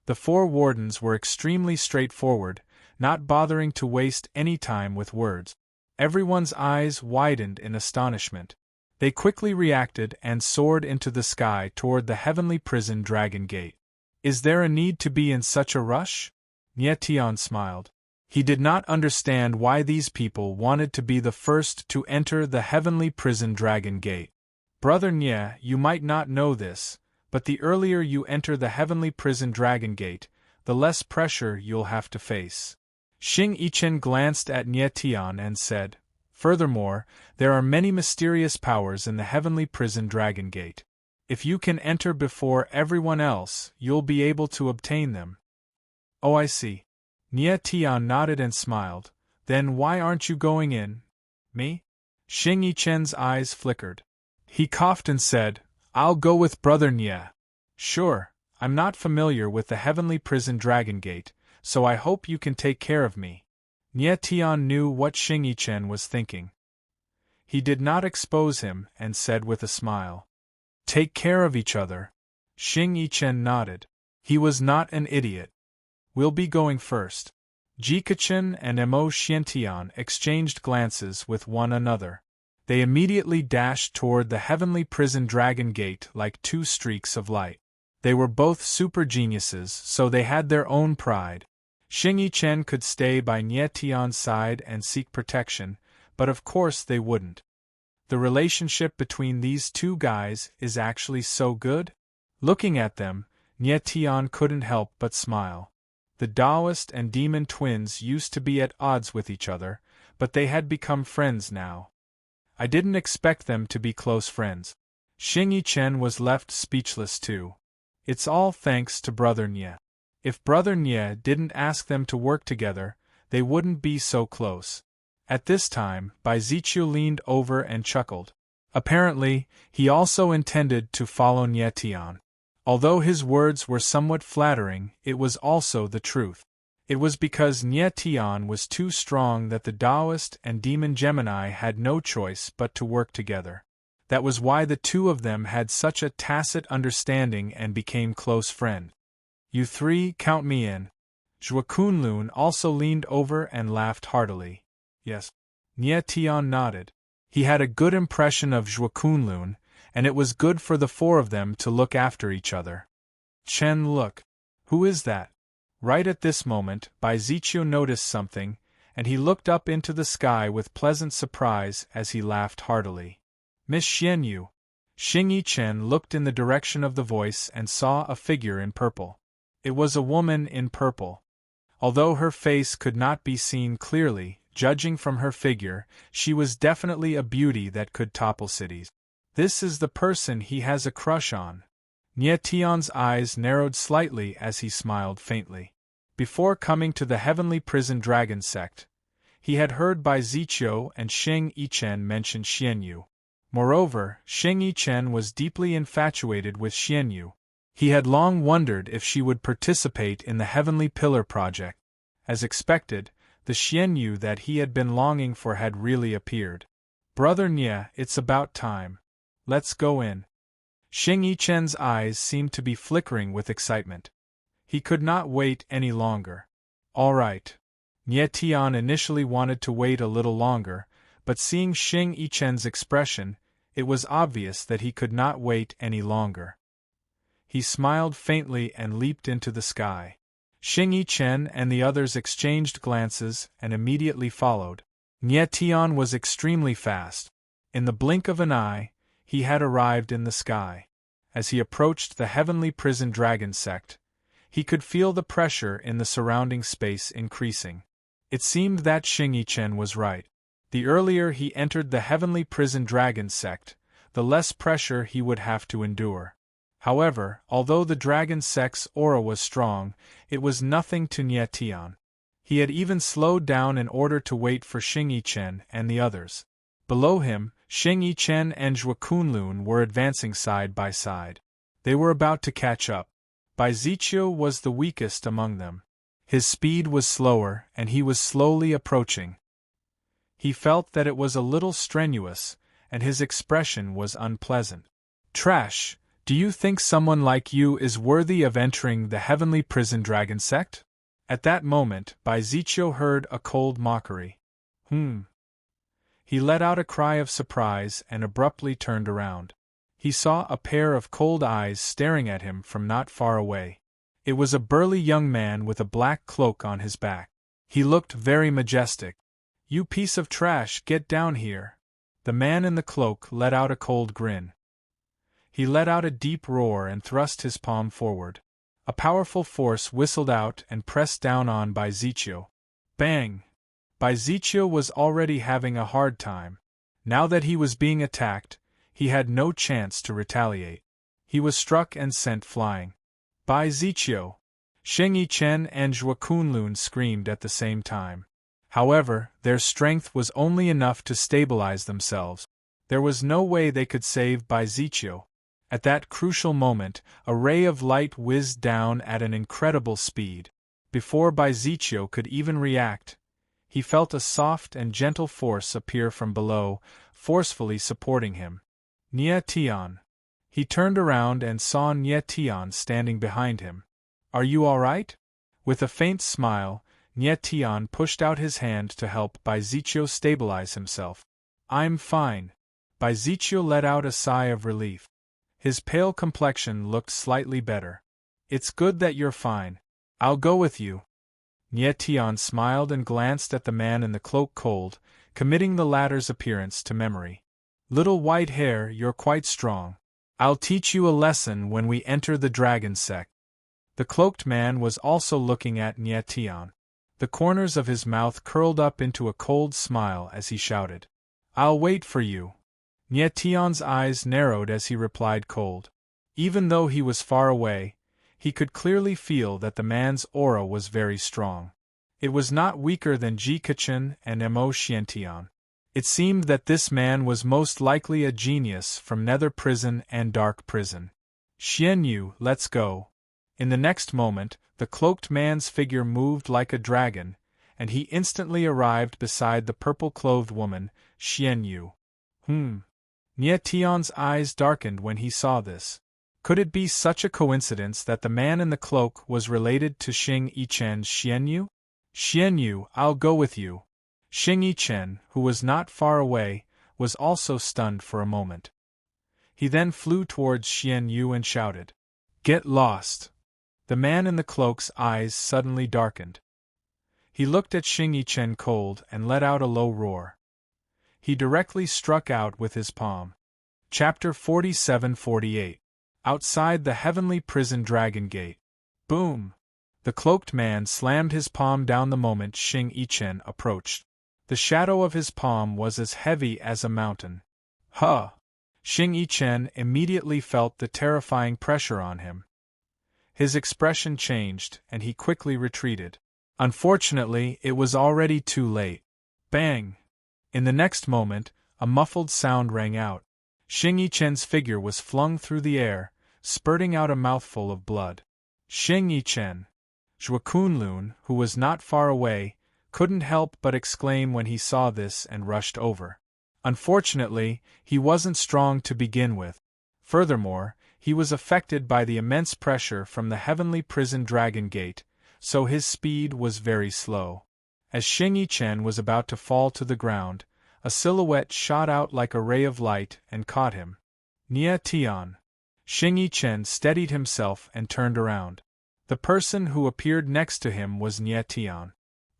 The 4 wardens were extremely straightforward, not bothering to waste any time with words. Everyone's eyes widened in astonishment. They quickly reacted and soared into the sky toward the Heavenly Prison Dragon Gate. Is there a need to be in such a rush? Nie Tian smiled. He did not understand why these people wanted to be the first to enter the heavenly prison dragon gate. Brother Nye, you might not know this, but the earlier you enter the heavenly prison dragon gate, the less pressure you'll have to face. Xing Yichen glanced at Nye Tian and said, furthermore, there are many mysterious powers in the heavenly prison dragon gate. If you can enter before everyone else, you'll be able to obtain them. Oh, I see. Nye Tian nodded and smiled. Then why aren't you going in? Me? Xing Yichen's eyes flickered. He coughed and said, I'll go with Brother Nye. Sure, I'm not familiar with the heavenly prison dragon gate, so I hope you can take care of me. Nye Tian knew what Xing Yichen was thinking. He did not expose him and said with a smile, take care of each other. Xing Yichen nodded. He was not an idiot. We'll be going first. Jikachen and Mo Xiantian exchanged glances with one another. They immediately dashed toward the heavenly prison dragon gate like two streaks of light. They were both super geniuses, so they had their own pride. Xing Yichen could stay by Nye Tian's side and seek protection, but of course they wouldn't. The relationship between these two guys is actually so good? Looking at them, Nye Tian couldn't help but smile. The Taoist and demon twins used to be at odds with each other, but they had become friends now. I didn't expect them to be close friends. Xing Yichen was left speechless too. It's all thanks to Brother Nye. If Brother Nye didn't ask them to work together, they wouldn't be so close. At this time, Bai Ziqiu leaned over and chuckled. Apparently, he also intended to follow Nye Tian. Although his words were somewhat flattering, it was also the truth. It was because Nye Tian was too strong that the Taoist and Demon Gemini had no choice but to work together. That was why the two of them had such a tacit understanding and became close friends. You three, count me in. Zhuo Kunlun also leaned over and laughed heartily. Yes. Nye Tian nodded. He had a good impression of Zhuo Kunlun, and it was good for the four of them to look after each other. Chen, look. Who is that? Right at this moment, Bai Ziqiu noticed something, and he looked up into the sky with pleasant surprise as he laughed heartily. Miss Xianyu. Xing Yichen looked in the direction of the voice and saw a figure in purple. It was a woman in purple. Although her face could not be seen clearly, judging from her figure, she was definitely a beauty that could topple cities. This is the person he has a crush on. Nye Tian's eyes narrowed slightly as he smiled faintly. Before coming to the heavenly prison dragon sect, he had heard Bai Ziqiu and Xing Yichen mention Xianyu. Moreover, Xing Yichen was deeply infatuated with Xianyu. He had long wondered if she would participate in the Heavenly Pillar project. As expected, the Xianyu that he had been longing for had really appeared. Brother Nye, it's about time. Let's go in. Xing Yichen's eyes seemed to be flickering with excitement. He could not wait any longer. All right. Nye Tian initially wanted to wait a little longer, but seeing Xing Yichen's expression, it was obvious that he could not wait any longer. He smiled faintly and leaped into the sky. Xing Yichen and the others exchanged glances and immediately followed. Nye Tian was extremely fast. In the blink of an eye, he had arrived in the sky. As he approached the heavenly prison dragon sect, he could feel the pressure in the surrounding space increasing. It seemed that Xing Yichen was right. The earlier he entered the heavenly prison dragon sect, the less pressure he would have to endure. However, although the dragon sect's aura was strong, it was nothing to Nye Tian. He had even slowed down in order to wait for Xing Yichen and the others. Below him, Xing Yichen and Zhuo Kunlun were advancing side by side. They were about to catch up. Bai Ziqiu was the weakest among them. His speed was slower, and he was slowly approaching. He felt that it was a little strenuous, and his expression was unpleasant. Trash, do you think someone like you is worthy of entering the heavenly prison dragon sect? At that moment, Bai Ziqiu heard a cold mockery. He let out a cry of surprise and abruptly turned around. He saw a pair of cold eyes staring at him from not far away. It was a burly young man with a black cloak on his back. He looked very majestic. "You piece of trash, get down here." The man in the cloak let out a cold grin. He let out a deep roar and thrust his palm forward. A powerful force whistled out and pressed down on Baizicchio. Bang! Baizicchio was already having a hard time. Now that he was being attacked, he had no chance to retaliate. He was struck and sent flying. Baizicchio! Xing Yichen and Zhuo Kunlun screamed at the same time. However, their strength was only enough to stabilize themselves. There was no way they could save Baizicchio. At that crucial moment, a ray of light whizzed down at an incredible speed. Before Baizicchio could even react, he felt a soft and gentle force appear from below, forcefully supporting him. Nie Tian. He turned around and saw Nie Tian standing behind him. "Are you all right?" With a faint smile, Nie Tian pushed out his hand to help Baizicchio stabilize himself. "I'm fine." Baizicchio let out a sigh of relief. His pale complexion looked slightly better. "It's good that you're fine. I'll go with you." Nie Tian smiled and glanced at the man in the cloak cold, committing the latter's appearance to memory. "Little white hair, you're quite strong. I'll teach you a lesson when we enter the dragon sect." The cloaked man was also looking at Nie Tian. The corners of his mouth curled up into a cold smile as he shouted, "I'll wait for you." Nie Tian's eyes narrowed as he replied cold. Even though he was far away, he could clearly feel that the man's aura was very strong. It was not weaker than Ji Kechen and Mo Xiantian. It seemed that this man was most likely a genius from Nether Prison and Dark Prison. "Xian Yu, let's go." In the next moment, the cloaked man's figure moved like a dragon, and he instantly arrived beside the purple-clothed woman, Xian Yu. Nie Tian's eyes darkened when he saw this. Could it be such a coincidence that the man in the cloak was related to Xing Yichen's Xian Yu? "Xian Yu, I'll go with you." Xing Yichen, who was not far away, was also stunned for a moment. He then flew towards Xian Yu and shouted, "Get lost!" The man in the cloak's eyes suddenly darkened. He looked at Xing Yichen cold and let out a low roar. He directly struck out with his palm. Chapter 47-48. Outside the heavenly prison dragon gate. Boom! The cloaked man slammed his palm down the moment Xing Yichen approached. The shadow of his palm was as heavy as a mountain. Huh! Xing Yichen immediately felt the terrifying pressure on him. His expression changed, and he quickly retreated. Unfortunately, it was already too late. Bang! In the next moment, a muffled sound rang out. Xing Yichen's figure was flung through the air, spurting out a mouthful of blood. Xing Yichen! Zhuo Kunlun, who was not far away, couldn't help but exclaim when he saw this and rushed over. Unfortunately, he wasn't strong to begin with. Furthermore, he was affected by the immense pressure from the heavenly prison dragon gate, so his speed was very slow. As Xing Yichen was about to fall to the ground, a silhouette shot out like a ray of light and caught him. Nie Tian. Xing Yichen steadied himself and turned around. The person who appeared next to him was Nie Tian.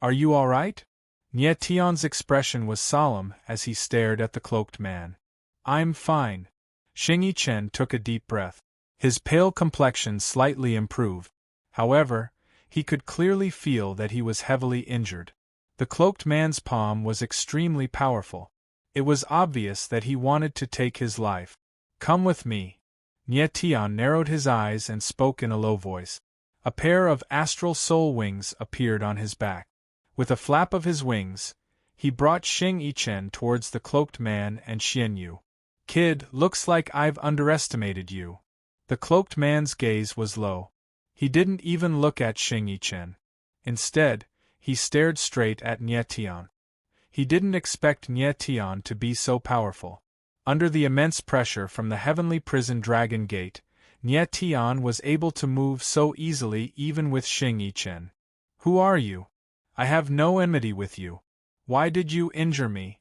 "Are you all right?" Nie Tian's expression was solemn as he stared at the cloaked man. "I'm fine." Xing Yichen took a deep breath. His pale complexion slightly improved. However, he could clearly feel that he was heavily injured. The cloaked man's palm was extremely powerful. It was obvious that he wanted to take his life. "Come with me." Nie Tian narrowed his eyes and spoke in a low voice. A pair of astral soul wings appeared on his back. With a flap of his wings, he brought Xing Yichen towards the cloaked man and Xian Yu. "Kid, looks like I've underestimated you." The cloaked man's gaze was low. He didn't even look at Xing Yichen. Instead, he stared straight at Nie Tian. He didn't expect Nie Tian to be so powerful. Under the immense pressure from the heavenly prison dragon gate, Nie Tian was able to move so easily even with Xing Yichen. "Who are you? I have no enmity with you. Why did you injure me?"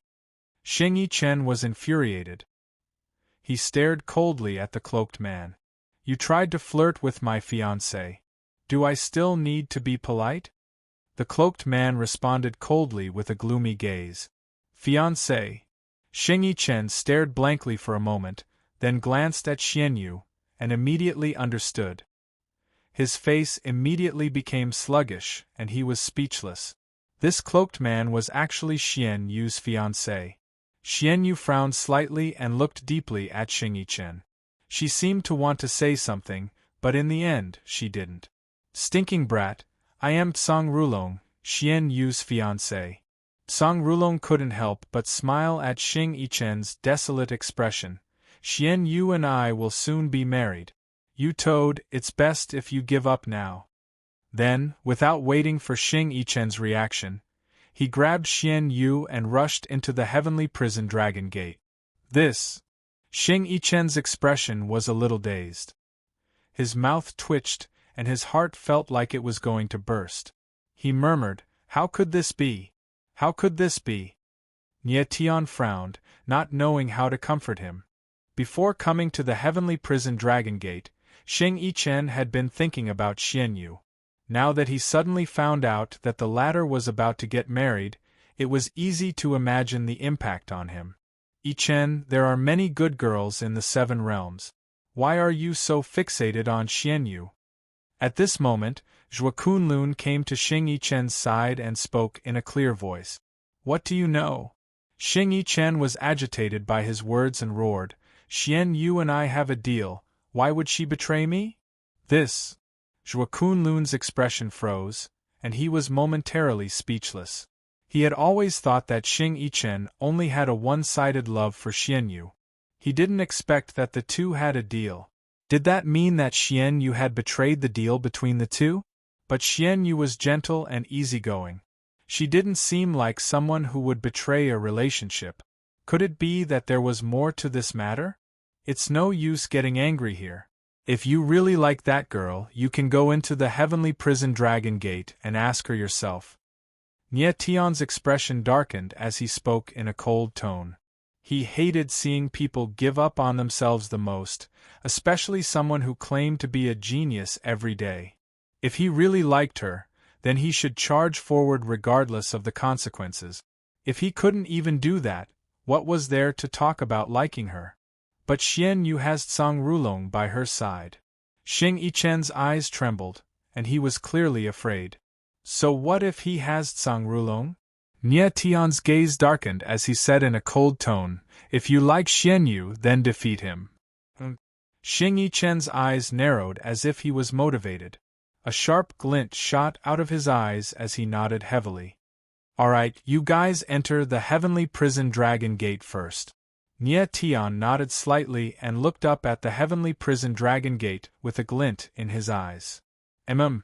Xing Yichen was infuriated. He stared coldly at the cloaked man. "You tried to flirt with my fiancé. Do I still need to be polite?" The cloaked man responded coldly with a gloomy gaze. Fiancé. Xing Yichen stared blankly for a moment, then glanced at Xian Yu, and immediately understood. His face immediately became sluggish, and he was speechless. This cloaked man was actually Xian Yu's fiancé. Xian Yu frowned slightly and looked deeply at Xing Yichen. She seemed to want to say something, but in the end, she didn't. Stinking brat, I am Tsang Rulong, Xian Yu's fiancé. Tsang Rulong couldn't help but smile at Xing Yichen's desolate expression. Xian Yu and I will soon be married. You toad, it's best if you give up now. Then, without waiting for Xing Yichen's reaction, he grabbed Xian Yu and rushed into the heavenly prison dragon gate. Xing Yichen's expression was a little dazed. His mouth twitched, and his heart felt like it was going to burst. He murmured, "How could this be? How could this be?" Nie Tian frowned, not knowing how to comfort him. Before coming to the heavenly prison dragon gate, Xing Yichen had been thinking about Xian Yu. Now that he suddenly found out that the latter was about to get married, it was easy to imagine the impact on him. Yichen, there are many good girls in the 7 realms. Why are you so fixated on Xian Yu? At this moment, Zhua Kunlun came to Xing Yichen's side and spoke in a clear voice. What do you know? Xing Yichen was agitated by his words and roared, Xian Yu and I have a deal, why would she betray me? Zhua Kunlun's expression froze, and he was momentarily speechless. He had always thought that Xing Yichen only had a one-sided love for Xian Yu. He didn't expect that the two had a deal. Did that mean that Xian Yu had betrayed the deal between the two? But Xian Yu was gentle and easygoing. She didn't seem like someone who would betray a relationship. Could it be that there was more to this matter? It's no use getting angry here. If you really like that girl, you can go into the heavenly prison dragon gate and ask her yourself. Nie Tian's expression darkened as he spoke in a cold tone. He hated seeing people give up on themselves the most, especially someone who claimed to be a genius every day. If he really liked her, then he should charge forward regardless of the consequences. If he couldn't even do that, what was there to talk about liking her? But Xian Yu has Tsang Rulong by her side. Xing Yichen's eyes trembled, and he was clearly afraid. So what if he has Tsang Rulong? Nie Tian's gaze darkened as he said in a cold tone, if you like Xian Yu, then defeat him. Xing Yichen's eyes narrowed as if he was motivated. A sharp glint shot out of his eyes as he nodded heavily. All right, you guys enter the heavenly prison dragon gate first. Nie Tian nodded slightly and looked up at the heavenly prison dragon gate with a glint in his eyes. Xing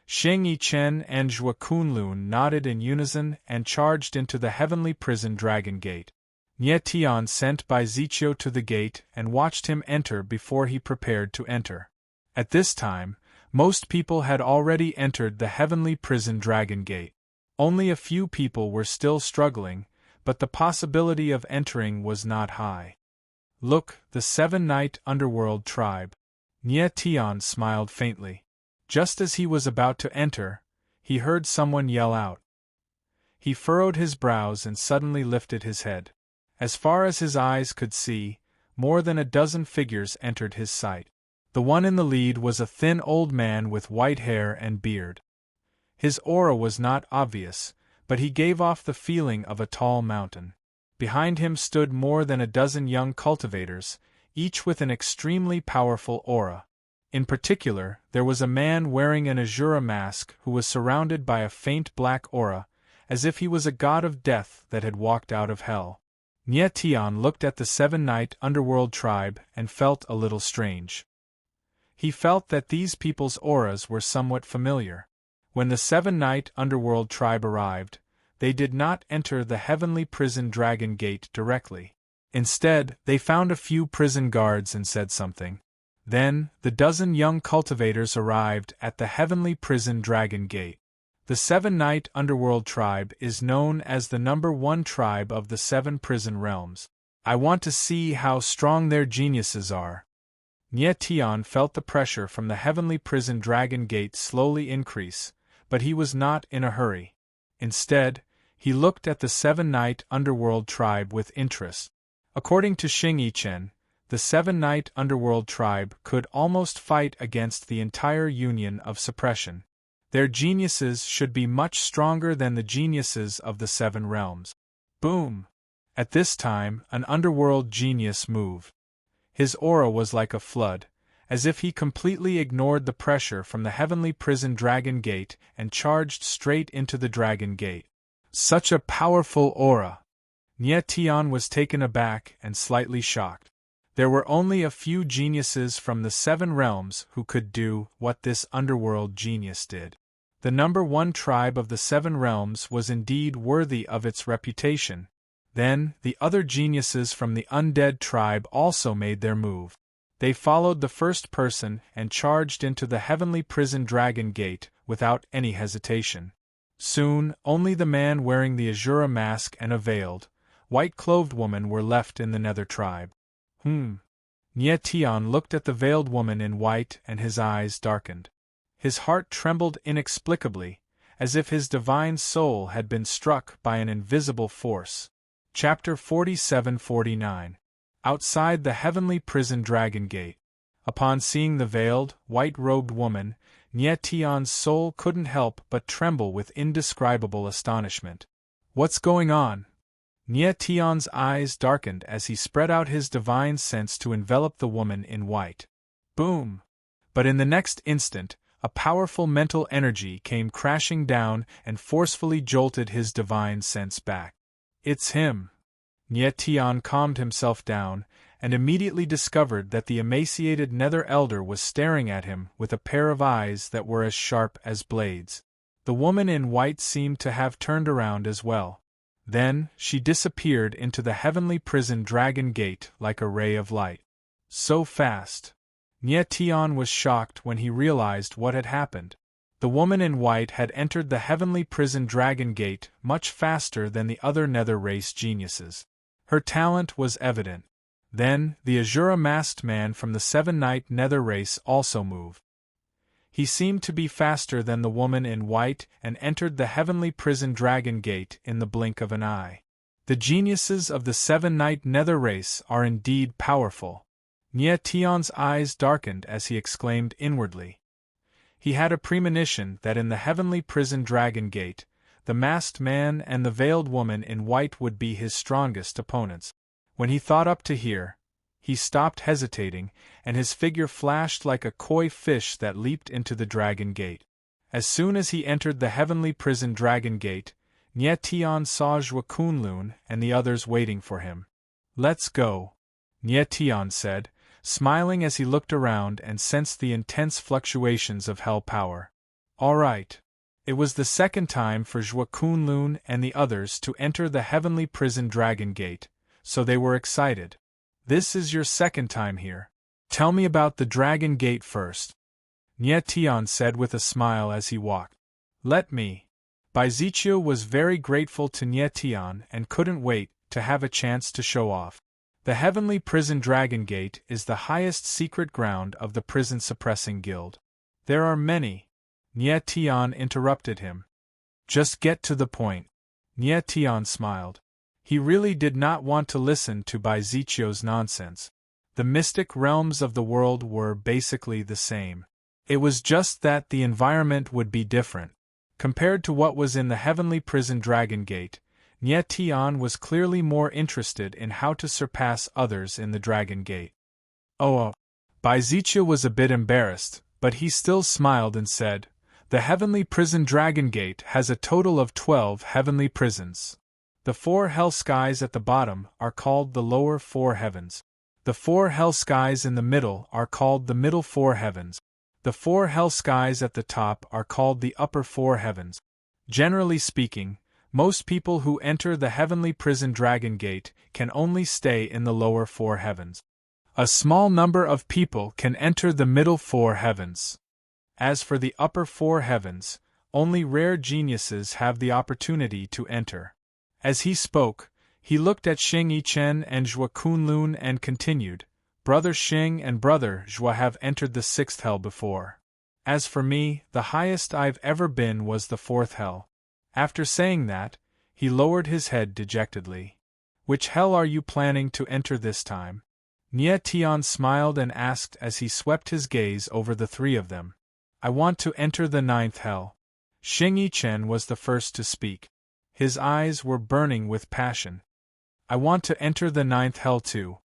Yichen and Zhua Kunlun nodded in unison and charged into the heavenly prison dragon gate. Nie Tian sent Bai Ziqiu to the gate and watched him enter before he prepared to enter. At this time, most people had already entered the heavenly prison dragon gate. Only a few people were still struggling, but the possibility of entering was not high. Look, the 7-night underworld tribe. Nie Tian smiled faintly. Just as he was about to enter, he heard someone yell out. He furrowed his brows and suddenly lifted his head. As far as his eyes could see, more than a dozen figures entered his sight. The one in the lead was a thin old man with white hair and beard. His aura was not obvious, but he gave off the feeling of a tall mountain. Behind him stood more than a dozen young cultivators, each with an extremely powerful aura. In particular, there was a man wearing an Azura mask who was surrounded by a faint black aura, as if he was a god of death that had walked out of hell. Nie Tian looked at the 7-night underworld tribe and felt a little strange. He felt that these people's auras were somewhat familiar. When the 7-night underworld tribe arrived, they did not enter the heavenly prison dragon gate directly. Instead, they found a few prison guards and said something. Then, the dozen young cultivators arrived at the heavenly prison dragon gate. The 7-night underworld tribe is known as the #1 tribe of the 7 prison realms. I want to see how strong their geniuses are. Nie Tian felt the pressure from the heavenly prison dragon gate slowly increase, but he was not in a hurry. Instead, he looked at the seven-night underworld tribe with interest. According to Xing Yichen, the seven-night underworld tribe could almost fight against the entire union of suppression. Their geniuses should be much stronger than the geniuses of the seven realms. Boom! At this time, an underworld genius moved. His aura was like a flood, as if he completely ignored the pressure from the heavenly prison Dragon Gate and charged straight into the Dragon Gate. Such a powerful aura! Nie Tian was taken aback and slightly shocked. There were only a few geniuses from the seven realms who could do what this underworld genius did. The number one tribe of the seven realms was indeed worthy of its reputation. Then, the other geniuses from the undead tribe also made their move. They followed the first person and charged into the heavenly prison Dragon Gate without any hesitation. Soon, only the man wearing the Azura mask and a veiled, white-clothed woman were left in the Nether tribe. Nie Tian looked at the veiled woman in white and his eyes darkened. His heart trembled inexplicably, as if his divine soul had been struck by an invisible force. Chapter 47-49. Outside the heavenly prison Dragon Gate. Upon seeing the veiled, white-robed woman, Nie Tian's soul couldn't help but tremble with indescribable astonishment. What's going on? Nie Tian's eyes darkened as he spread out his divine sense to envelop the woman in white. Boom! But in the next instant, a powerful mental energy came crashing down and forcefully jolted his divine sense back. It's him! Nie Tian calmed himself down, and immediately discovered that the emaciated Nether Elder was staring at him with a pair of eyes that were as sharp as blades. The woman in white seemed to have turned around as well. Then, she disappeared into the heavenly prison Dragon Gate like a ray of light. So fast! Nie Tian was shocked when he realized what had happened. The woman in white had entered the heavenly prison Dragon Gate much faster than the other Nether race geniuses. Her talent was evident. Then, the Azura masked man from the seven-night Nether race also moved. He seemed to be faster than the woman in white and entered the heavenly prison Dragon Gate in the blink of an eye. The geniuses of the seven-night Nether race are indeed powerful. Nie Tian's eyes darkened as he exclaimed inwardly. He had a premonition that in the heavenly prison Dragon Gate, the masked man and the veiled woman in white would be his strongest opponents. When he thought up to here, he stopped hesitating, and his figure flashed like a koi fish that leaped into the Dragon Gate. As soon as he entered the heavenly prison Dragon Gate, Nie Tian saw Zhua Kunlun and the others waiting for him. "Let's go," Nie Tian said, smiling as he looked around and sensed the intense fluctuations of hell power. All right. It was the second time for Zhua Kunlun and the others to enter the heavenly prison Dragon Gate, so they were excited. This is your second time here. Tell me about the Dragon Gate first, Nie Tian said with a smile as he walked. Let me. Baizichio was very grateful to Nie Tian and couldn't wait to have a chance to show off. The heavenly prison Dragon Gate is the highest secret ground of the prison suppressing guild. There are many. Nie Tian interrupted him. Just get to the point. Nie Tian smiled. He really did not want to listen to Baizichio's nonsense. The mystic realms of the world were basically the same. It was just that the environment would be different. Compared to what was in the heavenly prison Dragon Gate, Nie Tian was clearly more interested in how to surpass others in the Dragon Gate. Baizichio was a bit embarrassed, but he still smiled and said, "The heavenly prison Dragon Gate has a total of 12 heavenly prisons. The 4 hell skies at the bottom are called the lower 4 heavens. The 4 hell skies in the middle are called the middle 4 heavens. The 4 hell skies at the top are called the upper 4 heavens. Generally speaking, most people who enter the heavenly prison Dragon Gate can only stay in the lower 4 heavens. A small number of people can enter the middle 4 heavens. As for the upper 4 heavens, only rare geniuses have the opportunity to enter." As he spoke, he looked at Xing Yichen and Zhua Kunlun and continued, "Brother Xing and Brother Zhua have entered the 6th hell before. As for me, the highest I've ever been was the fourth hell. After saying that, he lowered his head dejectedly. Which hell are you planning to enter this time? Nie Tian smiled and asked as he swept his gaze over the three of them. I want to enter the ninth hell. Xing Yichen was the first to speak. His eyes were burning with passion. I want to enter the ninth hell too.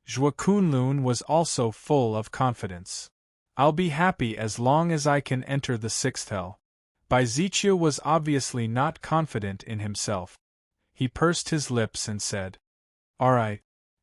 Zhuo Kunlun was also full of confidence. I'll be happy as long as I can enter the sixth hell. Bai Ziqiu was obviously not confident in himself. He pursed his lips and said, All right.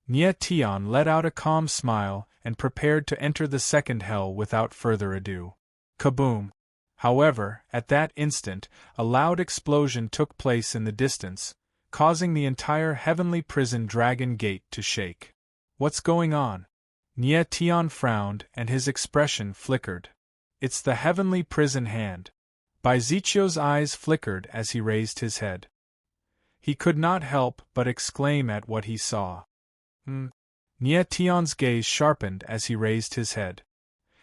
Nie Tian let out a calm smile and prepared to enter the second hell without further ado. Kaboom! However, at that instant, a loud explosion took place in the distance, causing the entire heavenly prison dragon gate to shake. What's going on? Nie Tian frowned and his expression flickered. It's the heavenly prison hand. Bai Ziqiu's eyes flickered as he raised his head. He could not help but exclaim at what he saw. Nie Tian's gaze sharpened as he raised his head.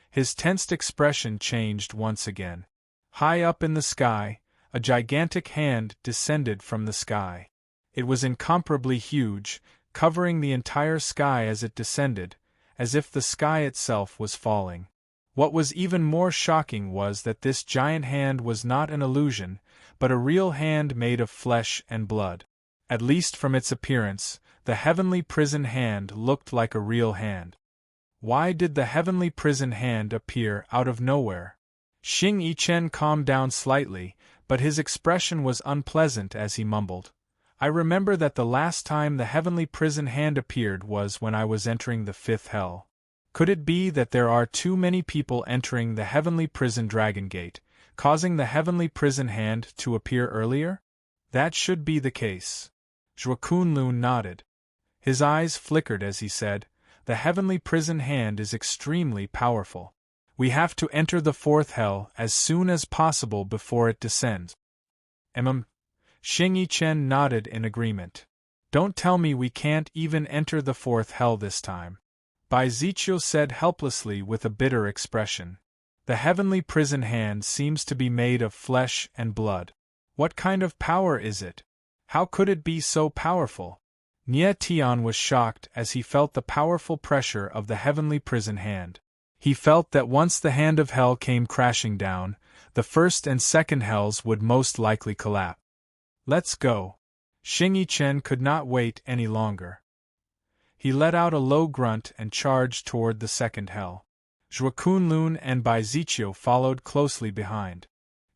His tensed expression changed once again. High up in the sky, a gigantic hand descended from the sky. It was incomparably huge, covering the entire sky as it descended, as if the sky itself was falling. What was even more shocking was that this giant hand was not an illusion, but a real hand made of flesh and blood. At least from its appearance, the heavenly prison hand looked like a real hand. Why did the heavenly prison hand appear out of nowhere? Xing Yichen calmed down slightly, but his expression was unpleasant as he mumbled. I remember that the last time the heavenly prison hand appeared was when I was entering the fifth hell. Could it be that there are too many people entering the heavenly prison dragon gate, causing the heavenly prison hand to appear earlier? That should be the case. Zhuo Kunlun nodded. His eyes flickered as he said, The heavenly prison hand is extremely powerful. We have to enter the fourth hell as soon as possible before it descends. Xing Yichen nodded in agreement. Don't tell me we can't even enter the fourth hell this time. Bai Ziqiu said helplessly with a bitter expression. The heavenly prison hand seems to be made of flesh and blood. What kind of power is it? How could it be so powerful? Nie Tian was shocked as he felt the powerful pressure of the heavenly prison hand. He felt that once the hand of hell came crashing down, the first and second hells would most likely collapse. Let's go. Xing Yichen could not wait any longer. He let out a low grunt and charged toward the second hell. Zhuo Kunlun and Bai Ziqiu followed closely behind.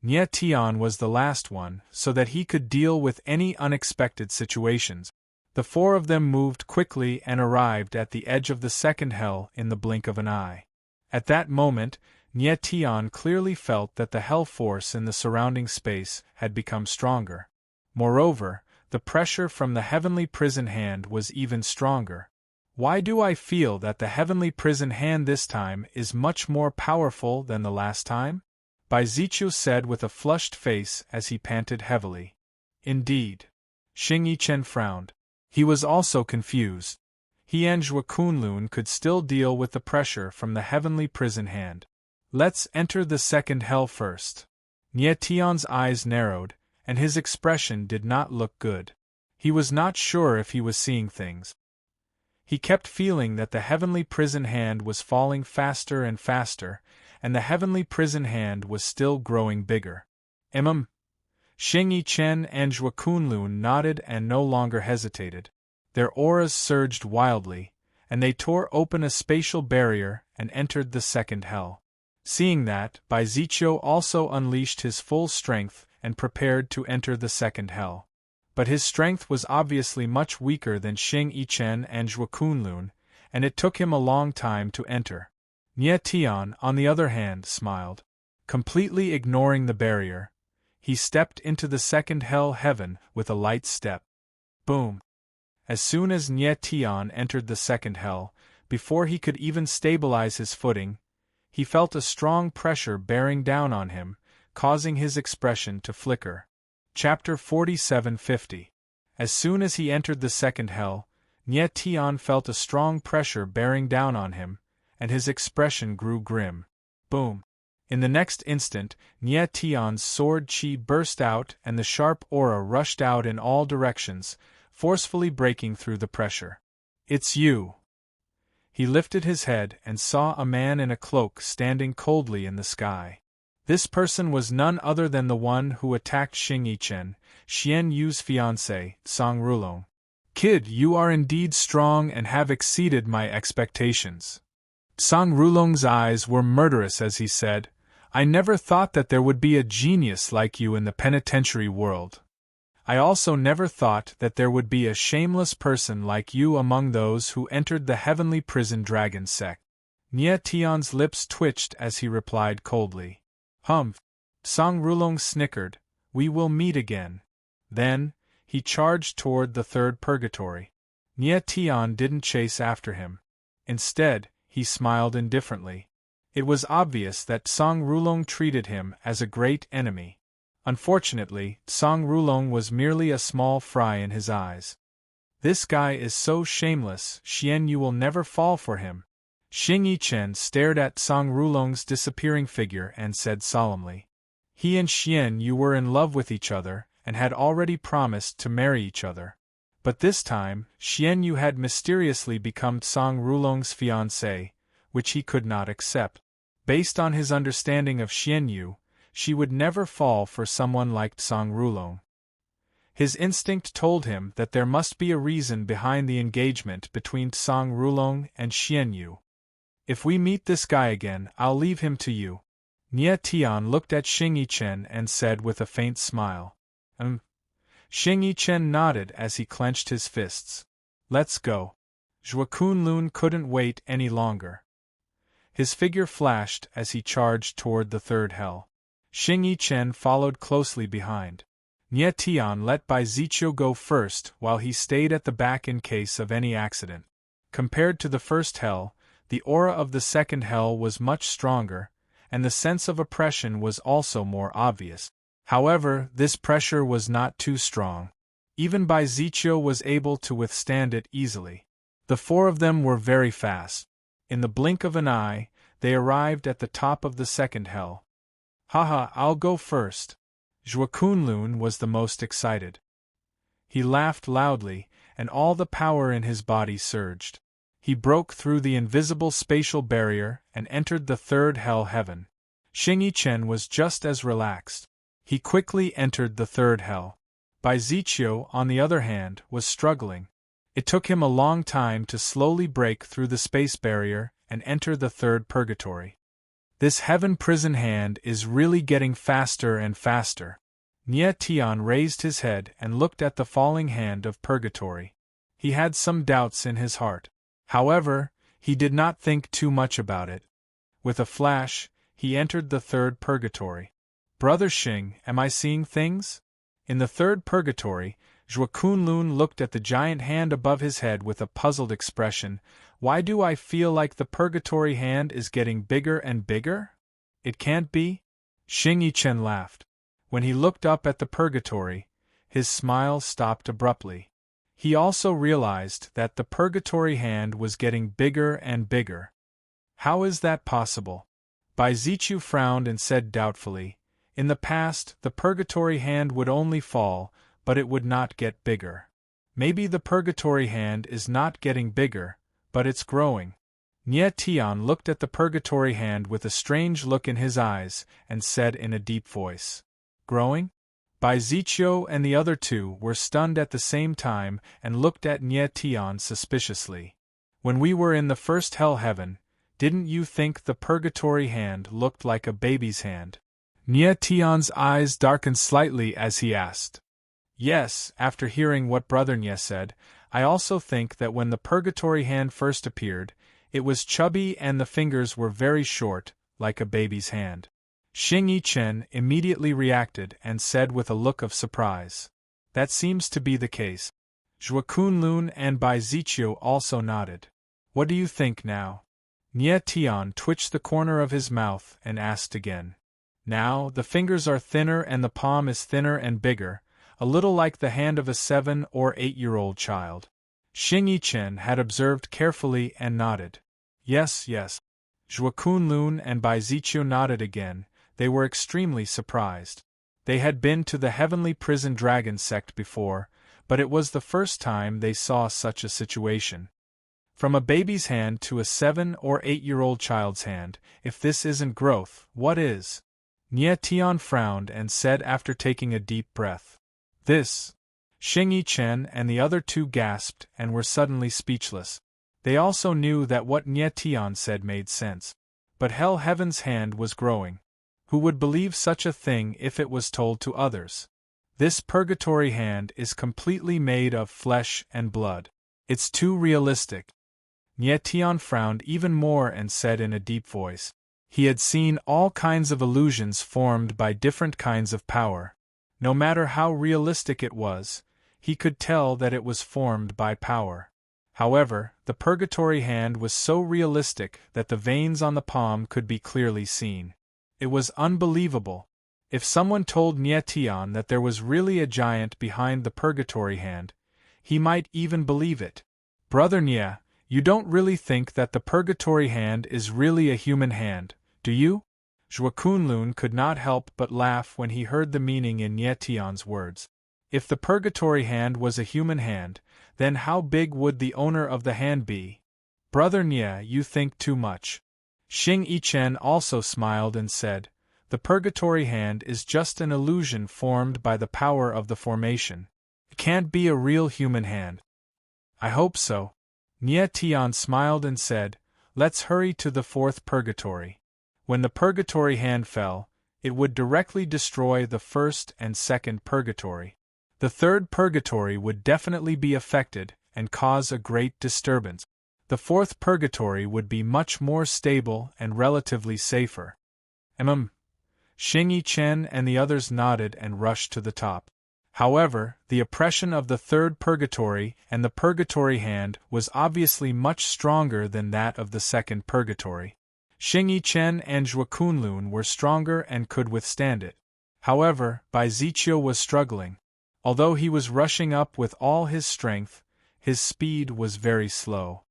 Nie Tian was the last one, so that he could deal with any unexpected situations. The four of them moved quickly and arrived at the edge of the second hell in the blink of an eye. At that moment, Nie Tian clearly felt that the hell force in the surrounding space had become stronger. Moreover, the pressure from the heavenly prison hand was even stronger. Why do I feel that the heavenly prison hand this time is much more powerful than the last time? Bai Ziqiu said with a flushed face as he panted heavily. Indeed. Xing Yichen frowned. He was also confused. He and Zhuo Kunlun could still deal with the pressure from the heavenly prison hand. Let's enter the second hell first. Nie Tian's eyes narrowed, and his expression did not look good. He was not sure if he was seeing things. He kept feeling that the heavenly prison hand was falling faster and faster, and the heavenly prison hand was still growing bigger. Xing Yichen and Zhuo Kunlun nodded and no longer hesitated. Their auras surged wildly, and they tore open a spatial barrier and entered the second hell. Seeing that, Bai Ziqiu also unleashed his full strength and prepared to enter the second hell. But his strength was obviously much weaker than Xing Yichen and Zhuo Kunlun, and it took him a long time to enter. Nie Tian, on the other hand, smiled. Completely ignoring the barrier, he stepped into the second hell heaven with a light step. Boom! As soon as Nie Tian entered the second hell, before he could even stabilize his footing, he felt a strong pressure bearing down on him, causing his expression to flicker. Chapter 4750. As soon as he entered the second hell, Nie Tian felt a strong pressure bearing down on him, and his expression grew grim. Boom! In the next instant, Nie Tian's sword chi burst out and the sharp aura rushed out in all directions, forcefully breaking through the pressure. "It's you!" He lifted his head and saw a man in a cloak standing coldly in the sky. This person was none other than the one who attacked Xing Yichen, Xian Yu's fiancé, Song Rulong. "Kid, you are indeed strong and have exceeded my expectations." Song Rulong's eyes were murderous as he said, "I never thought that there would be a genius like you in the penitentiary world. I also never thought that there would be a shameless person like you among those who entered the heavenly prison dragon sect." Nie Tian's lips twitched as he replied coldly. "Humph." Song Rulong snickered, "We will meet again." Then, he charged toward the third purgatory. Nie Tian didn't chase after him. Instead, he smiled indifferently. It was obvious that Song Rulong treated him as a great enemy. Unfortunately, Song Rulong was merely a small fry in his eyes. "This guy is so shameless, Xian Yu will never fall for him." Xing Yichen stared at Song Rulong's disappearing figure and said solemnly. He and Xian Yu were in love with each other, and had already promised to marry each other. But this time, Xian Yu had mysteriously become Song Rulong's fiancé, which he could not accept. Based on his understanding of Xian Yu, she would never fall for someone like Song Rulong. His instinct told him that there must be a reason behind the engagement between Song Rulong and Xian Yu. "If we meet this guy again, I'll leave him to you." Nie Tian looked at Xing Yichen and said with a faint smile. Xing Yichen nodded as he clenched his fists. "Let's go." Zhuo Kunlun couldn't wait any longer. His figure flashed as he charged toward the third hell. Xing Yichen followed closely behind. Nie Tian let Bai Ziqiu go first while he stayed at the back in case of any accident. Compared to the first hell, the aura of the second hell was much stronger, and the sense of oppression was also more obvious. However, this pressure was not too strong. Even Bai Ziqiu was able to withstand it easily. The four of them were very fast. In the blink of an eye, they arrived at the top of the second hell. "Haha, I'll go first." Zhuo Kunlun was the most excited. He laughed loudly, and all the power in his body surged. He broke through the invisible spatial barrier and entered the third hell heaven. Xing Yichen was just as relaxed. He quickly entered the third hell. Bai Ziqiu, on the other hand, was struggling. It took him a long time to slowly break through the space barrier and enter the third purgatory. This heaven prison hand is really getting faster and faster. Nie Tian raised his head and looked at the falling hand of purgatory. He had some doubts in his heart. However, he did not think too much about it. With a flash, he entered the third purgatory. "Brother Xing, am I seeing things?" In the third purgatory, Zhuo Kunlun looked at the giant hand above his head with a puzzled expression. "Why do I feel like the purgatory hand is getting bigger and bigger? It can't be?" Xing Yichen laughed. When he looked up at the purgatory, his smile stopped abruptly. He also realized that the purgatory hand was getting bigger and bigger. "How is that possible?" Bai Ziqiu frowned and said doubtfully, "In the past, the purgatory hand would only fall, but it would not get bigger. Maybe the purgatory hand is not getting bigger, but it's growing." Nie Tian looked at the purgatory hand with a strange look in his eyes, and said in a deep voice, "Growing?" Bai Ziqiu and the other two were stunned at the same time and looked at Nie Tian suspiciously. "When we were in the first hell heaven, didn't you think the purgatory hand looked like a baby's hand?" Nie Tian's eyes darkened slightly as he asked. "Yes, after hearing what Brother Nie said, I also think that when the purgatory hand first appeared, it was chubby and the fingers were very short, like a baby's hand." Xing Yichen immediately reacted and said with a look of surprise, "That seems to be the case." Zhuo Kunlun and Bai Ziqiu also nodded. "What do you think now?" Nie Tian twitched the corner of his mouth and asked again. "Now, the fingers are thinner and the palm is thinner and bigger, a little like the hand of a 7- or 8-year-old child." Xing Yichen had observed carefully and nodded. "Yes, yes." Zhuo Kunlun and Bai Ziqiu nodded again. They were extremely surprised. They had been to the heavenly prison dragon sect before, but it was the first time they saw such a situation. From a baby's hand to a 7- or 8-year-old child's hand, if this isn't growth, what is? Nie Tian frowned and said after taking a deep breath. This. Xing Yichen and the other two gasped and were suddenly speechless. They also knew that what Nie Tian said made sense. But Hell Heaven's hand was growing. Who would believe such a thing if it was told to others? This purgatory hand is completely made of flesh and blood. It's too realistic. Nie Tian frowned even more and said in a deep voice. He had seen all kinds of illusions formed by different kinds of power. No matter how realistic it was, he could tell that it was formed by power. However, the purgatory hand was so realistic that the veins on the palm could be clearly seen. It was unbelievable. If someone told Nie Tian that there was really a giant behind the purgatory hand, he might even believe it. Brother Nie, you don't really think that the purgatory hand is really a human hand, do you? Zhuo Kunlun could not help but laugh when he heard the meaning in Nie Tian's words. If the purgatory hand was a human hand, then how big would the owner of the hand be? Brother Nie, you think too much. Xing Yichen also smiled and said, the purgatory hand is just an illusion formed by the power of the formation. It can't be a real human hand. I hope so. Nie Tian smiled and said, let's hurry to the fourth purgatory. When the purgatory hand fell, it would directly destroy the first and second purgatory. The third purgatory would definitely be affected and cause a great disturbance. The fourth purgatory would be much more stable and relatively safer. Xing Yichen and the others nodded and rushed to the top. However, the oppression of the third purgatory and the purgatory hand was obviously much stronger than that of the second purgatory. Xing Yichen and Zhuo Kunlun were stronger and could withstand it. However, Bai Ziqiu was struggling. Although he was rushing up with all his strength, his speed was very slow.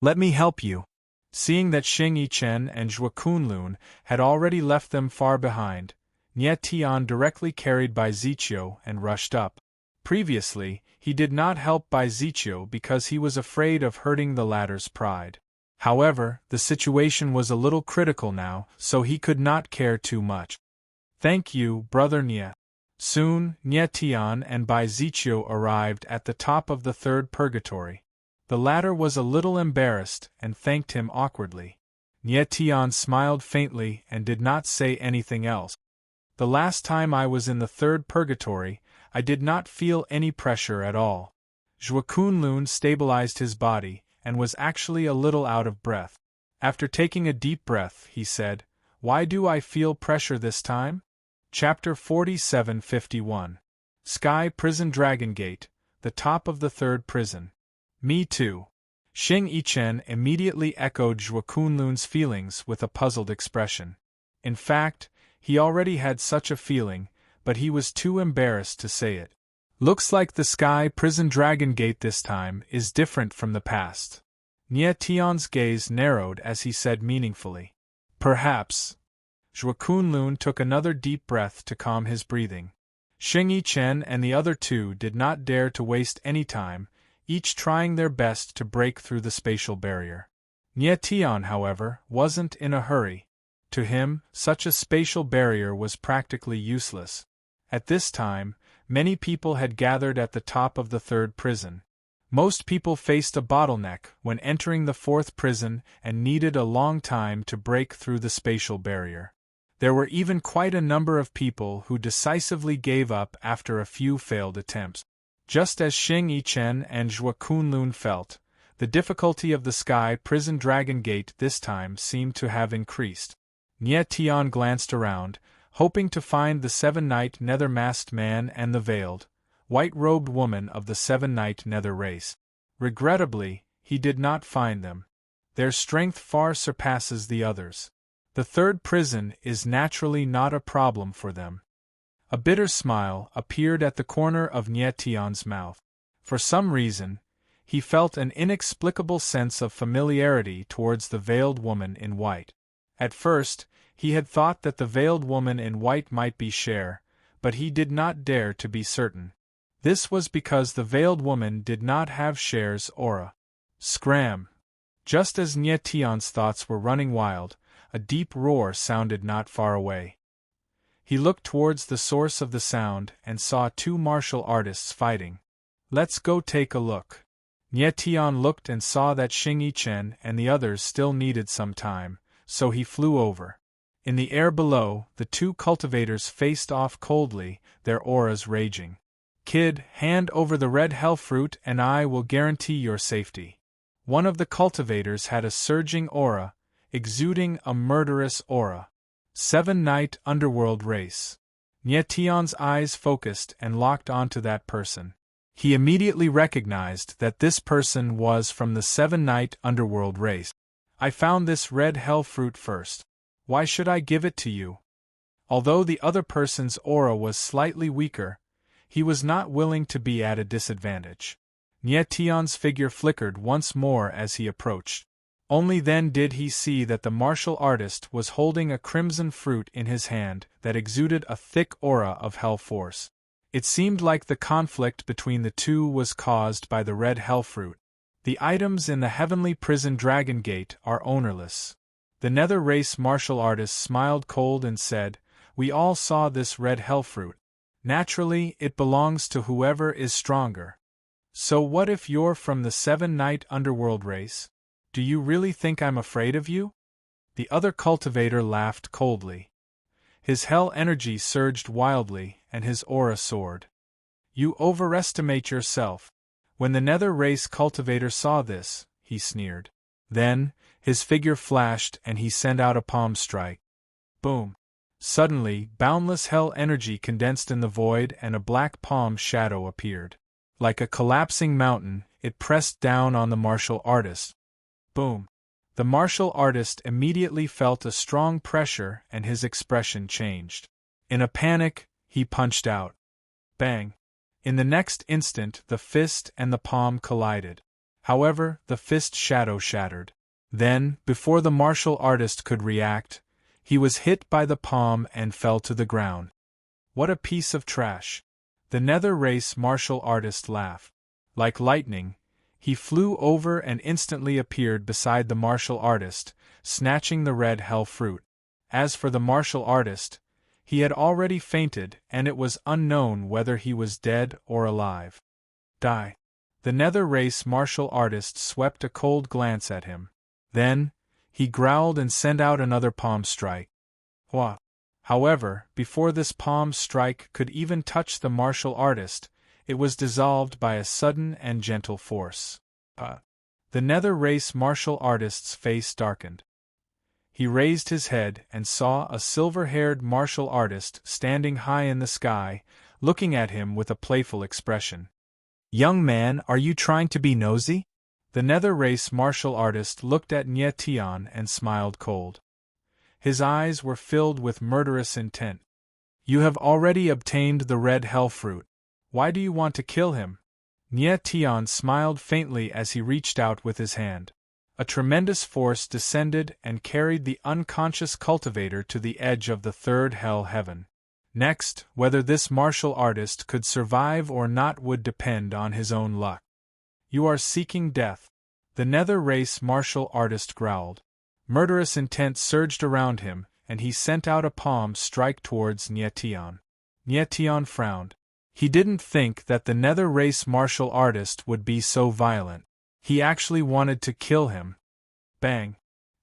Let me help you. Seeing that Xing Yichen and Zhuo Kunlun had already left them far behind, Nie Tian directly carried Bai Ziqiu and rushed up. Previously, he did not help Bai Ziqiu because he was afraid of hurting the latter's pride. However, the situation was a little critical now, so he could not care too much. Thank you, Brother Nie. Soon, Nie Tian and Bai Ziqiu arrived at the top of the third purgatory. The latter was a little embarrassed and thanked him awkwardly. Nie Tian smiled faintly and did not say anything else. The last time I was in the third purgatory, I did not feel any pressure at all. Zhuo Kunlun stabilized his body and was actually a little out of breath. After taking a deep breath, he said, why do I feel pressure this time? Chapter 47:51. Sky Prison Dragon Gate, the top of the third prison. Me too. Xing Yichen immediately echoed Zhuo Kunlun's feelings with a puzzled expression. In fact, he already had such a feeling, but he was too embarrassed to say it. Looks like the Sky Prison Dragon Gate this time is different from the past. Nie Tian's gaze narrowed as he said meaningfully. Perhaps. Zhuo Kunlun took another deep breath to calm his breathing. Xing Yichen and the other two did not dare to waste any time, each trying their best to break through the spatial barrier. Nie Tian, however, wasn't in a hurry. To him, such a spatial barrier was practically useless. At this time, many people had gathered at the top of the third prison. Most people faced a bottleneck when entering the fourth prison and needed a long time to break through the spatial barrier. There were even quite a number of people who decisively gave up after a few failed attempts. Just as Xing Yichen and Zhuo Kunlun felt, the difficulty of the Sky Prison Dragon Gate this time seemed to have increased. Nie Tian glanced around, hoping to find the seven-night nether-masked man and the veiled, white-robed woman of the seven-night nether race. Regrettably, he did not find them. Their strength far surpasses the others. The third prison is naturally not a problem for them. A bitter smile appeared at the corner of Nie Tian's mouth. For some reason, he felt an inexplicable sense of familiarity towards the veiled woman in white. At first, he had thought that the veiled woman in white might be Cher, but he did not dare to be certain. This was because the veiled woman did not have Cher's aura. Scram! Just as Nye Tion's thoughts were running wild, a deep roar sounded not far away. He looked towards the source of the sound and saw two martial artists fighting. Let's go take a look. Nye Tian looked and saw that Xing Yichen and the others still needed some time, so he flew over. In the air below, the two cultivators faced off coldly, their auras raging. Kid, hand over the red hell fruit and I will guarantee your safety. One of the cultivators had a surging aura, exuding a murderous aura. 7-night underworld race. Nye Tian's eyes focused and locked onto that person. He immediately recognized that this person was from the 7-night underworld race. I found this red hell fruit first. Why should I give it to you? Although the other person's aura was slightly weaker, he was not willing to be at a disadvantage. Nye Tian's figure flickered once more as he approached. Only then did he see that the martial artist was holding a crimson fruit in his hand that exuded a thick aura of hell force. It seemed like the conflict between the two was caused by the red hell fruit. The items in the heavenly prison Dragon Gate are ownerless. The nether race martial artist smiled cold and said, "We all saw this red hell fruit. Naturally, it belongs to whoever is stronger. So what if you're from the 7-night underworld race? Do you really think I'm afraid of you?" The other cultivator laughed coldly. His hell energy surged wildly, and his aura soared. "You overestimate yourself." When the nether race cultivator saw this, he sneered. Then, his figure flashed and he sent out a palm strike. Boom! Suddenly, boundless hell energy condensed in the void and a black palm shadow appeared. Like a collapsing mountain, it pressed down on the martial artist. Boom! The martial artist immediately felt a strong pressure and his expression changed. In a panic, he punched out. Bang! In the next instant, the fist and the palm collided. However, the fist shadow shattered. Then, before the martial artist could react, he was hit by the palm and fell to the ground. What a piece of trash! The nether race martial artist laughed. Like lightning, he flew over and instantly appeared beside the martial artist, snatching the red hell fruit. As for the martial artist, he had already fainted and it was unknown whether he was dead or alive. Die! The nether race martial artist swept a cold glance at him. Then, he growled and sent out another palm strike. Wha! However, before this palm strike could even touch the martial artist, it was dissolved by a sudden and gentle force. The nether race martial artist's face darkened. He raised his head and saw a silver-haired martial artist standing high in the sky, looking at him with a playful expression. "Young man, are you trying to be nosy?" The nether race martial artist looked at Nye Tian and smiled cold. His eyes were filled with murderous intent. "You have already obtained the red hell fruit. Why do you want to kill him?" Nye Tian smiled faintly as he reached out with his hand. A tremendous force descended and carried the unconscious cultivator to the edge of the third hell heaven. Next, whether this martial artist could survive or not would depend on his own luck. "You are seeking death," the nether race martial artist growled. Murderous intent surged around him, and he sent out a palm strike towards Nye Tian. Nye Tian frowned. He didn't think that the nether race martial artist would be so violent. He actually wanted to kill him. Bang!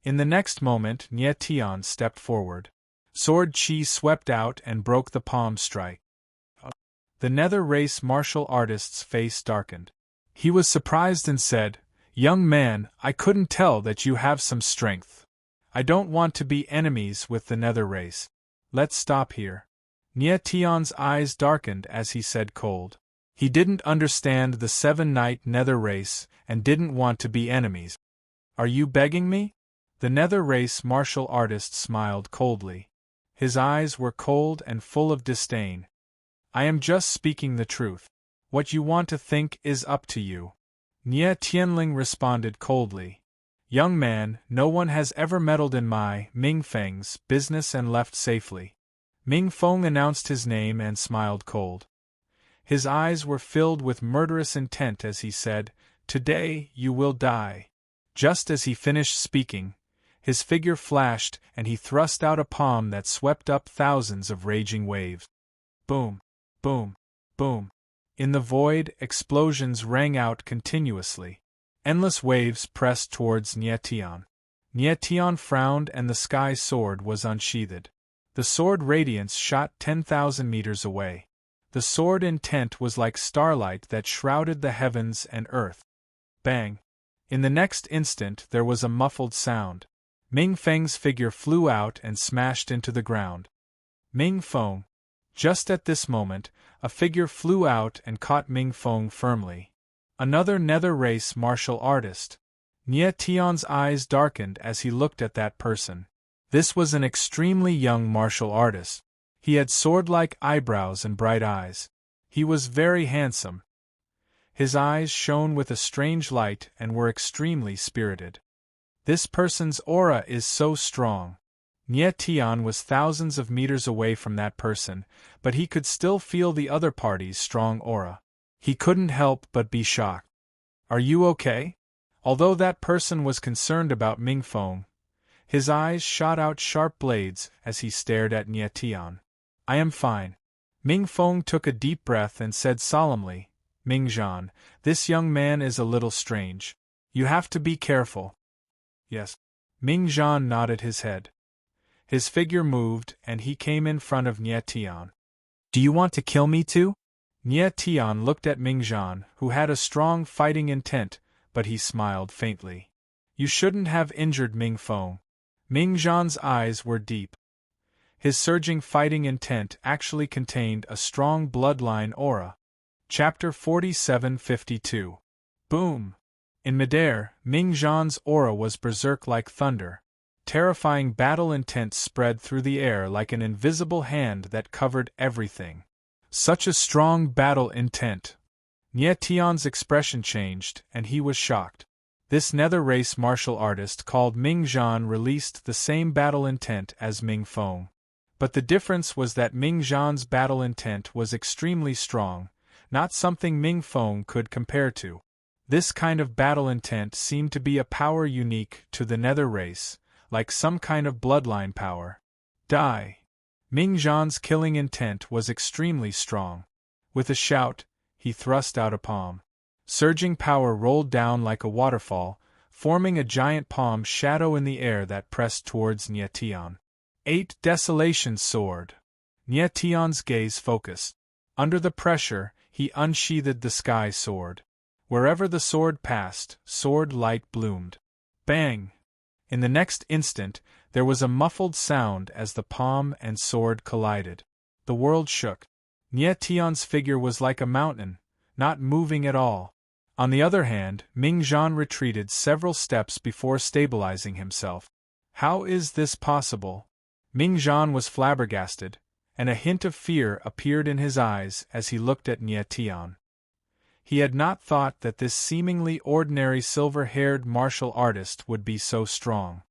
In the next moment, Nye Tian stepped forward. Sword chi swept out and broke the palm strike. The nether race martial artist's face darkened. He was surprised and said, "Young man, I couldn't tell that you have some strength. I don't want to be enemies with the nether race. Let's stop here." Nye Tian's eyes darkened as he said cold. He didn't understand the 7-night nether race and didn't want to be enemies. "Are you begging me?" The nether race martial artist smiled coldly. His eyes were cold and full of disdain. "I am just speaking the truth. What you want to think is up to you." Nye Tianling responded coldly. "Young man, no one has ever meddled in my, Ming Feng's, business and left safely." Ming Feng announced his name and smiled cold. His eyes were filled with murderous intent as he said, "Today, you will die." Just as he finished speaking, his figure flashed and he thrust out a palm that swept up thousands of raging waves. Boom, boom, boom. In the void, explosions rang out continuously. Endless waves pressed towards Nie Tian. Nie Tian frowned and the sky sword was unsheathed. The sword radiance shot 10,000 meters away. The sword intent was like starlight that shrouded the heavens and earth. Bang! In the next instant there was a muffled sound. Ming Feng's figure flew out and smashed into the ground. Ming Feng. Just at this moment, a figure flew out and caught Ming Feng firmly. Another nether race martial artist. Nie Tian's eyes darkened as he looked at that person. This was an extremely young martial artist. He had sword-like eyebrows and bright eyes. He was very handsome. His eyes shone with a strange light and were extremely spirited. This person's aura is so strong. Nie Tian was thousands of meters away from that person, but he could still feel the other party's strong aura. He couldn't help but be shocked. "Are you okay?" Although that person was concerned about Ming Feng, his eyes shot out sharp blades as he stared at Nie Tian. "I am fine." Ming Feng took a deep breath and said solemnly, "Ming Zhan, this young man is a little strange. You have to be careful." "Yes." Ming Zhan nodded his head. His figure moved and he came in front of Nie Tian. "Do you want to kill me too?" Nie Tian looked at Ming Zhan, who had a strong fighting intent, but he smiled faintly. "You shouldn't have injured Ming Feng." Ming Zhan's eyes were deep. His surging fighting intent actually contained a strong bloodline aura. Chapter 4752. Boom! In midair, Ming Zhan's aura was berserk like thunder. Terrifying battle intent spread through the air like an invisible hand that covered everything. Such a strong battle intent! Nie Tian's expression changed, and he was shocked. This nether race martial artist called Ming Zhan released the same battle intent as Ming Feng. But the difference was that Ming Zhan's battle intent was extremely strong, not something Ming Feng could compare to. This kind of battle intent seemed to be a power unique to the nether race, like some kind of bloodline power. Die! Ming Zhan's killing intent was extremely strong. With a shout, he thrust out a palm. Surging power rolled down like a waterfall, forming a giant palm shadow in the air that pressed towards Nie Tian. 8 Desolation Sword. Nie Tian's gaze focused. Under the pressure, he unsheathed the sky sword. Wherever the sword passed, sword light bloomed. Bang! In the next instant, there was a muffled sound as the palm and sword collided. The world shook. Nie Tian's figure was like a mountain, not moving at all. On the other hand, Ming Zhan retreated several steps before stabilizing himself. How is this possible? Ming Zhan was flabbergasted, and a hint of fear appeared in his eyes as he looked at Nie Tian. He had not thought that this seemingly ordinary silver-haired martial artist would be so strong.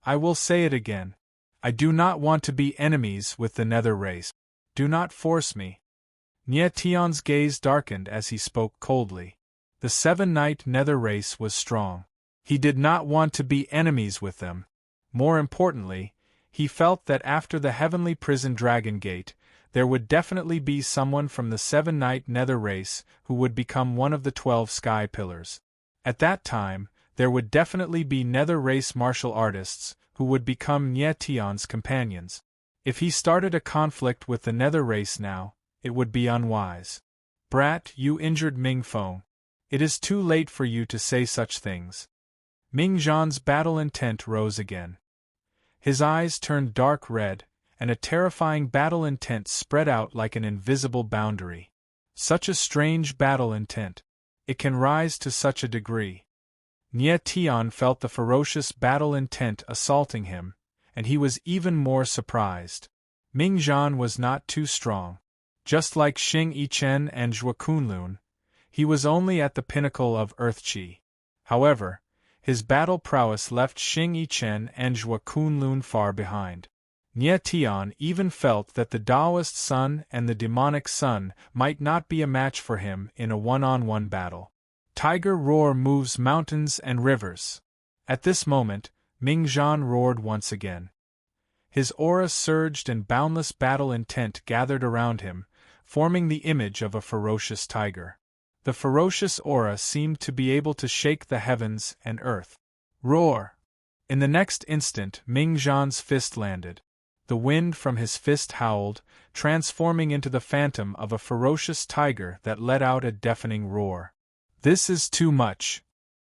I will say it again. I do not want to be enemies with the nether race. Do not force me. Nie Tian's gaze darkened as he spoke coldly. The seven-night nether race was strong. He did not want to be enemies with them. More importantly, he felt that after the heavenly prison Dragon Gate, there would definitely be someone from the seven-night nether race who would become one of the 12 sky pillars. At that time, there would definitely be nether race martial artists who would become Nie Tian's companions. If he started a conflict with the nether race now, it would be unwise. Brat, you injured Ming Feng. It is too late for you to say such things. Ming Zhan's battle intent rose again. His eyes turned dark red, and a terrifying battle intent spread out like an invisible boundary. Such a strange battle intent. It can rise to such a degree. Nie Tian felt the ferocious battle intent assaulting him, and he was even more surprised. Ming Zhan was not too strong. Just like Xing Yichen and Zhuo Kunlun, he was only at the pinnacle of Earth Qi. However, His battle prowess left Xing Yichen and Zhua Kunlun far behind. Nie Tian even felt that the Taoist sun and the demonic sun might not be a match for him in a one-on-one battle. Tiger roar moves mountains and rivers. At this moment, Ming Zhan roared once again. His aura surged and boundless battle intent gathered around him, forming the image of a ferocious tiger. The ferocious aura seemed to be able to shake the heavens and earth. Roar! In the next instant, Ming Zhan's fist landed. The wind from his fist howled, transforming into the phantom of a ferocious tiger that let out a deafening roar. This is too much.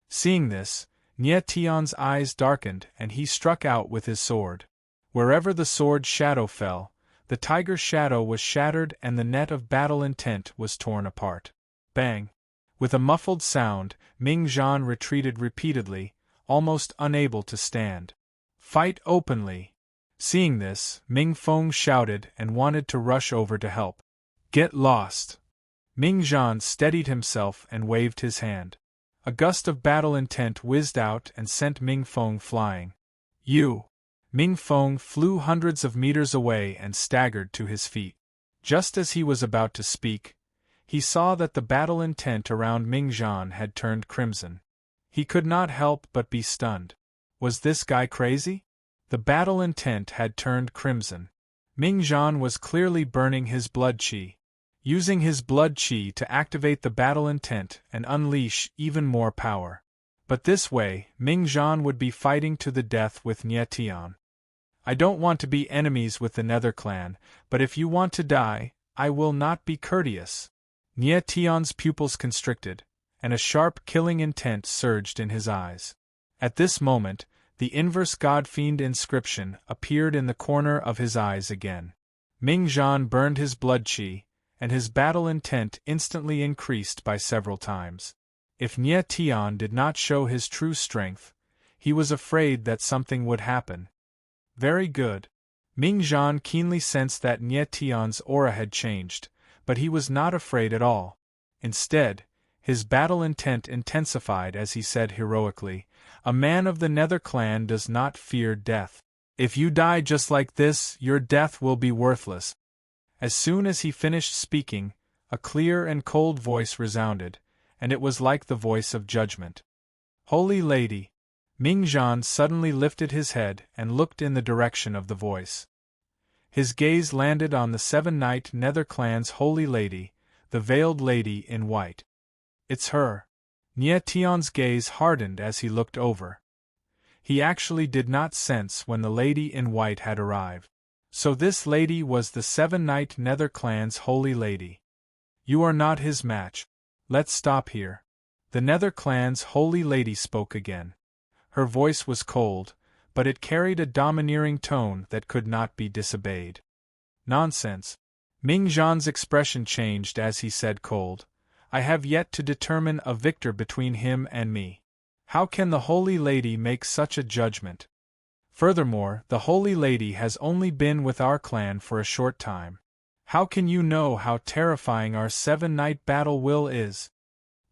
Seeing this, Nie Tian's eyes darkened and he struck out with his sword. Wherever the sword's shadow fell, the tiger's shadow was shattered and the net of battle intent was torn apart. Bang! With a muffled sound, Ming Zhan retreated repeatedly, almost unable to stand. Fight openly! Seeing this, Ming Feng shouted and wanted to rush over to help. Get lost! Ming Zhan steadied himself and waved his hand. A gust of battle intent whizzed out and sent Ming Feng flying. You! Ming Feng flew hundreds of meters away and staggered to his feet. Just as he was about to speak, he saw that the battle intent around Ming Zhan had turned crimson. He could not help but be stunned. Was this guy crazy? The battle intent had turned crimson. Ming Zhan was clearly burning his blood qi, using his blood qi to activate the battle intent and unleash even more power. But this way, Ming Zhan would be fighting to the death with Nie Tian. I don't want to be enemies with the Nether clan, but if you want to die, I will not be courteous. Nie Tian's pupils constricted, and a sharp killing intent surged in his eyes. At this moment, the inverse God-fiend inscription appeared in the corner of his eyes again. Ming Zhan burned his blood qi, and his battle intent instantly increased by several times. If Nie Tian did not show his true strength, he was afraid that something would happen. Very good. Ming Zhan keenly sensed that Nie Tian's aura had changed, but he was not afraid at all. Instead, his battle intent intensified as he said heroically, "A man of the Nether clan does not fear death. If you die just like this, your death will be worthless." As soon as he finished speaking, a clear and cold voice resounded, and it was like the voice of judgment. "Holy Lady!" Ming Zhan suddenly lifted his head and looked in the direction of the voice. His gaze landed on the seven-night Nether clan's Holy Lady, the veiled lady in white. It's her. Nie Tian's gaze hardened as he looked over. He actually did not sense when the lady in white had arrived. So this lady was the seven-night Nether clan's Holy Lady. You are not his match. Let's stop here. The Nether clan's Holy Lady spoke again. Her voice was cold, but it carried a domineering tone that could not be disobeyed. Nonsense. Ming Zhan's expression changed as he said cold, "I have yet to determine a victor between him and me. How can the Holy Lady make such a judgment? Furthermore, the Holy Lady has only been with our clan for a short time. How can you know how terrifying our seven-night battle will is?"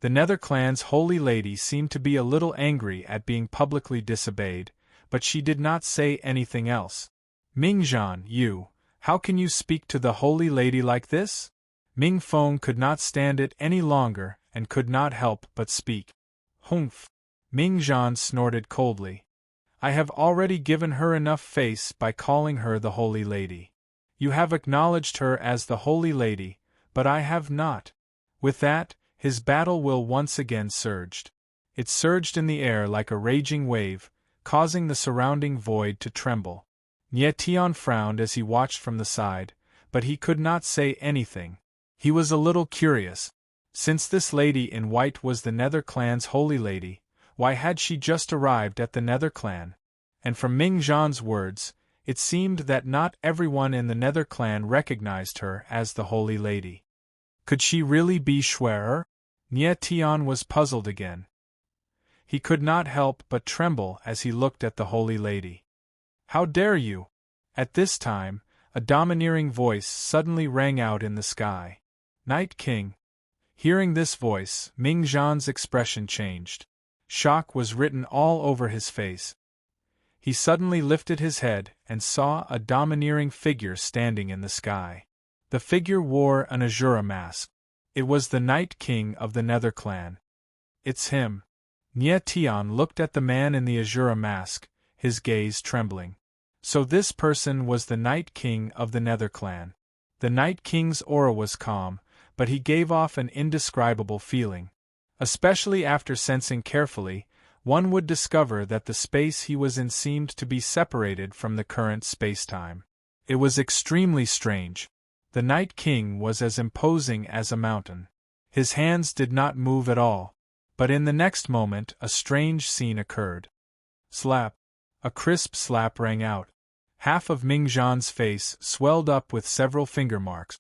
The Nether clan's Holy Lady seemed to be a little angry at being publicly disobeyed, but she did not say anything else. "Ming Zhan, how can you speak to the Holy Lady like this?" Ming Feng could not stand it any longer and could not help but speak. "Humph!" Ming Zhan snorted coldly. "I have already given her enough face by calling her the Holy Lady. You have acknowledged her as the Holy Lady, but I have not." With that, his battle will once again surged. It surged in the air like a raging wave, causing the surrounding void to tremble. Nie Tian frowned as he watched from the side, but he could not say anything. He was a little curious. Since this lady in white was the Nether clan's Holy Lady, why had she just arrived at the Nether clan? And from Ming Zhan's words, it seemed that not everyone in the Nether clan recognized her as the Holy Lady. Could she really be Schwerer? Nie Tian was puzzled again. He could not help but tremble as he looked at the Holy Lady. "How dare you!" At this time, a domineering voice suddenly rang out in the sky. "Night King!" Hearing this voice, Ming Zhan's expression changed. Shock was written all over his face. He suddenly lifted his head and saw a domineering figure standing in the sky. The figure wore an Azura mask. It was the Night King of the Nether Clan. It's him. Nye Tian looked at the man in the Azura mask, his gaze trembling. So this person was the Night King of the Nether Clan. The Night King's aura was calm, but he gave off an indescribable feeling. Especially after sensing carefully, one would discover that the space he was in seemed to be separated from the current space-time. It was extremely strange. The Night King was as imposing as a mountain. His hands did not move at all. But in the next moment a strange scene occurred. Slap! A crisp slap rang out. Half of Mingzhan's face swelled up with several finger marks.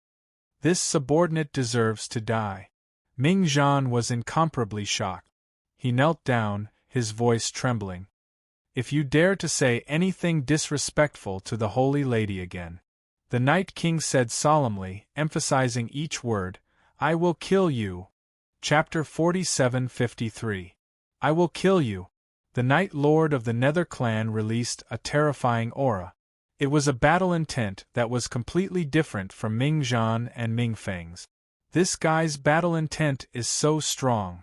This subordinate deserves to die. Mingzhan was incomparably shocked. He knelt down, his voice trembling. If you dare to say anything disrespectful to the Holy Lady again, the Night King said solemnly, emphasizing each word, I will kill you. Chapter 47:53. I will kill you. The Night Lord of the Nether Clan released a terrifying aura. It was a battle intent that was completely different from Mingzhan and Mingfeng's. This guy's battle intent is so strong.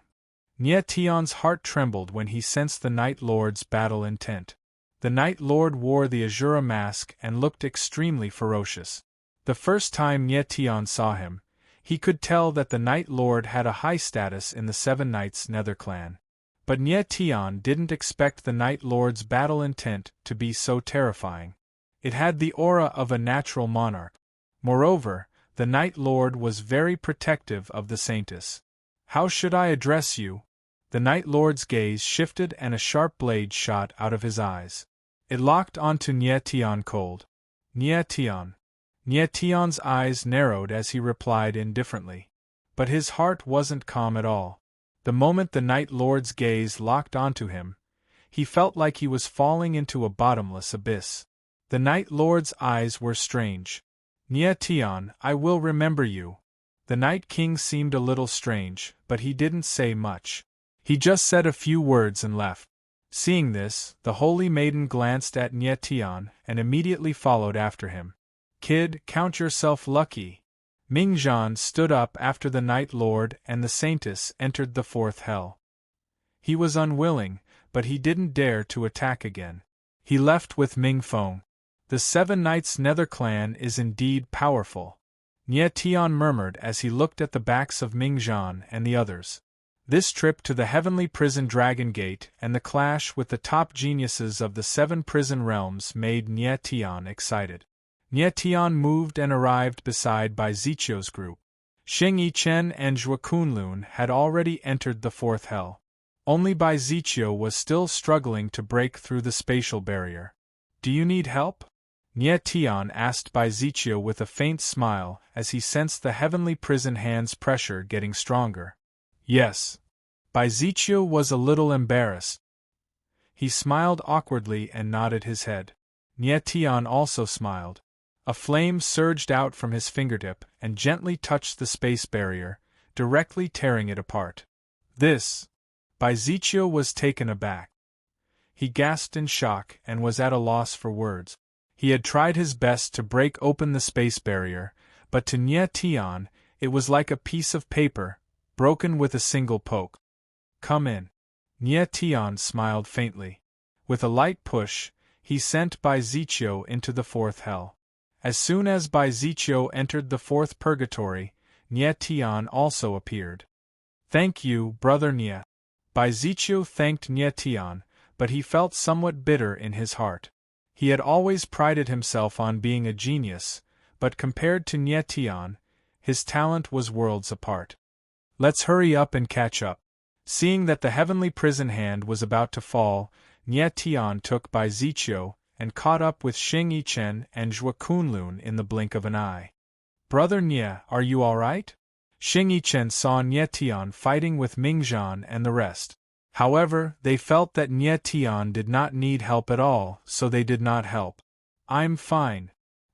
Nye Tian's heart trembled when he sensed the Night Lord's battle intent. The Night Lord wore the Azura mask and looked extremely ferocious. The first time Nye Tian saw him, he could tell that the Night Lord had a high status in the Seven Knights Nether Clan. But Nye Tian didn't expect the Night Lord's battle intent to be so terrifying. It had the aura of a natural monarch. Moreover, the Night Lord was very protective of the Saintess. How should I address you? The Night Lord's gaze shifted and a sharp blade shot out of his eyes. It locked onto Nye Tian cold. Nye Tian. Nye Tian's eyes narrowed as he replied indifferently. But his heart wasn't calm at all. The moment the Night Lord's gaze locked onto him, he felt like he was falling into a bottomless abyss. The Night Lord's eyes were strange. Nye Tian, I will remember you. The Night King seemed a little strange, but he didn't say much. He just said a few words and left. Seeing this, the Holy Maiden glanced at Nye Tian and immediately followed after him. Kid, count yourself lucky. Mingzhan stood up after the Night Lord and the Saintess entered the fourth hell. He was unwilling, but he didn't dare to attack again. He left with Mingfeng. The Seven Knights Nether Clan is indeed powerful. Nye Tian murmured as he looked at the backs of Mingzhan and the others. This trip to the Heavenly Prison Dragon Gate and the clash with the top geniuses of the Seven Prison Realms made Nye Tian excited. Nye Tian moved and arrived beside Bai Zichio's group. Xing Yichen and Zhou Kunlun had already entered the fourth hell. Only Bai Zichio was still struggling to break through the spatial barrier. Do you need help? Nye Tian asked Bai Zichio with a faint smile as he sensed the Heavenly Prison hand's pressure getting stronger. Yes. Bai Zichio was a little embarrassed. He smiled awkwardly and nodded his head. Nye Tian also smiled. A flame surged out from his fingertip and gently touched the space barrier, directly tearing it apart. This! Bai Zichio was taken aback. He gasped in shock and was at a loss for words. He had tried his best to break open the space barrier, but to Nye Tian, it was like a piece of paper, broken with a single poke. Come in. Nye Tian smiled faintly. With a light push, he sent Bai Zichio into the fourth hell. As soon as Bai Zichio entered the fourth purgatory, Nye Tian also appeared. Thank you, brother Nye. Bai Zichio thanked Nye Tian, but he felt somewhat bitter in his heart. He had always prided himself on being a genius, but compared to Nye Tian, his talent was worlds apart. Let's hurry up and catch up. Seeing that the Heavenly Prison hand was about to fall, Nye Tian took Bai Zichio and caught up with Xing Yichen and Zhou Kunlun in the blink of an eye. Brother Nye, are you all right? Xing Yichen saw Nye Tian fighting with Mingzhan and the rest. However, they felt that Nye Tian did not need help at all, so they did not help. I'm fine.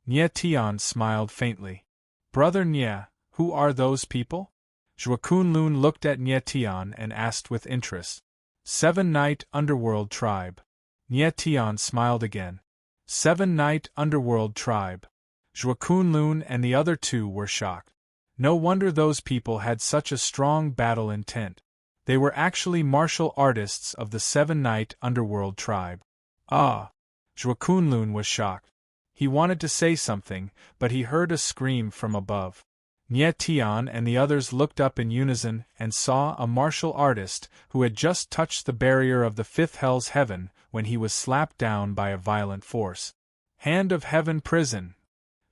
Nye Tian smiled faintly. Brother Nye, who are those people? Zhou Kunlun looked at Nye Tian and asked with interest. Seven-Night Underworld Tribe. Nie Tian smiled again. Seven-Night Underworld Tribe. Zhuo Kunlun and the other two were shocked. No wonder those people had such a strong battle intent. They were actually martial artists of the Seven-Night Underworld Tribe. Ah! Zhuo Kunlun was shocked. He wanted to say something, but he heard a scream from above. Nie Tian and the others looked up in unison and saw a martial artist who had just touched the barrier of the fifth hell's heaven when he was slapped down by a violent force. Hand of Heaven Prison!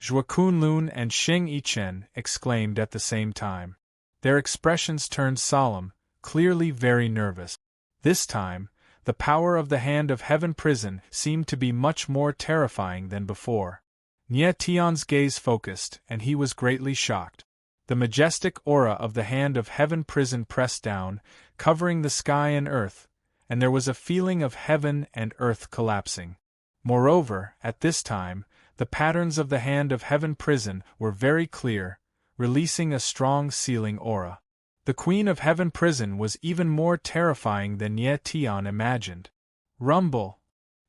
Zhuo Kunlun and Xing Yichen exclaimed at the same time. Their expressions turned solemn, clearly very nervous. This time, the power of the Hand of Heaven Prison seemed to be much more terrifying than before. Nie Tian's gaze focused, and he was greatly shocked. The majestic aura of the Hand of Heaven Prison pressed down, covering the sky and earth, and there was a feeling of heaven and earth collapsing. Moreover, at this time, the patterns of the Hand of Heaven Prison were very clear, releasing a strong sealing aura. The Queen of Heaven Prison was even more terrifying than Nie Tian imagined. Rumble!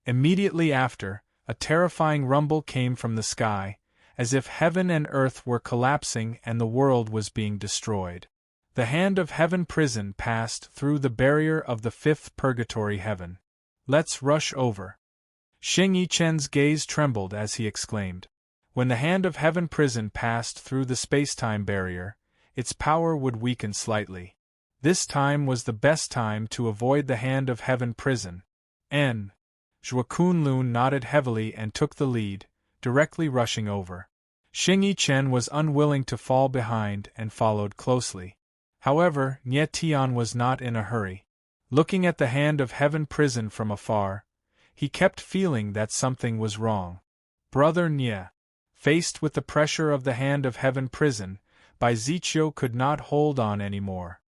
Immediately after, a terrifying rumble came from the sky, as if heaven and earth were collapsing and the world was being destroyed. The Hand of Heaven Prison passed through the barrier of the fifth purgatory heaven. Let's rush over. Xing Yichen's gaze trembled as he exclaimed. When the Hand of Heaven Prison passed through the space-time barrier, its power would weaken slightly. This time was the best time to avoid the Hand of Heaven Prison. Zhuo Kunlun nodded heavily and took the lead, directly rushing over. Xing Yichen was unwilling to fall behind and followed closely. However, Nie Tian was not in a hurry. Looking at the Hand of Heaven Prison from afar, he kept feeling that something was wrong. Brother Nie. Faced with the pressure of the Hand of Heaven Prison, Bai Ziqiu could not hold on anymore.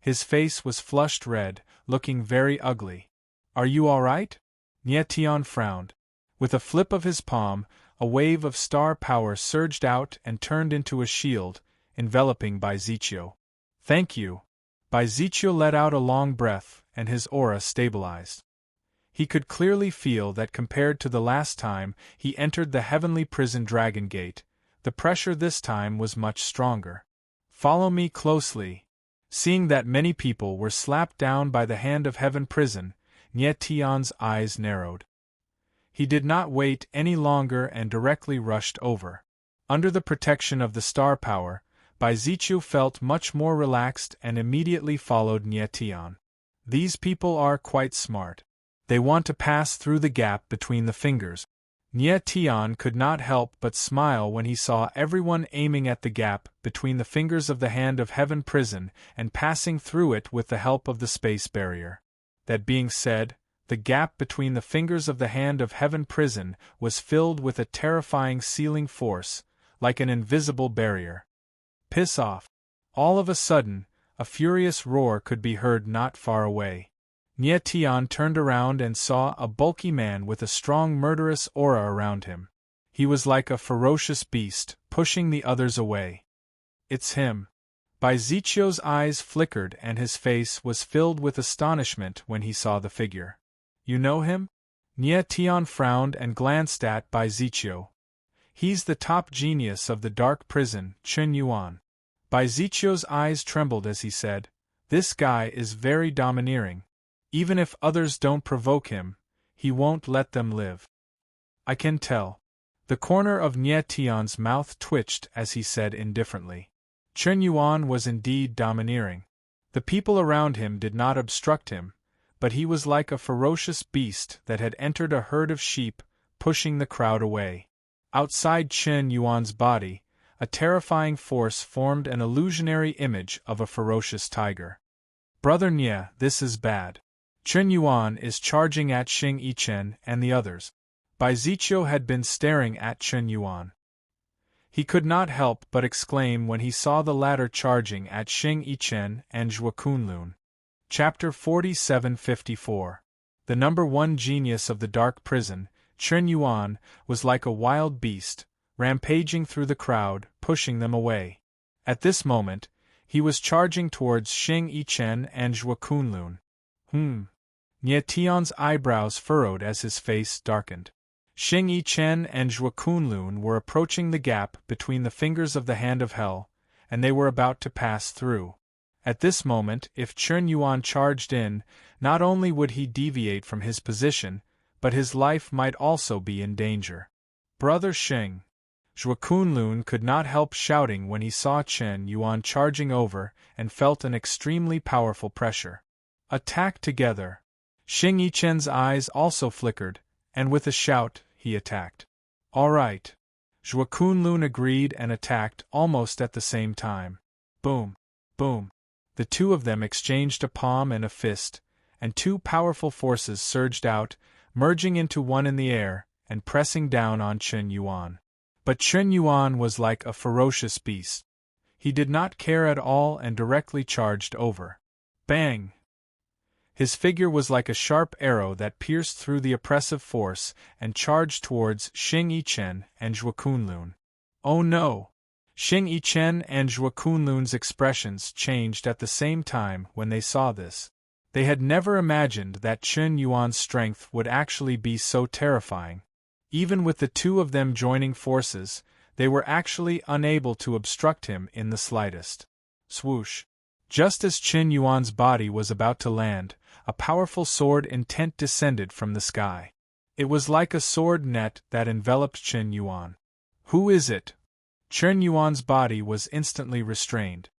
His face was flushed red, looking very ugly. Are you all right? Nie Tian frowned. With a flip of his palm, a wave of star power surged out and turned into a shield, enveloping Bai Ziqiu. Thank you. Bai Ziqiu let out a long breath, and his aura stabilized. He could clearly feel that compared to the last time he entered the heavenly prison Dragon Gate, the pressure this time was much stronger. Follow me closely. Seeing that many people were slapped down by the Hand of Heaven Prison, Nie Tian's eyes narrowed. He did not wait any longer and directly rushed over. Under the protection of the star power, Bai Ziqiu felt much more relaxed and immediately followed Nie Tian. These people are quite smart. They want to pass through the gap between the fingers. Nie Tian could not help but smile when he saw everyone aiming at the gap between the fingers of the Hand of Heaven Prison and passing through it with the help of the space barrier. That being said, the gap between the fingers of the Hand of Heaven Prison was filled with a terrifying sealing force, like an invisible barrier. Piss off! All of a sudden, a furious roar could be heard not far away. Nie Tian turned around and saw a bulky man with a strong murderous aura around him. He was like a ferocious beast, pushing the others away. It's him. Bai Ziqiu's eyes flickered and his face was filled with astonishment when he saw the figure. You know him? Nie Tian frowned and glanced at Bai Ziqiu. He's the top genius of the dark prison, Chen Yuan. Bai Ziqiu's eyes trembled as he said, This guy is very domineering. Even if others don't provoke him, he won't let them live. I can tell. The corner of Nie Tian's mouth twitched as he said indifferently. Chen Yuan was indeed domineering. The people around him did not obstruct him, but he was like a ferocious beast that had entered a herd of sheep, pushing the crowd away. Outside Chen Yuan's body, a terrifying force formed an illusionary image of a ferocious tiger. Brother Nie, this is bad. Chen Yuan is charging at Xing Yichen and the others. Bai Ziqiu had been staring at Chen Yuan. He could not help but exclaim when he saw the latter charging at Xing Yichen and Zhuo Kunlun. Chapter 4754. The number one genius of the dark prison, Chen Yuan, was like a wild beast, rampaging through the crowd, pushing them away. At this moment, he was charging towards Xing Yichen and Zhuo Kunlun. Nie Tian's eyebrows furrowed as his face darkened. Xing Yi Chen and Zhua Kunlun were approaching the gap between the fingers of the Hand of Hell, and they were about to pass through. At this moment, if Chen Yuan charged in, not only would he deviate from his position, but his life might also be in danger. Brother Xing! Zhua Kunlun could not help shouting when he saw Chen Yuan charging over and felt an extremely powerful pressure. Attack together! Xing Yi Chen's eyes also flickered, and with a shout, he attacked. All right. Zhua Kunlun agreed and attacked almost at the same time. Boom! Boom! The two of them exchanged a palm and a fist, and two powerful forces surged out, merging into one in the air, and pressing down on Chen Yuan. But Chen Yuan was like a ferocious beast. He did not care at all and directly charged over. Bang! His figure was like a sharp arrow that pierced through the oppressive force and charged towards Xing Yi Chen and Zhua Kunlun. Oh no! Xing Yi Chen and Zhua Kunlun's expressions changed at the same time when they saw this. They had never imagined that Chen Yuan's strength would actually be so terrifying. Even with the two of them joining forces, they were actually unable to obstruct him in the slightest. Swoosh! Just as Chen Yuan's body was about to land, a powerful sword intent descended from the sky. It was like a sword net that enveloped Chen Yuan. Who is it? Chen Yuan's body was instantly restrained.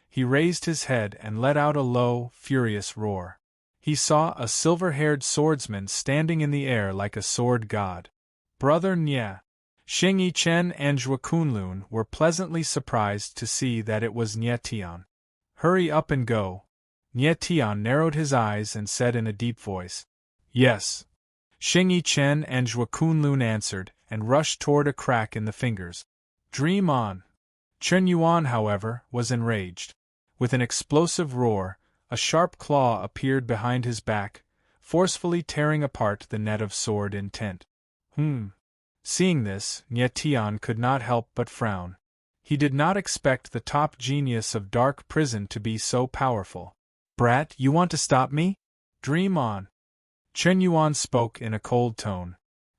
He raised his head and let out a low, furious roar. He saw a silver-haired swordsman standing in the air like a sword god. Brother Nye! Xing Yi Chen and Zhua Kunlun were pleasantly surprised to see that it was Nye Tian. Hurry up and go. Nye Tian narrowed his eyes and said in a deep voice. Yes. Xing Yi Chen and Zhua Kunlun answered and rushed toward a crack in the fingers. Dream on! Chen Yuan, however, was enraged. With an explosive roar, a sharp claw appeared behind his back, forcefully tearing apart the net of sword intent. Seeing this, Nye Tian could not help but frown. He did not expect the top genius of Dark Prison to be so powerful. Brat, you want to stop me? Dream on! Chen Yuan spoke in a cold tone.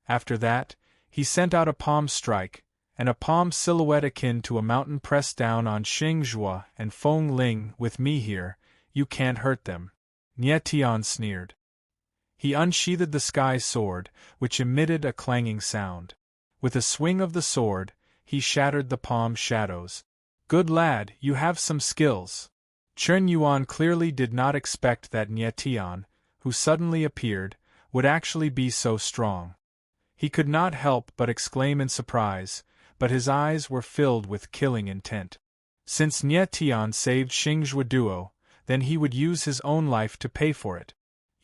After that, he sent out a palm strike, and a palm silhouette akin to a mountain pressed down on Xing Zhua and Feng Ling. With me here, you can't hurt them. Nye Tian sneered. He unsheathed the sky sword, which emitted a clanging sound. With a swing of the sword, he shattered the palm shadows. Good lad, you have some skills. Chen Yuan clearly did not expect that Nye Tian, who suddenly appeared, would actually be so strong. He could not help but exclaim in surprise, but his eyes were filled with killing intent. Since Nye Tian saved Xing Zhua Duo, then he would use his own life to pay for it.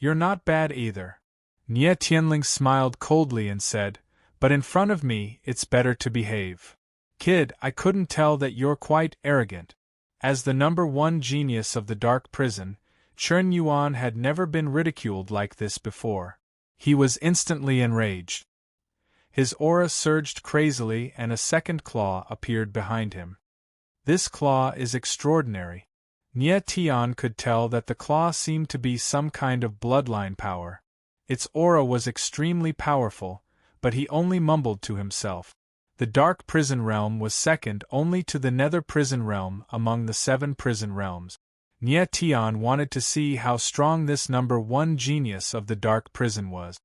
You're not bad either. Nye Tianling smiled coldly and said, but in front of me it's better to behave. Kid, I couldn't tell that you're quite arrogant. As the #1 genius of the Dark Prison, Chen Yuan had never been ridiculed like this before. He was instantly enraged. His aura surged crazily and a second claw appeared behind him. This claw is extraordinary. Nye Tian could tell that the claw seemed to be some kind of bloodline power. Its aura was extremely powerful, but he only mumbled to himself. The Dark Prison Realm was second only to the Nether Prison Realm among the 7 prison realms. Nye Tian wanted to see how strong this #1 genius of the Dark Prison was.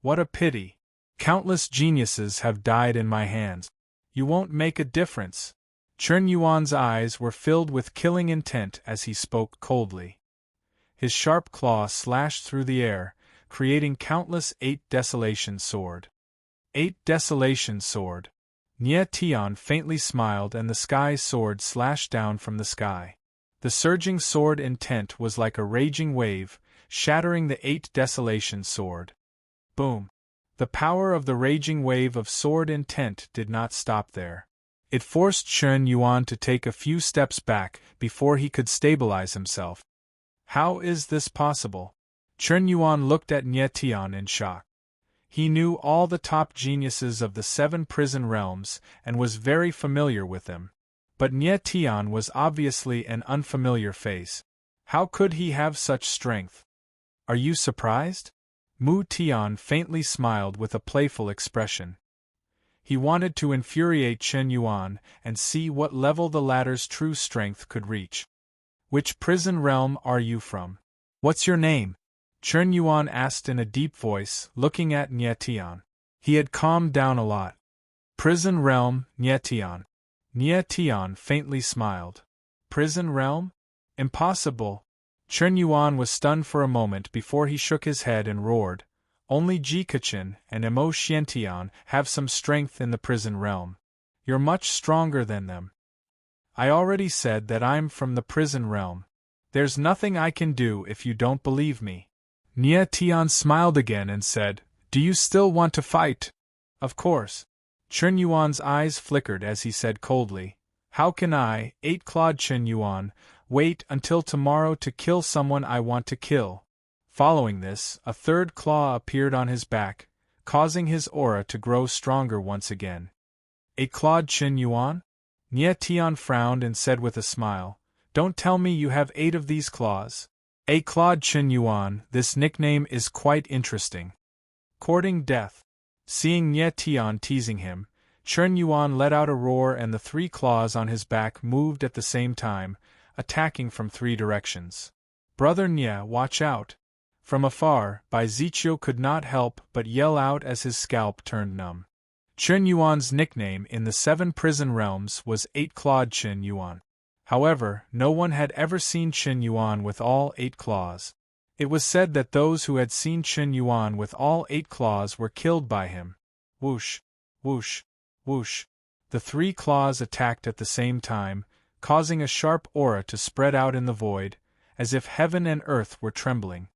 What a pity! Countless geniuses have died in my hands. You won't make a difference. Chen Yuan's eyes were filled with killing intent as he spoke coldly. His sharp claw slashed through the air, creating countless 8 Desolation Sword. 8 Desolation Sword. Nye Tian faintly smiled and the sky sword slashed down from the sky. The surging sword intent was like a raging wave, shattering the 8 Desolation Sword. Boom! The power of the raging wave of sword intent did not stop there. It forced Chen Yuan to take a few steps back before he could stabilize himself. How is this possible? Chen Yuan looked at Nye Tian in shock. He knew all the top geniuses of the 7 prison realms and was very familiar with them. But Nye Tian was obviously an unfamiliar face. How could he have such strength? Are you surprised? Mu Tian faintly smiled with a playful expression. He wanted to infuriate Chen Yuan and see what level the latter's true strength could reach. Which prison realm are you from? What's your name? Chen Yuan asked in a deep voice, looking at Nie Tian. He had calmed down a lot. Prison realm, Nie Tian. Nie Tian faintly smiled. Prison realm? Impossible. Chen Yuan was stunned for a moment before he shook his head and roared. Only Jikachin and Emo Xiantian have some strength in the prison realm. You're much stronger than them. I already said that I'm from the prison realm. There's nothing I can do if you don't believe me. Nie Tian smiled again and said, Do you still want to fight? Of course. Chen Yuan's eyes flickered as he said coldly, How can I, 8-clawed Chen Yuan, wait until tomorrow to kill someone I want to kill? Following this, a third claw appeared on his back, causing his aura to grow stronger once again. 8-clawed Chen Yuan? Nie Tian frowned and said with a smile, Don't tell me you have 8 of these claws. 8-clawed Chen Yuan, this nickname is quite interesting. Courting death. Seeing Nie Tian teasing him, Chen Yuan let out a roar and the 3 claws on his back moved at the same time, attacking from 3 directions. Brother Nie, watch out! From afar, Bai Ziqiu could not help but yell out as his scalp turned numb. Chen Yuan's nickname in the 7 prison realms was 8-clawed Chen Yuan. However, no one had ever seen Chen Yuan with all 8 claws. It was said that those who had seen Chen Yuan with all 8 claws were killed by him. Whoosh, whoosh, whoosh. The 3 claws attacked at the same time, causing a sharp aura to spread out in the void, as if heaven and earth were trembling.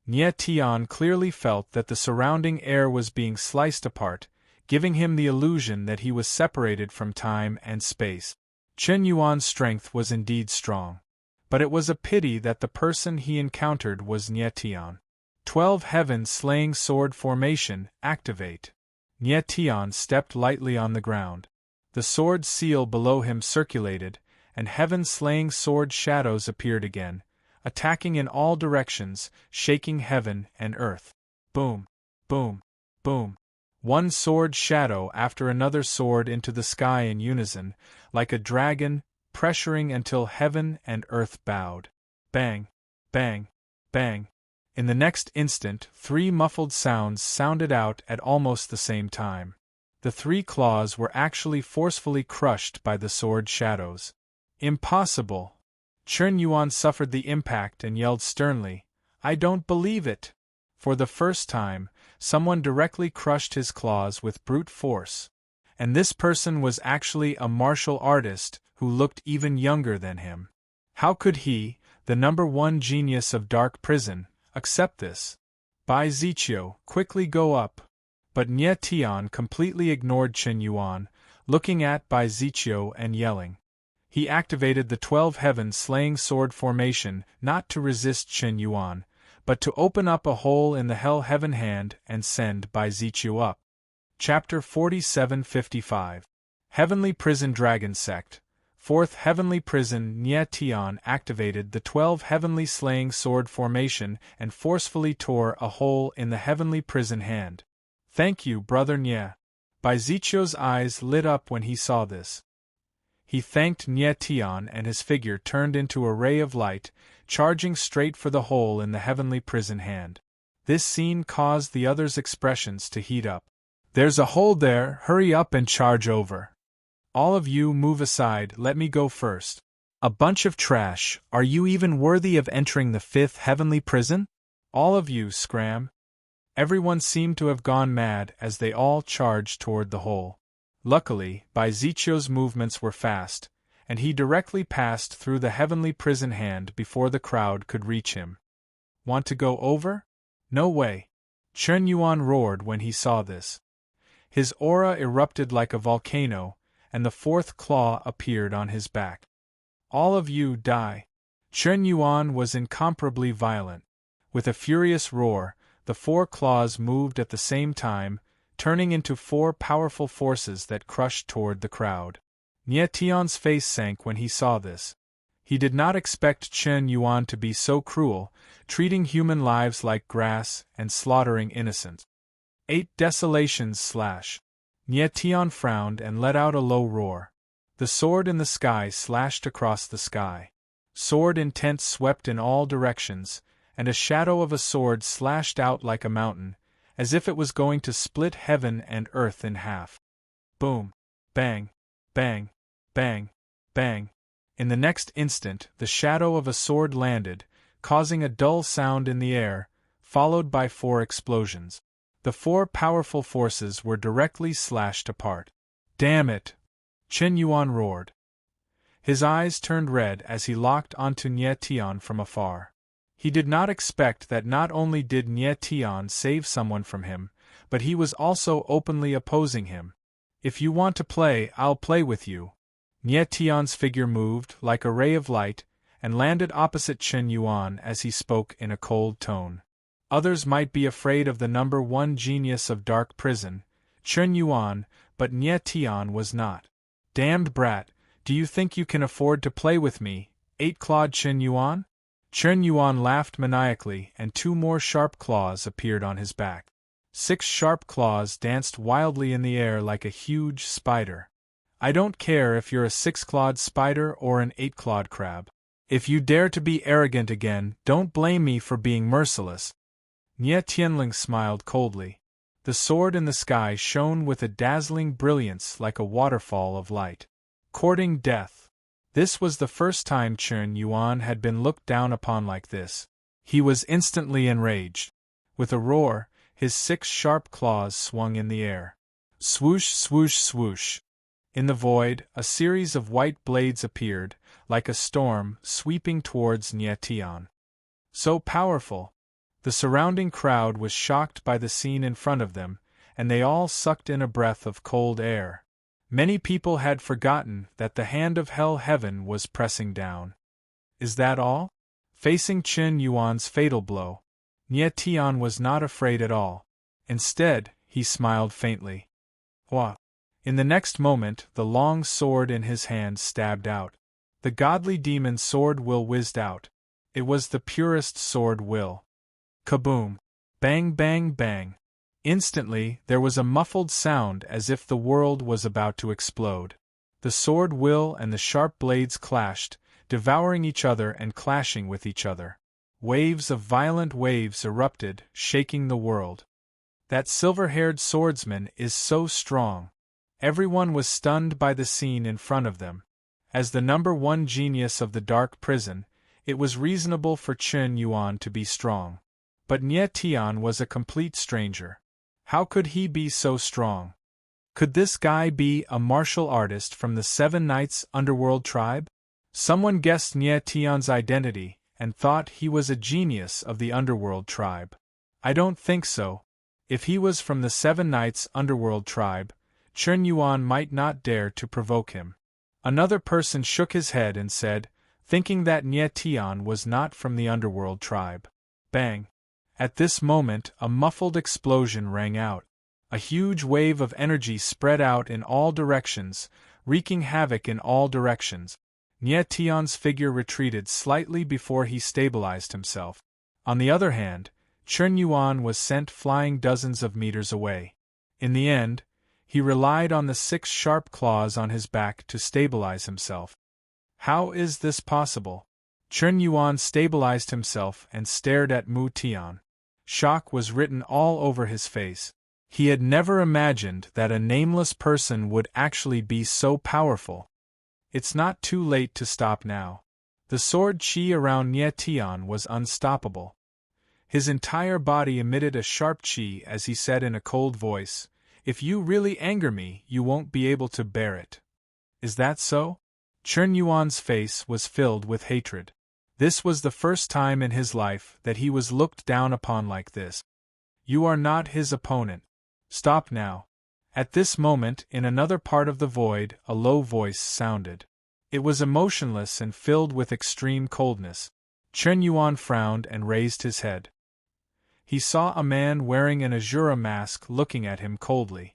Nie Tian clearly felt that the surrounding air was being sliced apart, giving him the illusion that he was separated from time and space. Chen Yuan's strength was indeed strong. But it was a pity that the person he encountered was Nie Tian. 12 Heaven Slaying Sword Formation, activate. Nie Tian stepped lightly on the ground. The sword seal below him circulated, and Heaven Slaying Sword shadows appeared again, attacking in all directions, shaking heaven and earth. Boom, boom, boom. One sword shadow after another soared into the sky in unison, like a dragon, pressuring until heaven and earth bowed. Bang, bang, bang. In the next instant, 3 muffled sounds sounded out at almost the same time. The 3 claws were actually forcefully crushed by the sword shadows. Impossible! Chen Yuan suffered the impact and yelled sternly, I don't believe it! For the first time, someone directly crushed his claws with brute force. And this person was actually a martial artist who looked even younger than him. How could he, the #1 genius of Dark Prison, accept this? Bai Ziqiu, quickly go up. But Nie Tian completely ignored Chen Yuan, looking at Bai Ziqiu and yelling. He activated the 12 Heaven Slaying Sword Formation not to resist Chen Yuan, but to open up a hole in the Hell Heaven Hand and send Bai Ziqiu up. Chapter 4755. Heavenly Prison Dragon Sect. 4th Heavenly Prison. Nie Tian activated the 12 Heavenly Slaying Sword Formation and forcefully tore a hole in the Heavenly Prison Hand. Thank you, Brother Nie. Bai Ziqiu's eyes lit up when he saw this. He thanked Nie Tian and his figure turned into a ray of light, charging straight for the hole in the Heavenly Prison Hand. This scene caused the others' expressions to heat up. There's a hole there, hurry up and charge over. All of you move aside, let me go first. A bunch of trash, are you even worthy of entering the 5th Heavenly Prison? All of you scram. Everyone seemed to have gone mad as they all charged toward the hole. Luckily, Bai Ziqiu's movements were fast, and he directly passed through the Heavenly Prison Hand before the crowd could reach him. Want to go over? No way. Chen Yuan roared when he saw this. His aura erupted like a volcano, and the 4th claw appeared on his back. All of you die. Chen Yuan was incomparably violent. With a furious roar, the 4 claws moved at the same time, turning into 4 powerful forces that crushed toward the crowd. Nie Tian's face sank when he saw this. He did not expect Chen Yuan to be so cruel, treating human lives like grass and slaughtering innocents. 8 Desolations / Nie Tian frowned and let out a low roar. The sword in the sky slashed across the sky. Sword intent swept in all directions, and a shadow of a sword slashed out like a mountain, as if it was going to split heaven and earth in half. Boom! Bang! Bang! Bang! Bang! In the next instant, the shadow of a sword landed, causing a dull sound in the air, followed by 4 explosions. The 4 powerful forces were directly slashed apart. Damn it! Chen Yuan roared. His eyes turned red as he locked onto Nie Tian from afar. He did not expect that not only did Nie Tian save someone from him, but he was also openly opposing him. If you want to play, I'll play with you. Nie Tian's figure moved like a ray of light and landed opposite Chen Yuan as he spoke in a cold tone. Others might be afraid of the number 1 genius of Dark Prison, Chen Yuan, but Nie Tian was not. Damned brat, do you think you can afford to play with me, 8-clawed Chen Yuan? Chen Yuan laughed maniacally and 2 more sharp claws appeared on his back. 6 sharp claws danced wildly in the air like a huge spider. I don't care if you're a 6-clawed spider or an 8-clawed crab. If you dare to be arrogant again, don't blame me for being merciless. Nie Tianling smiled coldly. The sword in the sky shone with a dazzling brilliance like a waterfall of light. Courting death. This was the first time Chen Yuan had been looked down upon like this. He was instantly enraged. With a roar, his 6 sharp claws swung in the air. Swoosh, swoosh, swoosh. In the void, a series of white blades appeared, like a storm, sweeping towards Nie Tian. So powerful! The surrounding crowd was shocked by the scene in front of them, and they all sucked in a breath of cold air. Many people had forgotten that the hand of Hell Heaven was pressing down. Is that all? Facing Chen Yuan's fatal blow, Nie Tian was not afraid at all. Instead, he smiled faintly. Hua! In the next moment, the long sword in his hand stabbed out. The godly demon sword will whizzed out. It was the purest sword will. Kaboom! Bang, bang, bang! Instantly, there was a muffled sound as if the world was about to explode. The sword will and the sharp blades clashed, devouring each other and clashing with each other. Waves of violent waves erupted, shaking the world. That silver-haired swordsman is so strong. Everyone was stunned by the scene in front of them. As the number 1 genius of the Dark Prison, it was reasonable for Chen Yuan to be strong. But Nie Tian was a complete stranger. How could he be so strong? Could this guy be a martial artist from the 7 Knights Underworld tribe? Someone guessed Nie Tian's identity and thought he was a genius of the Underworld tribe. I don't think so. If he was from the 7 Knights Underworld tribe, Chen Yuan might not dare to provoke him. Another person shook his head and said, thinking that Nie Tian was not from the Underworld tribe. Bang! At this moment, a muffled explosion rang out. A huge wave of energy spread out in all directions, wreaking havoc in all directions. Nie Tian's figure retreated slightly before he stabilized himself. On the other hand, Chen Yuan was sent flying dozens of meters away. In the end, he relied on the 6 sharp claws on his back to stabilize himself. How is this possible? Chen Yuan stabilized himself and stared at Mu Tian. Shock was written all over his face. He had never imagined that a nameless person would actually be so powerful. It's not too late to stop now. The sword chi around Nie Tian was unstoppable. His entire body emitted a sharp chi as he said in a cold voice, "If you really anger me, you won't be able to bear it." Is that so? Chen Yuan's face was filled with hatred. This was the first time in his life that he was looked down upon like this. You are not his opponent. Stop now. At this moment, in another part of the void, a low voice sounded. It was emotionless and filled with extreme coldness. Chen Yuan frowned and raised his head. He saw a man wearing an Azura mask looking at him coldly.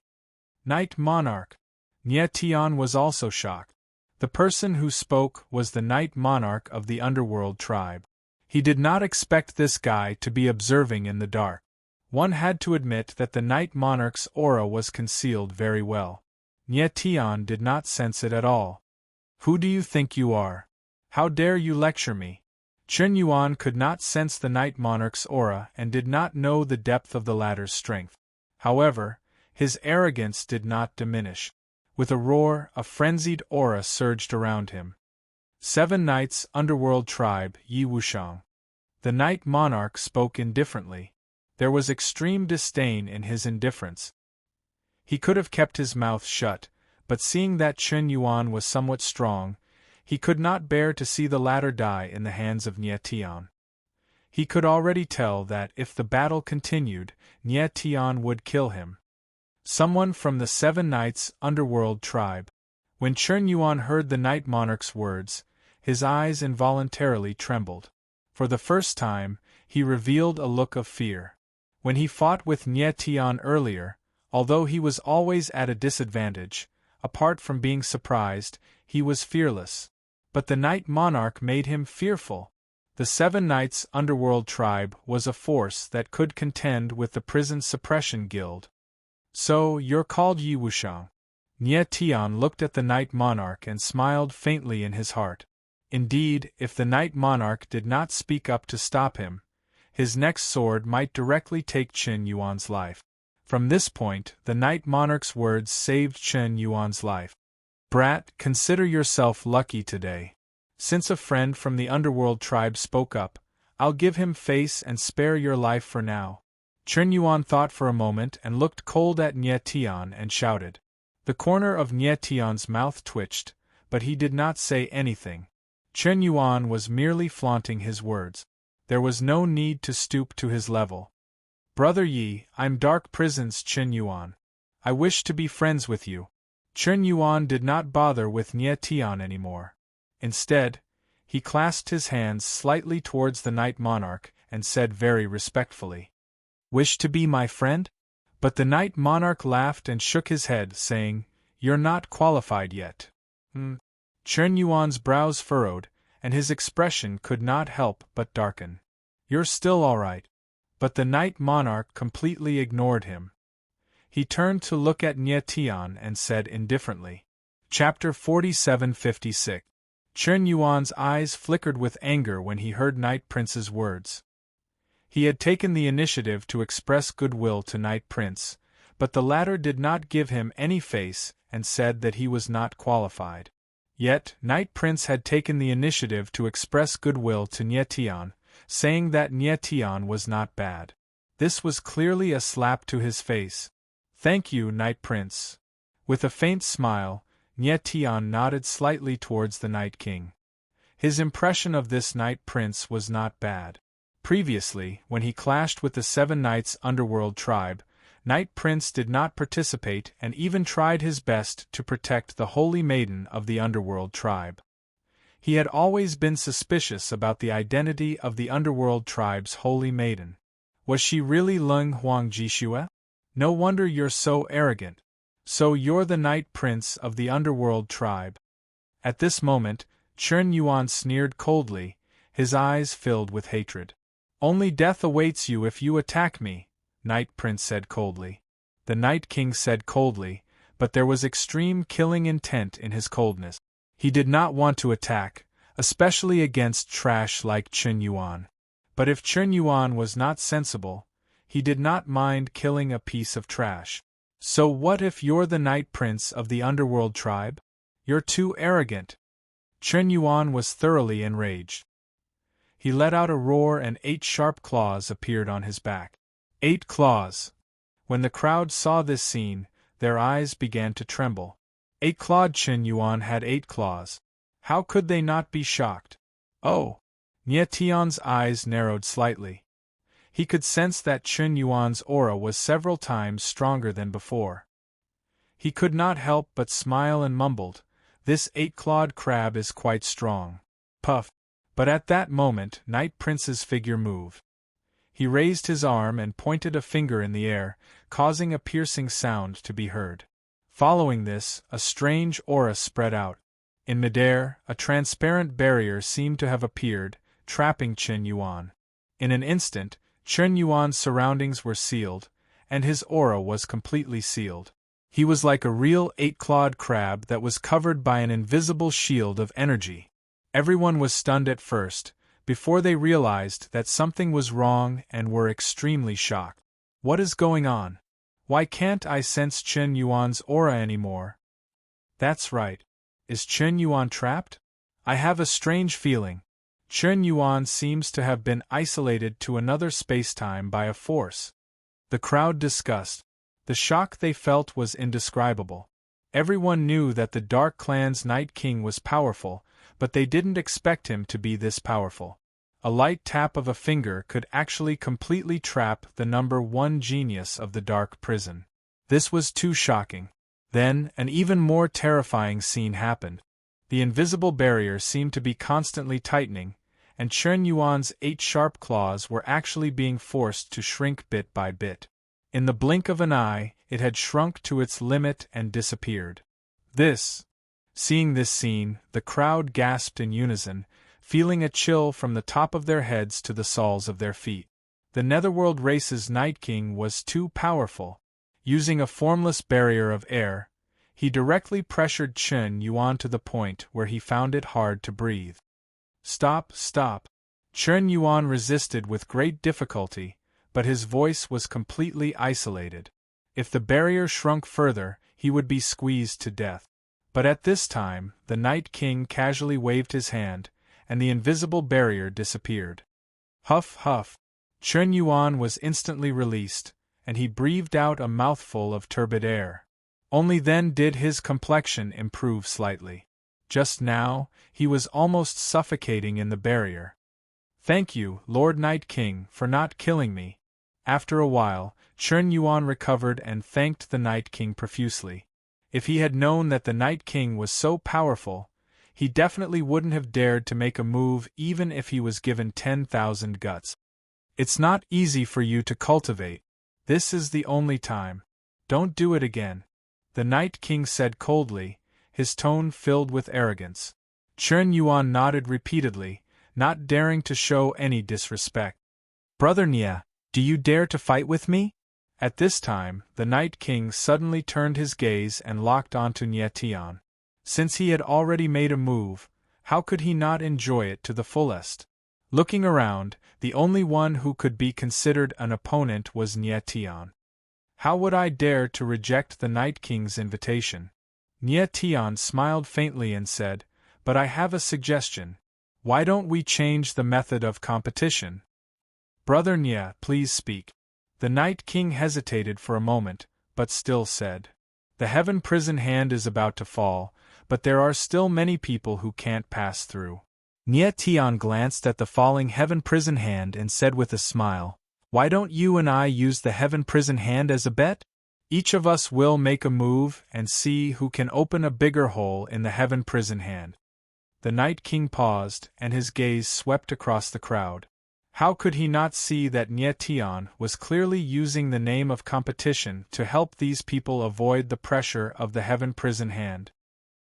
Knight Monarch. Nie Tian was also shocked. The person who spoke was the Night Monarch of the underworld tribe. He did not expect this guy to be observing in the dark. One had to admit that the Night Monarch's aura was concealed very well. Nye Tian did not sense it at all. Who do you think you are? How dare you lecture me? Chen Yuan could not sense the Night Monarch's aura and did not know the depth of the latter's strength. However, his arrogance did not diminish. With a roar, a frenzied aura surged around him. 7 Knights, Underworld Tribe, Yi Wushang. The Night Monarch spoke indifferently. There was extreme disdain in his indifference. He could have kept his mouth shut, but seeing that Chen Yuan was somewhat strong, he could not bear to see the latter die in the hands of Nye Tian. He could already tell that if the battle continued, Nye Tian would kill him. Someone from the 7 Knights, Underworld Tribe. When Chen Yuan heard the Night Monarch's words, his eyes involuntarily trembled. For the first time, he revealed a look of fear. When he fought with Nye Tian earlier, although he was always at a disadvantage, apart from being surprised, he was fearless. But the Night Monarch made him fearful. The 7 Knights Underworld Tribe was a force that could contend with the Prison Suppression Guild. So, you're called Yi Wushang. Nye Tian looked at the Night Monarch and smiled faintly in his heart. Indeed, if the Night Monarch did not speak up to stop him, his next sword might directly take Chen Yuan's life. From this point, the Night Monarch's words saved Chen Yuan's life. Brat, consider yourself lucky today. Since a friend from the Underworld Tribe spoke up, I'll give him face and spare your life for now. Chen Yuan thought for a moment and looked cold at Nye Tian and shouted. The corner of Nye Tian's mouth twitched, but he did not say anything. Chen Yuan was merely flaunting his words. There was no need to stoop to his level. Brother Yi, I'm Dark Prison's Chen Yuan. I wish to be friends with you. Chen Yuan did not bother with Nye Tian anymore. Instead, he clasped his hands slightly towards the Night Monarch and said very respectfully, Wish to be my friend? But the Night Monarch laughed and shook his head, saying, You're not qualified yet. Chen Yuan's brows furrowed, and his expression could not help but darken. You're still all right. But the Night Monarch completely ignored him. He turned to look at Nye Tian and said indifferently. Chapter 47-56. Chen Yuan's eyes flickered with anger when he heard Night Prince's words. He had taken the initiative to express goodwill to Night Prince, but the latter did not give him any face and said that he was not qualified. Yet, Night Prince had taken the initiative to express goodwill to Nye Tian, saying that Nye Tian was not bad. This was clearly a slap to his face. Thank you, Night Prince. With a faint smile, Nye Tian nodded slightly towards the Night King. His impression of this Night Prince was not bad. Previously, when he clashed with the 7 Knights Underworld Tribe, Night Prince did not participate and even tried his best to protect the Holy Maiden of the Underworld Tribe. He had always been suspicious about the identity of the Underworld Tribe's Holy Maiden. Was she really Leng Huang Jishue? No wonder you're so arrogant. So you're the Night Prince of the Underworld Tribe. At this moment, Chen Yuan sneered coldly, his eyes filled with hatred. Only death awaits you if you attack me, Night Prince said coldly. The Night King said coldly, but there was extreme killing intent in his coldness. He did not want to attack, especially against trash like Chen Yuan. But if Chen Yuan was not sensible, he did not mind killing a piece of trash. So what if you're the Night Prince of the Underworld Tribe? You're too arrogant. Chen Yuan was thoroughly enraged. He let out a roar and 8 sharp claws appeared on his back. 8 claws! When the crowd saw this scene, their eyes began to tremble. 8-clawed Chen Yuan had 8 claws. How could they not be shocked? Oh! Nye Tian's eyes narrowed slightly. He could sense that Chen Yuan's aura was several times stronger than before. He could not help but smile and mumbled, This 8-clawed crab is quite strong. Puff! But at that moment, Night Prince's figure moved. He raised his arm and pointed a finger in the air, causing a piercing sound to be heard. Following this, a strange aura spread out. In midair, a transparent barrier seemed to have appeared, trapping Chen Yuan. In an instant, Chen Yuan's surroundings were sealed, and his aura was completely sealed. He was like a real eight-clawed crab that was covered by an invisible shield of energy. Everyone was stunned at first, before they realized that something was wrong and were extremely shocked. What is going on? Why can't I sense Chen Yuan's aura anymore? That's right. Is Chen Yuan trapped? I have a strange feeling. Chen Yuan seems to have been isolated to another spacetime by a force. The crowd discussed. The shock they felt was indescribable. Everyone knew that the Dark Clan's Night King was powerful, but they didn't expect him to be this powerful. A light tap of a finger could actually completely trap the number one genius of the Dark Prison. This was too shocking. Then, an even more terrifying scene happened. The invisible barrier seemed to be constantly tightening, and Chen Yuan's 8 sharp claws were actually being forced to shrink bit by bit. In the blink of an eye, it had shrunk to its limit and disappeared. Seeing this scene, the crowd gasped in unison, feeling a chill from the top of their heads to the soles of their feet. The Netherworld race's Night King was too powerful. Using a formless barrier of air, he directly pressured Chen Yuan to the point where he found it hard to breathe. Stop! Chen Yuan resisted with great difficulty, but his voice was completely isolated. If the barrier shrunk further, he would be squeezed to death. But at this time, the Night King casually waved his hand, and the invisible barrier disappeared. Huff, huff. Chen Yuan was instantly released, and he breathed out a mouthful of turbid air. Only then did his complexion improve slightly. Just now, he was almost suffocating in the barrier. Thank you, Lord Night King, for not killing me. After a while, Chen Yuan recovered and thanked the Night King profusely. If he had known that the Night King was so powerful, he definitely wouldn't have dared to make a move even if he was given 10,000 guts. It's not easy for you to cultivate. This is the only time. Don't do it again, the Night King said coldly, his tone filled with arrogance. Chen Yuan nodded repeatedly, not daring to show any disrespect. Brother Nia, do you dare to fight with me? At this time, the Night King suddenly turned his gaze and locked onto Nye Tian. Since he had already made a move, how could he not enjoy it to the fullest? Looking around, the only one who could be considered an opponent was Nye Tian. How would I dare to reject the Night King's invitation? Nye Tian smiled faintly and said, but I have a suggestion. Why don't we change the method of competition? Brother Nye, please speak. The Night King hesitated for a moment, but still said, the Heaven Prison Hand is about to fall, but there are still many people who can't pass through. Nye Tian glanced at the falling Heaven Prison Hand and said with a smile, why don't you and I use the Heaven Prison Hand as a bet? Each of us will make a move and see who can open a bigger hole in the Heaven Prison Hand. The Night King paused, and his gaze swept across the crowd. How could he not see that Nye Tian was clearly using the name of competition to help these people avoid the pressure of the Heaven Prison Hand?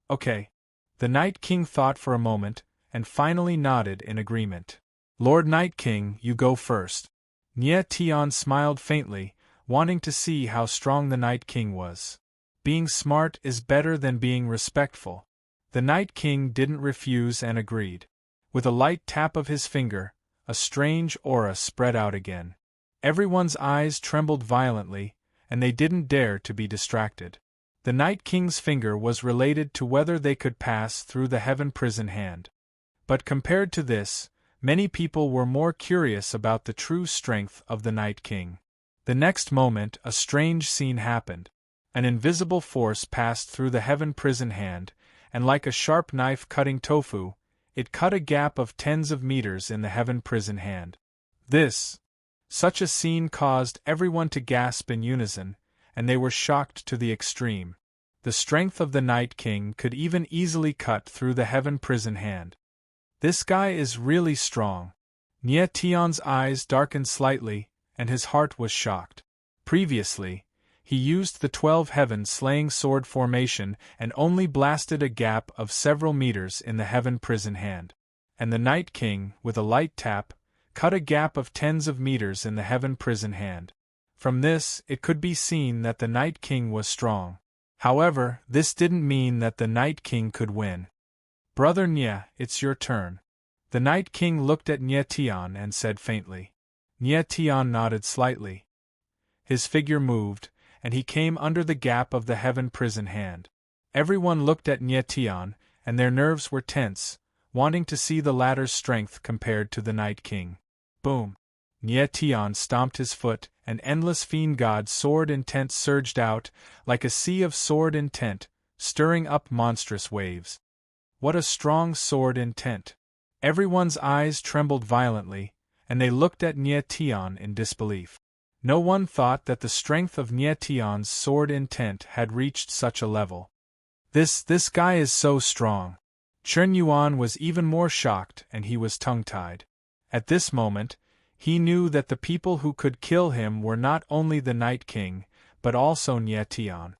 Okay. The Night King thought for a moment, and finally nodded in agreement. Lord Night King, you go first. Nye Tian smiled faintly, wanting to see how strong the Night King was. Being smart is better than being respectful. The Night King didn't refuse and agreed. With a light tap of his finger, a strange aura spread out again. Everyone's eyes trembled violently, and they didn't dare to be distracted. The Night King's finger was related to whether they could pass through the Heaven Prison Hand. But compared to this, many people were more curious about the true strength of the Night King. The next moment, a strange scene happened. An invisible force passed through the Heaven Prison Hand, and like a sharp knife cutting tofu, it cut a gap of tens of meters in the Heaven Prison Hand. Such a scene caused everyone to gasp in unison, and they were shocked to the extreme. The strength of the Night King could even easily cut through the Heaven Prison Hand. This guy is really strong. Nye Tian's eyes darkened slightly, and his heart was shocked. Previously, He used the 12 heaven-slaying sword formation and only blasted a gap of several meters in the heaven prison hand. And the Night King, with a light tap, cut a gap of tens of meters in the heaven prison hand. From this, it could be seen that the Night King was strong. However, this didn't mean that the Night King could win. "Brother Nye, it's your turn." The Night King looked at Nye Tian and said faintly. Nye Tian nodded slightly. His figure moved, and he came under the gap of the heaven prison hand. Everyone looked at Nye Tian, and their nerves were tense, wanting to see the latter's strength compared to the Night King. Boom! Nye Tian stomped his foot, and endless fiend god sword intent surged out, like a sea of sword intent, stirring up monstrous waves. What a strong sword intent! Everyone's eyes trembled violently, and they looked at Nye Tian in disbelief. No one thought that the strength of Nye Tian's sword intent had reached such a level. This guy is so strong. Chen Yuan was even more shocked, and he was tongue-tied. At this moment, he knew that the people who could kill him were not only the Night King, but also Nye Tian.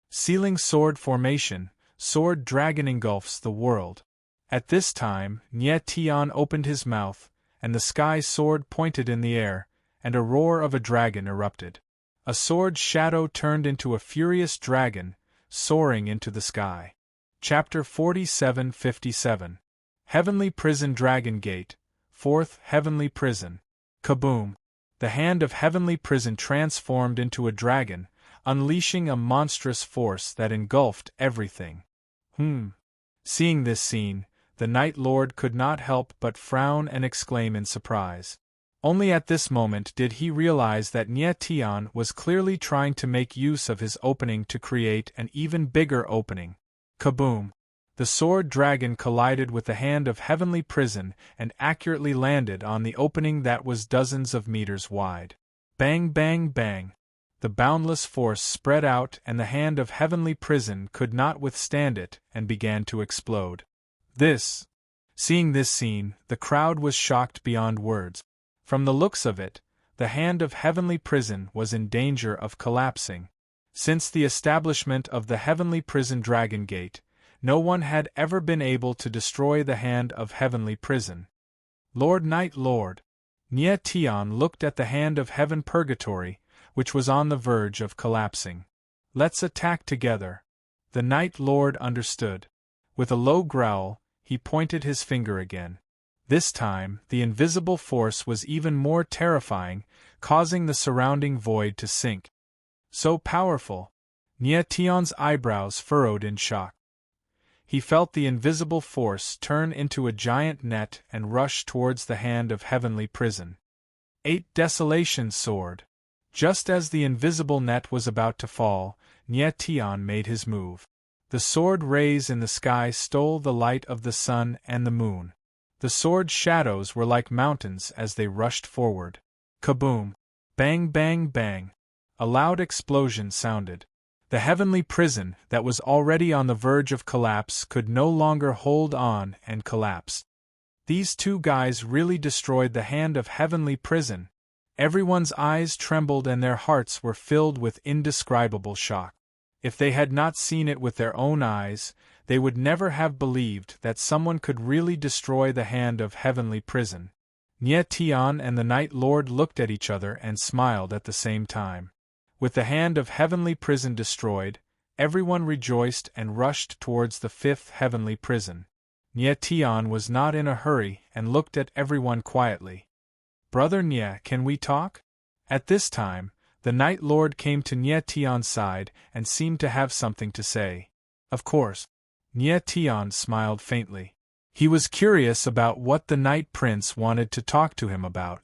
Sealing sword formation, sword dragon engulfs the world. At this time, Nye Tian opened his mouth, and the sky sword pointed in the air, and a roar of a dragon erupted. A sword shadow turned into a furious dragon, soaring into the sky. Chapter 47-57. Heavenly Prison Dragon Gate, 4th Heavenly Prison. Kaboom! The hand of Heavenly Prison transformed into a dragon, unleashing a monstrous force that engulfed everything. Seeing this scene, the Night Lord could not help but frown and exclaim in surprise. Only at this moment did he realize that Nye Tian was clearly trying to make use of his opening to create an even bigger opening. Kaboom! The sword dragon collided with the hand of Heavenly Prison and accurately landed on the opening that was dozens of meters wide. Bang, bang, bang! The boundless force spread out, and the hand of Heavenly Prison could not withstand it and began to explode. Seeing this scene, the crowd was shocked beyond words. From the looks of it, the hand of Heavenly Prison was in danger of collapsing. Since the establishment of the Heavenly Prison Dragon Gate, no one had ever been able to destroy the hand of Heavenly Prison. Lord Night Lord! Nye Tian looked at the hand of Heaven Purgatory, which was on the verge of collapsing. Let's attack together. The Night Lord understood. With a low growl, he pointed his finger again. This time, the invisible force was even more terrifying, causing the surrounding void to sink. So powerful! Nye Tian's eyebrows furrowed in shock. He felt the invisible force turn into a giant net and rush towards the hand of Heavenly Prison. 8 Desolation Sword! Just as the invisible net was about to fall, Nye Tian made his move. The sword rays in the sky stole the light of the sun and the moon. The sword shadows were like mountains as they rushed forward. Kaboom! Bang, bang, bang! A loud explosion sounded. The Heavenly Prison, that was already on the verge of collapse, could no longer hold on and collapsed. These two guys really destroyed the hand of Heavenly Prison. Everyone's eyes trembled and their hearts were filled with indescribable shock. If they had not seen it with their own eyes, they would never have believed that someone could really destroy the hand of Heavenly Prison. Nye Tian and the Night Lord looked at each other and smiled at the same time. With the hand of Heavenly Prison destroyed, everyone rejoiced and rushed towards the 5th Heavenly Prison. Nye Tian was not in a hurry and looked at everyone quietly. "Brother Nye, can we talk?" At this time, the Night Lord came to Nye Tian's side and seemed to have something to say. Of course. Nye Tian smiled faintly. He was curious about what the Night Prince wanted to talk to him about.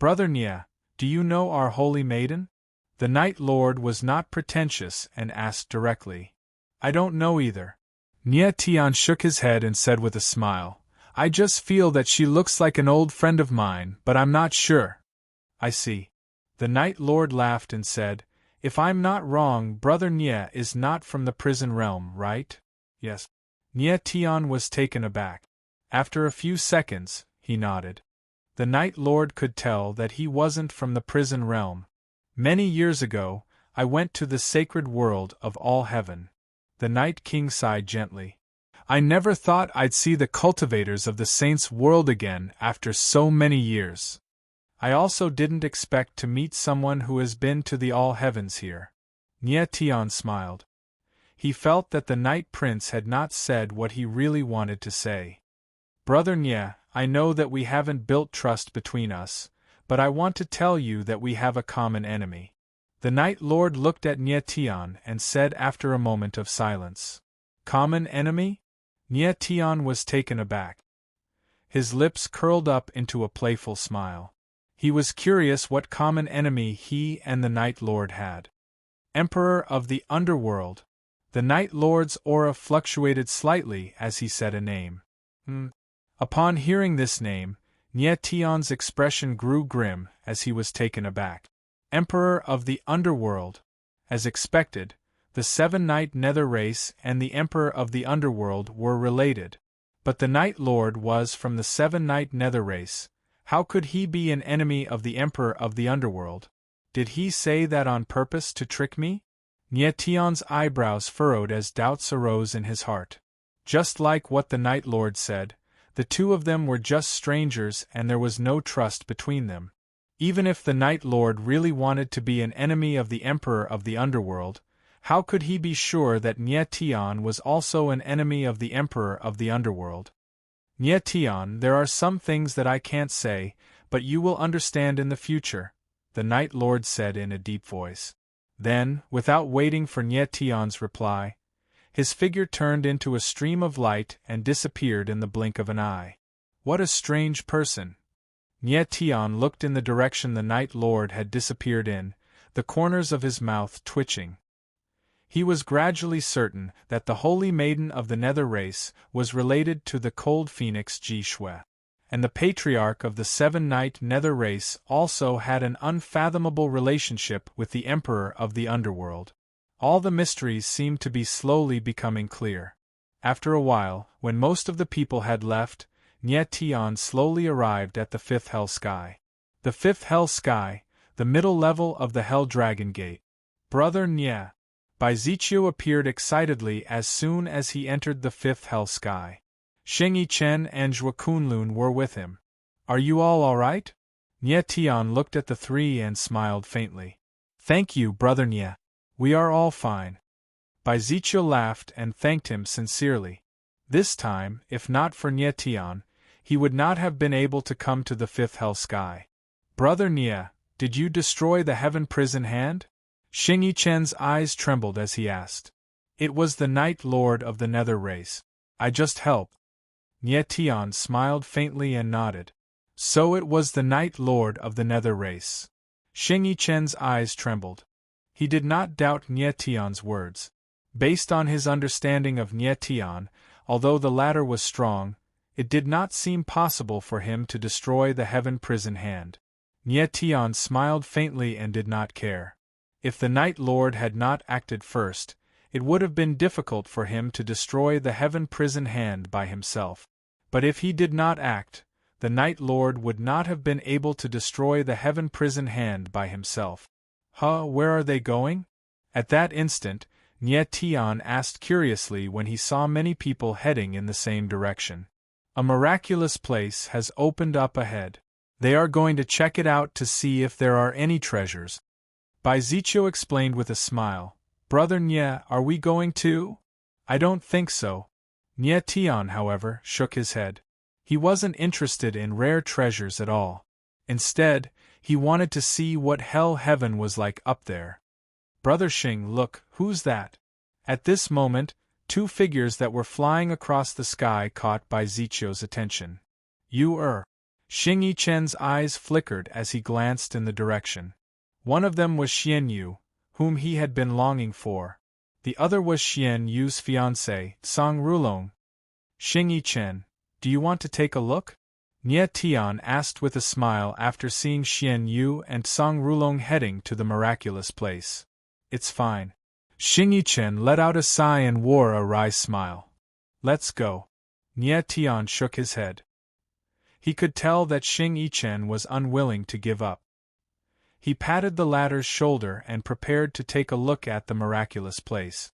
"Brother Nye, do you know our holy maiden?" The Night Lord was not pretentious and asked directly. "I don't know either." Nye Tian shook his head and said with a smile, "I just feel that she looks like an old friend of mine, but I'm not sure." "I see." The Night Lord laughed and said, "If I'm not wrong, Brother Nye is not from the prison realm, right?" "Yes." Nye Tian was taken aback. After a few seconds, he nodded. The Night Lord could tell that he wasn't from the prison realm. Many years ago, I went to the sacred world of all heaven. The Night King sighed gently. I never thought I'd see the cultivators of the saints' world again after so many years. I also didn't expect to meet someone who has been to the all heavens here. Nye Tian smiled. He felt that the Night Prince had not said what he really wanted to say. Brother Nye, I know that we haven't built trust between us, but I want to tell you that we have a common enemy. The Night Lord looked at Nye Tian and said after a moment of silence. Common enemy? Nye Tian was taken aback. His lips curled up into a playful smile. He was curious what common enemy he and the Night Lord had. Emperor of the Underworld. The Night Lord's aura fluctuated slightly as he said a name. Upon hearing this name, Nye Tian's expression grew grim as he was taken aback. Emperor of the Underworld. As expected, the Seven Night Nether race and the Emperor of the Underworld were related. But the Night Lord was from the Seven Night Nether race. How could he be an enemy of the Emperor of the Underworld? Did he say that on purpose to trick me? Nye Tian's eyebrows furrowed as doubts arose in his heart. Just like what the Night Lord said, the two of them were just strangers and there was no trust between them. Even if the Night Lord really wanted to be an enemy of the Emperor of the Underworld, how could he be sure that Nye Tian was also an enemy of the Emperor of the Underworld? Nye Tian, there are some things that I can't say, but you will understand in the future, the Night Lord said in a deep voice. Then, without waiting for Nye Tian's reply, his figure turned into a stream of light and disappeared in the blink of an eye. What a strange person! Nye Tian looked in the direction the Night Lord had disappeared in, the corners of his mouth twitching. He was gradually certain that the Holy Maiden of the Nether race was related to the cold phoenix Ji Shui, and the Patriarch of the Seven Night Nether race also had an unfathomable relationship with the Emperor of the Underworld. All the mysteries seemed to be slowly becoming clear. After a while, when most of the people had left, Nye Tian slowly arrived at the fifth Hell Sky. The fifth Hell Sky, the middle level of the Hell Dragon Gate. Brother Nye. Baiziqiu appeared excitedly as soon as he entered the fifth Hell Sky. Xingyi Chen and Zhua Kunlun were with him. Are you all right? Nye Tian looked at the three and smiled faintly. Thank you, Brother Nye. We are all fine. Baiziqiu laughed and thanked him sincerely. This time, if not for Nye Tian, he would not have been able to come to the fifth Hell Sky. Brother Nye, did you destroy the Heaven Prison Hand? Xingyi Chen's eyes trembled as he asked. It was the Night Lord of the Nether race. I just helped. Nye Tian smiled faintly and nodded. So it was the Night Lord of the Nether race. Xingyi Chen's eyes trembled. He did not doubt Nye Tian's words. Based on his understanding of Nye Tian, although the latter was strong, it did not seem possible for him to destroy the Heaven Prison Hand. Nye Tian smiled faintly and did not care. If the Night Lord had not acted first, it would have been difficult for him to destroy the Heaven Prison Hand by himself. But if he did not act, the Night Lord would not have been able to destroy the Heaven Prison Hand by himself. Where are they going? At that instant, Nye Tian asked curiously when he saw many people heading in the same direction. A miraculous place has opened up ahead. They are going to check it out to see if there are any treasures. Baiziqiu explained with a smile. Brother Nye, are we going too? I don't think so. Nye Tian, however, shook his head. He wasn't interested in rare treasures at all. Instead, he wanted to see what hell heaven was like up there. Brother Xing, look, who's that? At this moment, two figures that were flying across the sky caught Baiziqiu's attention. Xingyi Chen's eyes flickered as he glanced in the direction. One of them was Xian Yu, whom he had been longing for. The other was Xian Yu's fiancé, Song Rulong. Xingyi Chen, do you want to take a look? Nye Tian asked with a smile after seeing Xian Yu and Song Rulong heading to the miraculous place. It's fine. Xingyi Chen let out a sigh and wore a wry smile. Let's go. Nye Tian shook his head. He could tell that Xingyi Chen was unwilling to give up. He patted the latter's shoulder and prepared to take a look at the miraculous place.